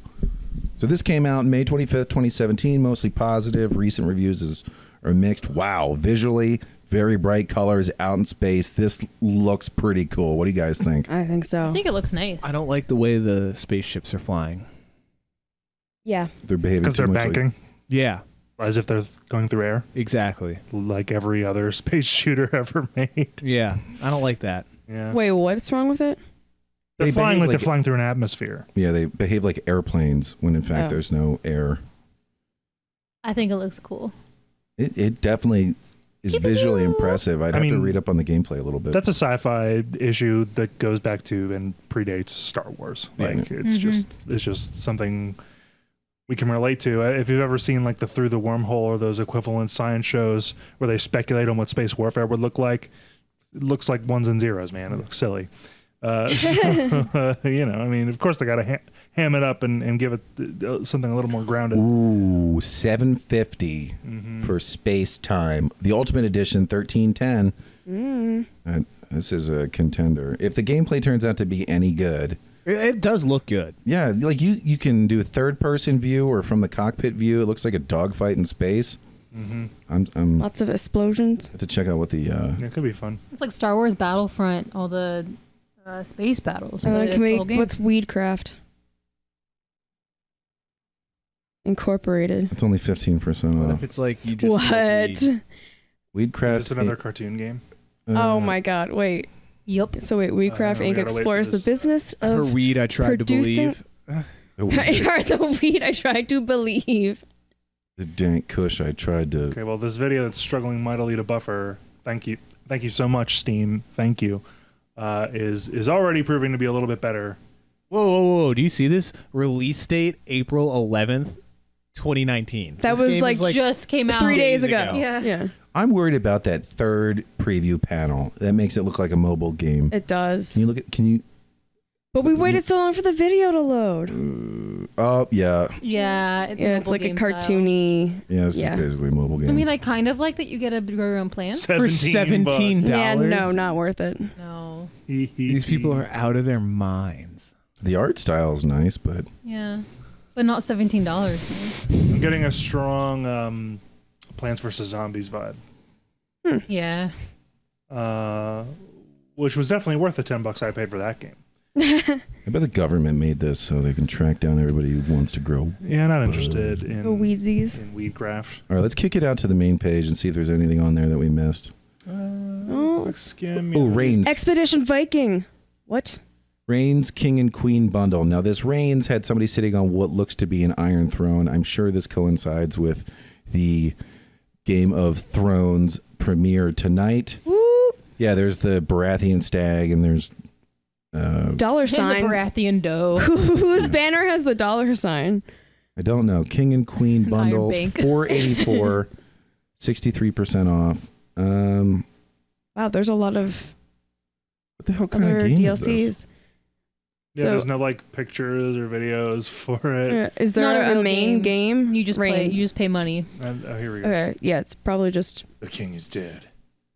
So this came out May 25th, 2017, mostly positive. Recent reviews are mixed. Wow, visually, very bright colors out in space. This looks pretty cool. What do you guys think? I think so. I think it looks nice. I don't like the way the spaceships are flying. Yeah. They're behaving Because too they're much like- Yeah, as if they're going through air, exactly. like every other space shooter ever made. Yeah, I don't like that. Yeah. Wait, what's wrong with it? They're They flying behave like like- they're flying through an atmosphere. Yeah, they behave like airplanes when in fact Oh. there's no air. I think it looks cool. It definitely is visually impressive. I'd have to read up on the gameplay a little bit. That's a sci-fi issue that goes back to and predates Star Wars. Right. Like it's just something we can relate to. If you've ever seen like the Through the Wormhole or those equivalent science shows where they speculate on what space warfare would look like, it looks like ones and zeros, man. It looks silly. You know, I mean, of course they got to ham it up and give it something a little more grounded. Ooh, $750 for Space Time. The Ultimate Edition, 1310. This is a contender. If the gameplay turns out to be any good, It does look good. yeah, like you can do a third-person view or from the cockpit view. It looks like a dogfight in space. I'm Lots of explosions. have to check out what the It could be fun. It's like Star Wars Battlefront, all the space battles. And but then it's can the we, whole game. what's Weedcraft? Incorporated. it's only 15% What off. if it's like you just What? Weedcraft. Is this another cartoon game? Oh my God! Wait. Yep. So wait, Weedcraft we Inc. gotta wait for explores the this. business her of weed? I tried to producing- believe. Are the weed I tried to believe. The dank kush I tried to. Okay, well, this video that's struggling mightily to buffer. Thank you so much, Steam. Thank you. Is already proving to be a little bit better. Whoa, whoa, whoa! Do you see this release date? April 11th, 2019. That This was game like is Just came out 3 days days ago. ago. Yeah. Yeah, I'm worried about that third preview panel. That makes it look like a mobile game. it does. Can you look at? Can you? But we waited so long for the video to load. Oh yeah, Yeah. Yeah, it's like a cartoony. yeah. This Yeah. is basically a mobile game. I mean, I kind of like that you get to grow your own plants. for $17. Yeah, no, not worth it. No. These people are out of their minds. the art style is nice, but Yeah. But not $17. I'm getting a strong Plants vs Zombies vibe, Yeah. which was definitely worth the $10 I paid for that game. I bet the government made this so they can track down everybody who wants to grow. Yeah, not interested in The weedsies. in Weedcraft. All right, let's kick it out to the main page and see if there's anything on there that we missed. Oh, Skim. Oh, Reigns. Expedition Viking. What? Reigns King and Queen bundle. Now, this Reigns had somebody sitting on what looks to be an Iron Throne. I'm sure this coincides with the Game of Thrones premiere tonight. Woo! Yeah, there's the Baratheon stag, and there's Dollar And the signs. Baratheon dough. Whose banner has the dollar sign? I don't know, King and Queen bundle, Bank. $484, 63% off. Wow, there's a lot of What the hell kind other of game DLCs. is this? Yeah, So- there's no like pictures or videos for it. Is not there a a real main game? You just play. Reigns. You just pay money. And, oh, here we go. Okay, yeah, it's probably just The king is dead,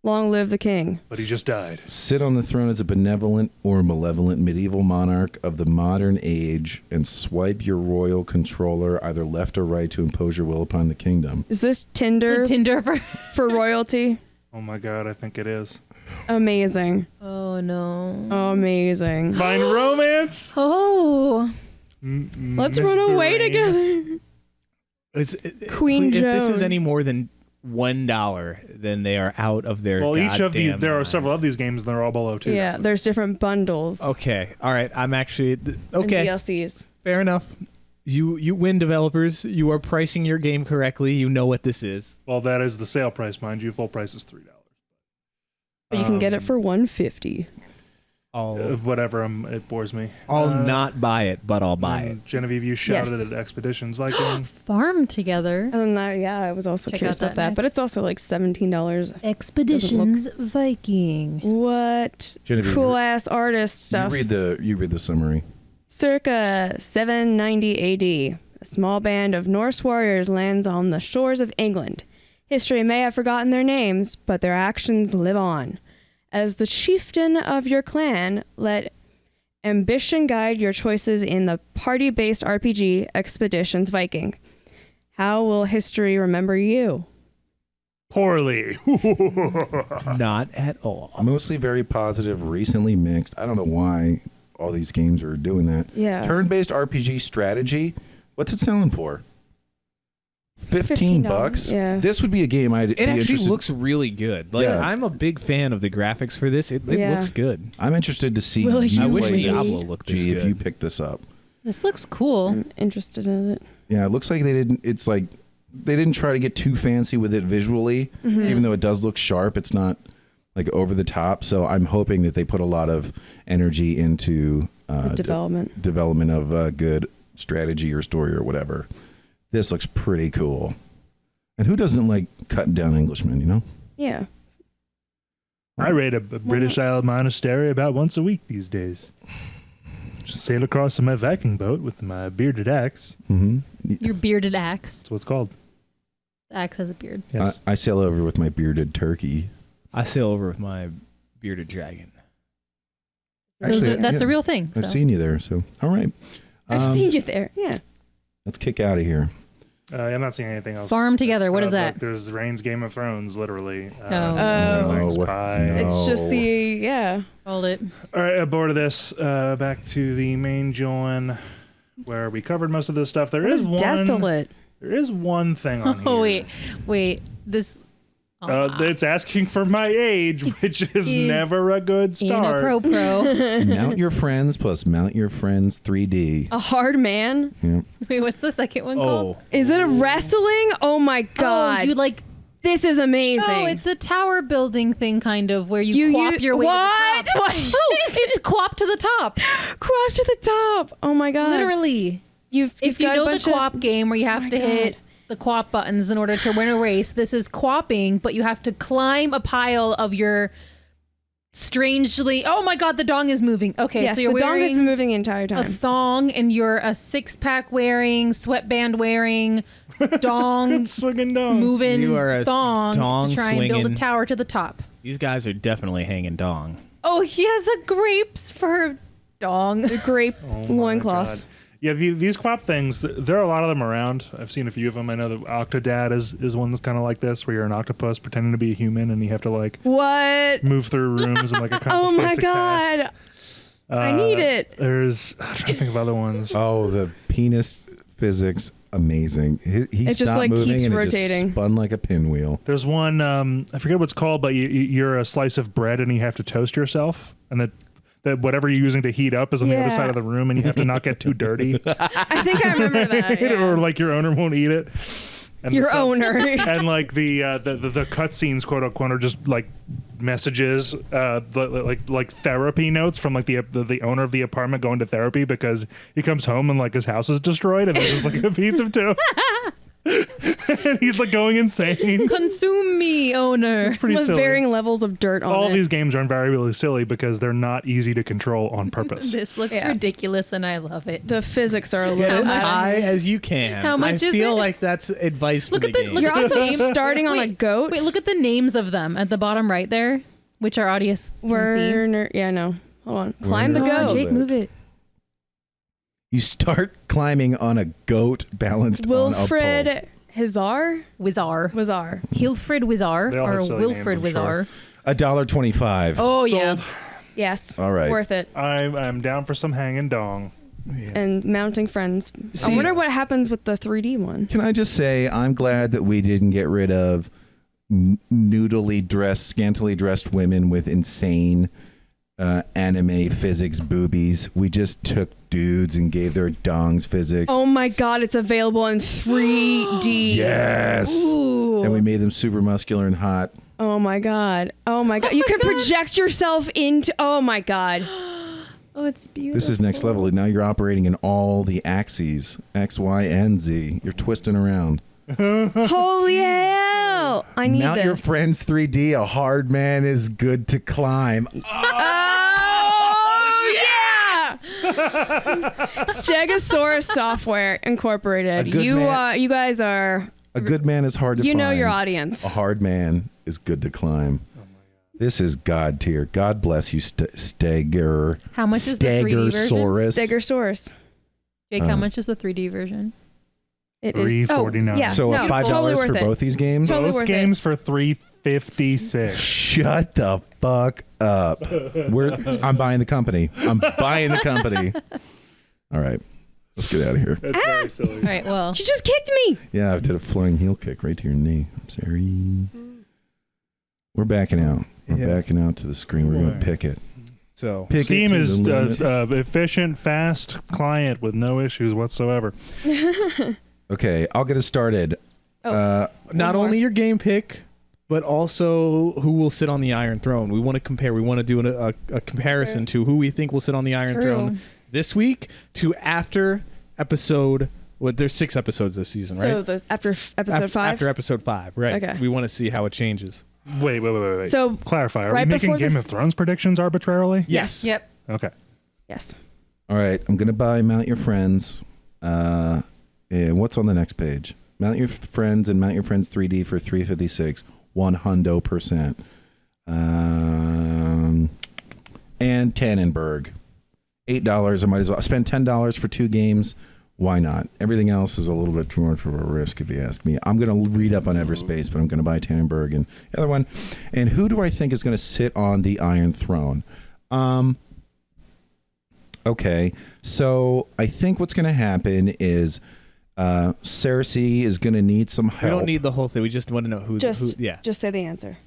long live the king. but he just died. Sit on the throne as a benevolent or malevolent medieval monarch of the modern age and swipe your royal controller either left or right to impose your will upon the kingdom. Is this It's Tinder like Tinder for. for royalty? Oh my god, I think it is. Amazing. Oh no. Amazing. Find romance. Oh. Let's run away together. Queen if this Joan. is any more than $1, then they are out of their. Well, each of the goddamn there are minds. several of these games, and they're all below $2. Yeah, there's different bundles. Okay, all right. I'm actually And okay. DLCs. Fair enough. You win, developers. You are pricing your game correctly. You know what this is. Well, that is the sale price, mind you. Full price is $3. But you can get it for $150. Whatever, it bores me. I'll not buy it, but I'll buy it. Genevieve, you shouted at Expeditions Viking. Farm Together. And then I was also Check curious out about that that. But next. it's also like $17. Expeditions Viking. What? Genevieve, Cool ass artist stuff. You read the summary. Circa 790 AD, a small band of Norse warriors lands on the shores of England. History may have forgotten their names, but their actions live on. As the chieftain of your clan, let ambition guide your choices in the party-based RPG Expeditions Viking. How will history remember you? Poorly. Not at all. Mostly very positive, recently mixed. I don't know why all these games are doing that. Yeah. Turn-based RPG strategy. What's it selling for? $15? Yeah. This would be a game I'd be It actually interested. looks really good. Like Yeah. I'm a big fan of the graphics for this. It Yeah. looks good. I'm interested to see. Will you you I wish play Diablo this, looked this G, if good. you pick this up. This looks cool. I'm interested in it. Yeah, it looks like they didn't. It's like they didn't try to get too fancy with it visually, even though it does look sharp. It's not like over the top. So I'm hoping that they put a lot of energy into development of a good strategy or story or whatever. This looks pretty cool. And who doesn't like cutting down Englishmen? You know. Yeah. I raid a British Isle monastery about once a week these days. Just sail across in my Viking boat with my bearded axe. Mm-hmm. Your bearded axe. That's what it's called. The axe has a beard. Yes. I sail over with my bearded turkey. I sail over with my bearded dragon. That's a real thing. I've so. seen you there. So all right. I've seen you there. Yeah. Let's kick out of here. I'm not seeing anything else. Farm Together. What is that? Like, there's Reigns Game of Thrones, literally. Oh. Pie. No. It's just Hold it. All right, bored of this. Back to the main join, where we covered most of this stuff. There is one. Desolate. There is one thing on here. Oh wait. This. It's asking for my age, which is never a good start. Pro. Mount Your Friends plus Mount Your Friends 3D. A hard man? Yeah. Wait, what's the second one called? Is it a wrestling? Oh my god. Oh, you like. This is amazing. Oh, it's a tower building thing, kind of, where you quap your way what? to the top. Oh, it's quap to the top. Quap to the top. Oh my god. Literally. If you know the quap game where you have to hit the quap buttons in order to win a race, this is quapping, but you have to climb a pile of your strangely. Oh my god, the dong is moving. Okay, yes, so you're the dong has wearing been moving the entire a time. thong, and you're a 6-pack wearing, sweatband wearing, dong Swinging dong. moving You are a thong dong to try and build a swinging- tower to the top. These guys are definitely hanging dong. Oh, he has a grapes for dong. The grape Oh my loincloth. God. Yeah, these quap things, there are a lot of them around. I've seen a few of them. I know that Octodad is one that's kind of like this, where you're an octopus pretending to be a human and you have to like What? move through rooms and like accomplish Oh my basic god. tasks. I need it. I'm trying to think of other ones. Oh, the penis physics, amazing. He It just, stopped like, moving keeps and it rotating. just spun like a pinwheel. There's one, I forget what it's called, but you're a slice of bread and you have to toast yourself, and that whatever you're using to heat up is on the other Yeah. side of the room, and you have to not get too dirty, I think I remember that. Yeah. or like your owner won't eat it. And Your owner. and like the cutscenes, quote unquote, are just like messages, like therapy notes from like the owner of the apartment going to therapy because he comes home and like his house is destroyed and there's just like a piece of toast. And he's like going insane. Consume me, owner. It's pretty With silly. varying levels of dirt on All it. these games are invariably silly because they're not easy to control on purpose. This looks Yeah. ridiculous, and I love it. The physics are a Get little as out of- high as you can. How much I is feel it? like that's advice Look for at the the- game. look You're at the also game. starting on a Wait, goat. Wait, look at the names of them at the bottom right there, which our audience can see. Werner. Yeah, no. Hold on. Climb the Werner. Oh, goat. Jake, move it. You start climbing on a goat balanced on a pole. Wilfred Hazar? Wizar. Wazar. Hilfred Wizar They all or have silly Wilfred names, I'm Wizar. $1.25. Oh yeah. Sold. Yes. All right. Worth it. I'm down for some hanging dong. And mounting friends. See- I wonder what happens with the 3D one. Can I just say I'm glad that we didn't get rid of noodly dressed, scantily dressed women with insane anime physics boobies. We just took dudes and gave their dongs physics. Oh my god, it's available in 3D. Yes. Ooh. And we made them super muscular and hot. Oh my god. Oh my god. You can project yourself into. Oh my god. Oh, it's beautiful. This is next level. Now you're operating in all the axes, X, Y, and Z. You're twisting around. Holy hell! I need Mount this. Your Friends 3D. A hard man is good to climb. Oh yeah! Stegosaurus Software Incorporated. A good man. You guys are. A good man is hard to find. You know your audience. A hard man is good to climb. This is God tier. God bless you, Steger. How much is the 3D version? Stegosaurus. Jake, how much is the 3D version? It is $3.49. yeah, So no, $5 totally for worth it. both these games? Totally Both worth games for $3.56. Shut the fuck up. I'm buying the company. I'm buying the company. All right. Let's get out of here. That's very silly. All right, well. She just kicked me. Yeah, I did a flying heel kick right to your knee. I'm sorry. We're backing out. We're backing out to the screen. We're going to pick it. So Pick Steam it to is the limit. efficient, fast client with no issues whatsoever. Okay, I'll get us started. Oh. not more. only your game pick, but also who will sit on the Iron Throne. We want to compare. We want to do a comparison to who we think will sit on the Iron Throne this week to after episode. Well, there's 6 episodes this season, right? So after episode 5. After episode 5, right? Okay. We want to see how it changes. Wait. So Clarify. Are right we making before Game this- of Thrones predictions arbitrarily? Yes. Yep. Okay. yes. All right, I'm going to buy Mount Your Friends. And what's on the next page? Mount Your Friends and Mount Your Friends 3D for $356, 100%. And Tannenberg, $8. I might as well spend $10 for 2 games. Why not? Everything else is a little bit too much of a risk, if you ask me. I'm going to read up on Everspace, but I'm going to buy Tannenberg and the other one. And who do I think is going to sit on the Iron Throne? Okay, so I think what's going to happen is Cersei is going to need some help. We don't need the whole thing. We just want to know who. Just Yeah. Just say the answer.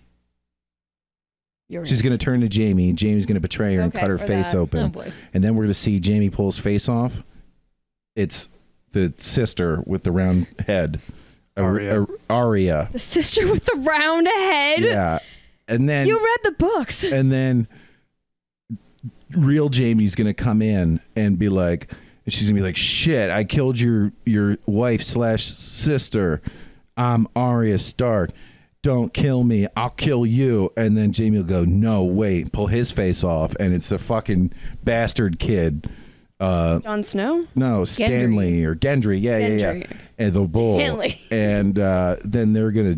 She's going to turn to Jamie. Jamie's going to betray her and Okay, cut her or face that. open. Oh, boy. And then we're going to see Jamie pull his face off. It's the sister with the round head. Arya. The sister with the round head. Yeah. And then You read the books. and then real Jamie's going to come in and be like, and she's going to be like, shit, I killed your wife / sister. I'm Arya Stark. Don't kill me. I'll kill you. And then Jamie will go, no, wait, pull his face off. And it's the fucking bastard kid. Jon Snow? No, Stanley or Gendry. Yeah. Gendry. And the bull. Stanley. And then they're gonna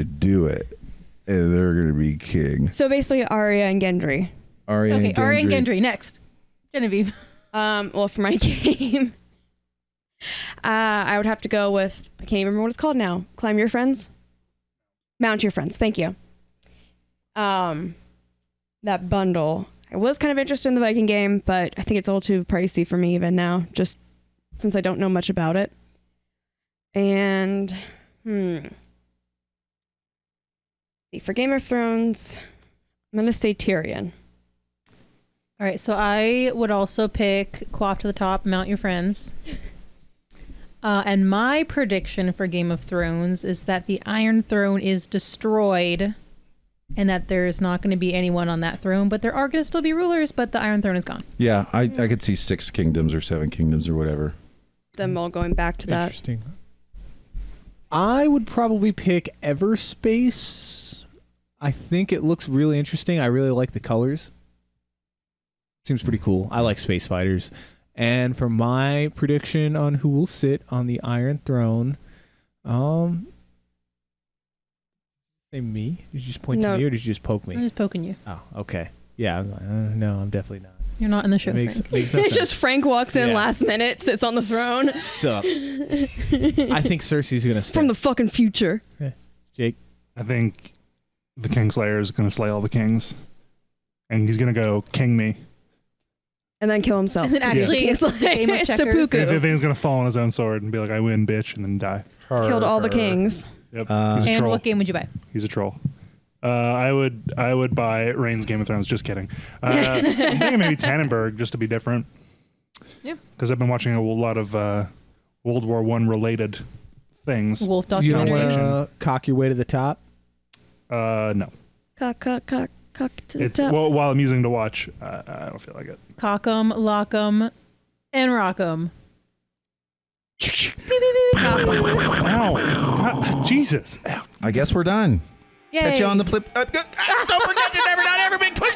do it. And they're gonna be king. So basically Arya and Gendry. Arya Okay, and Gendry. Arya and Gendry, next. Genevieve. Well, for my game, I would have to go with, I can't even remember what it's called now. Climb Your Friends? Mount Your Friends. Thank you. That bundle. I was kind of interested in the Viking game, but I think it's a little too pricey for me even now, just since I don't know much about it. And, for Game of Thrones, I'm going to say Tyrion. All right, so I would also pick Co-op to the Top, Mount Your Friends. And my prediction for Game of Thrones is that the Iron Throne is destroyed and that there's not going to be anyone on that throne, but there are going to still be rulers, but the Iron Throne is gone. Yeah, I could see 6 kingdoms or 7 kingdoms or whatever. Them all going back to that. Interesting. I would probably pick Everspace. I think it looks really interesting. I really like the colors. Seems pretty cool. I like space fighters. And for my prediction on who will sit on the Iron Throne, say me? Did you just point to No. me or did you just poke I'm me? just poking you. Oh, okay. Yeah, I was like, no, I'm definitely not. You're not in the show, It makes, Frank. makes no It's sense. just Frank walks in Yeah. last minute, sits on the throne. Sup. I think Cersei's going to stay. From the fucking future. Jake? I think the Kingslayer is going to slay all the kings. And he's going to go king me. And then kill himself. And then actually It's it's a game of checkers. seppuku. And then he's going to fall on his own sword and be like, I win, bitch, and then die. Killed all the kings. Yep. He's a And troll. what game would you buy? He's a troll. I would buy Reigns Game of Thrones. Just kidding. I'm thinking maybe Tannenberg just to be different. Yeah. Because I've been watching a lot of World War I related things. Wolf You don't documentaries. want to cock your way to the top? No. Cock to the top. Well, while I'm using to watch, I don't feel like it. Cock 'em, lock 'em, and rock 'em. Ow. Jesus. I guess we're done. Yay. Catch you on the flip. Don't forget to never not ever make push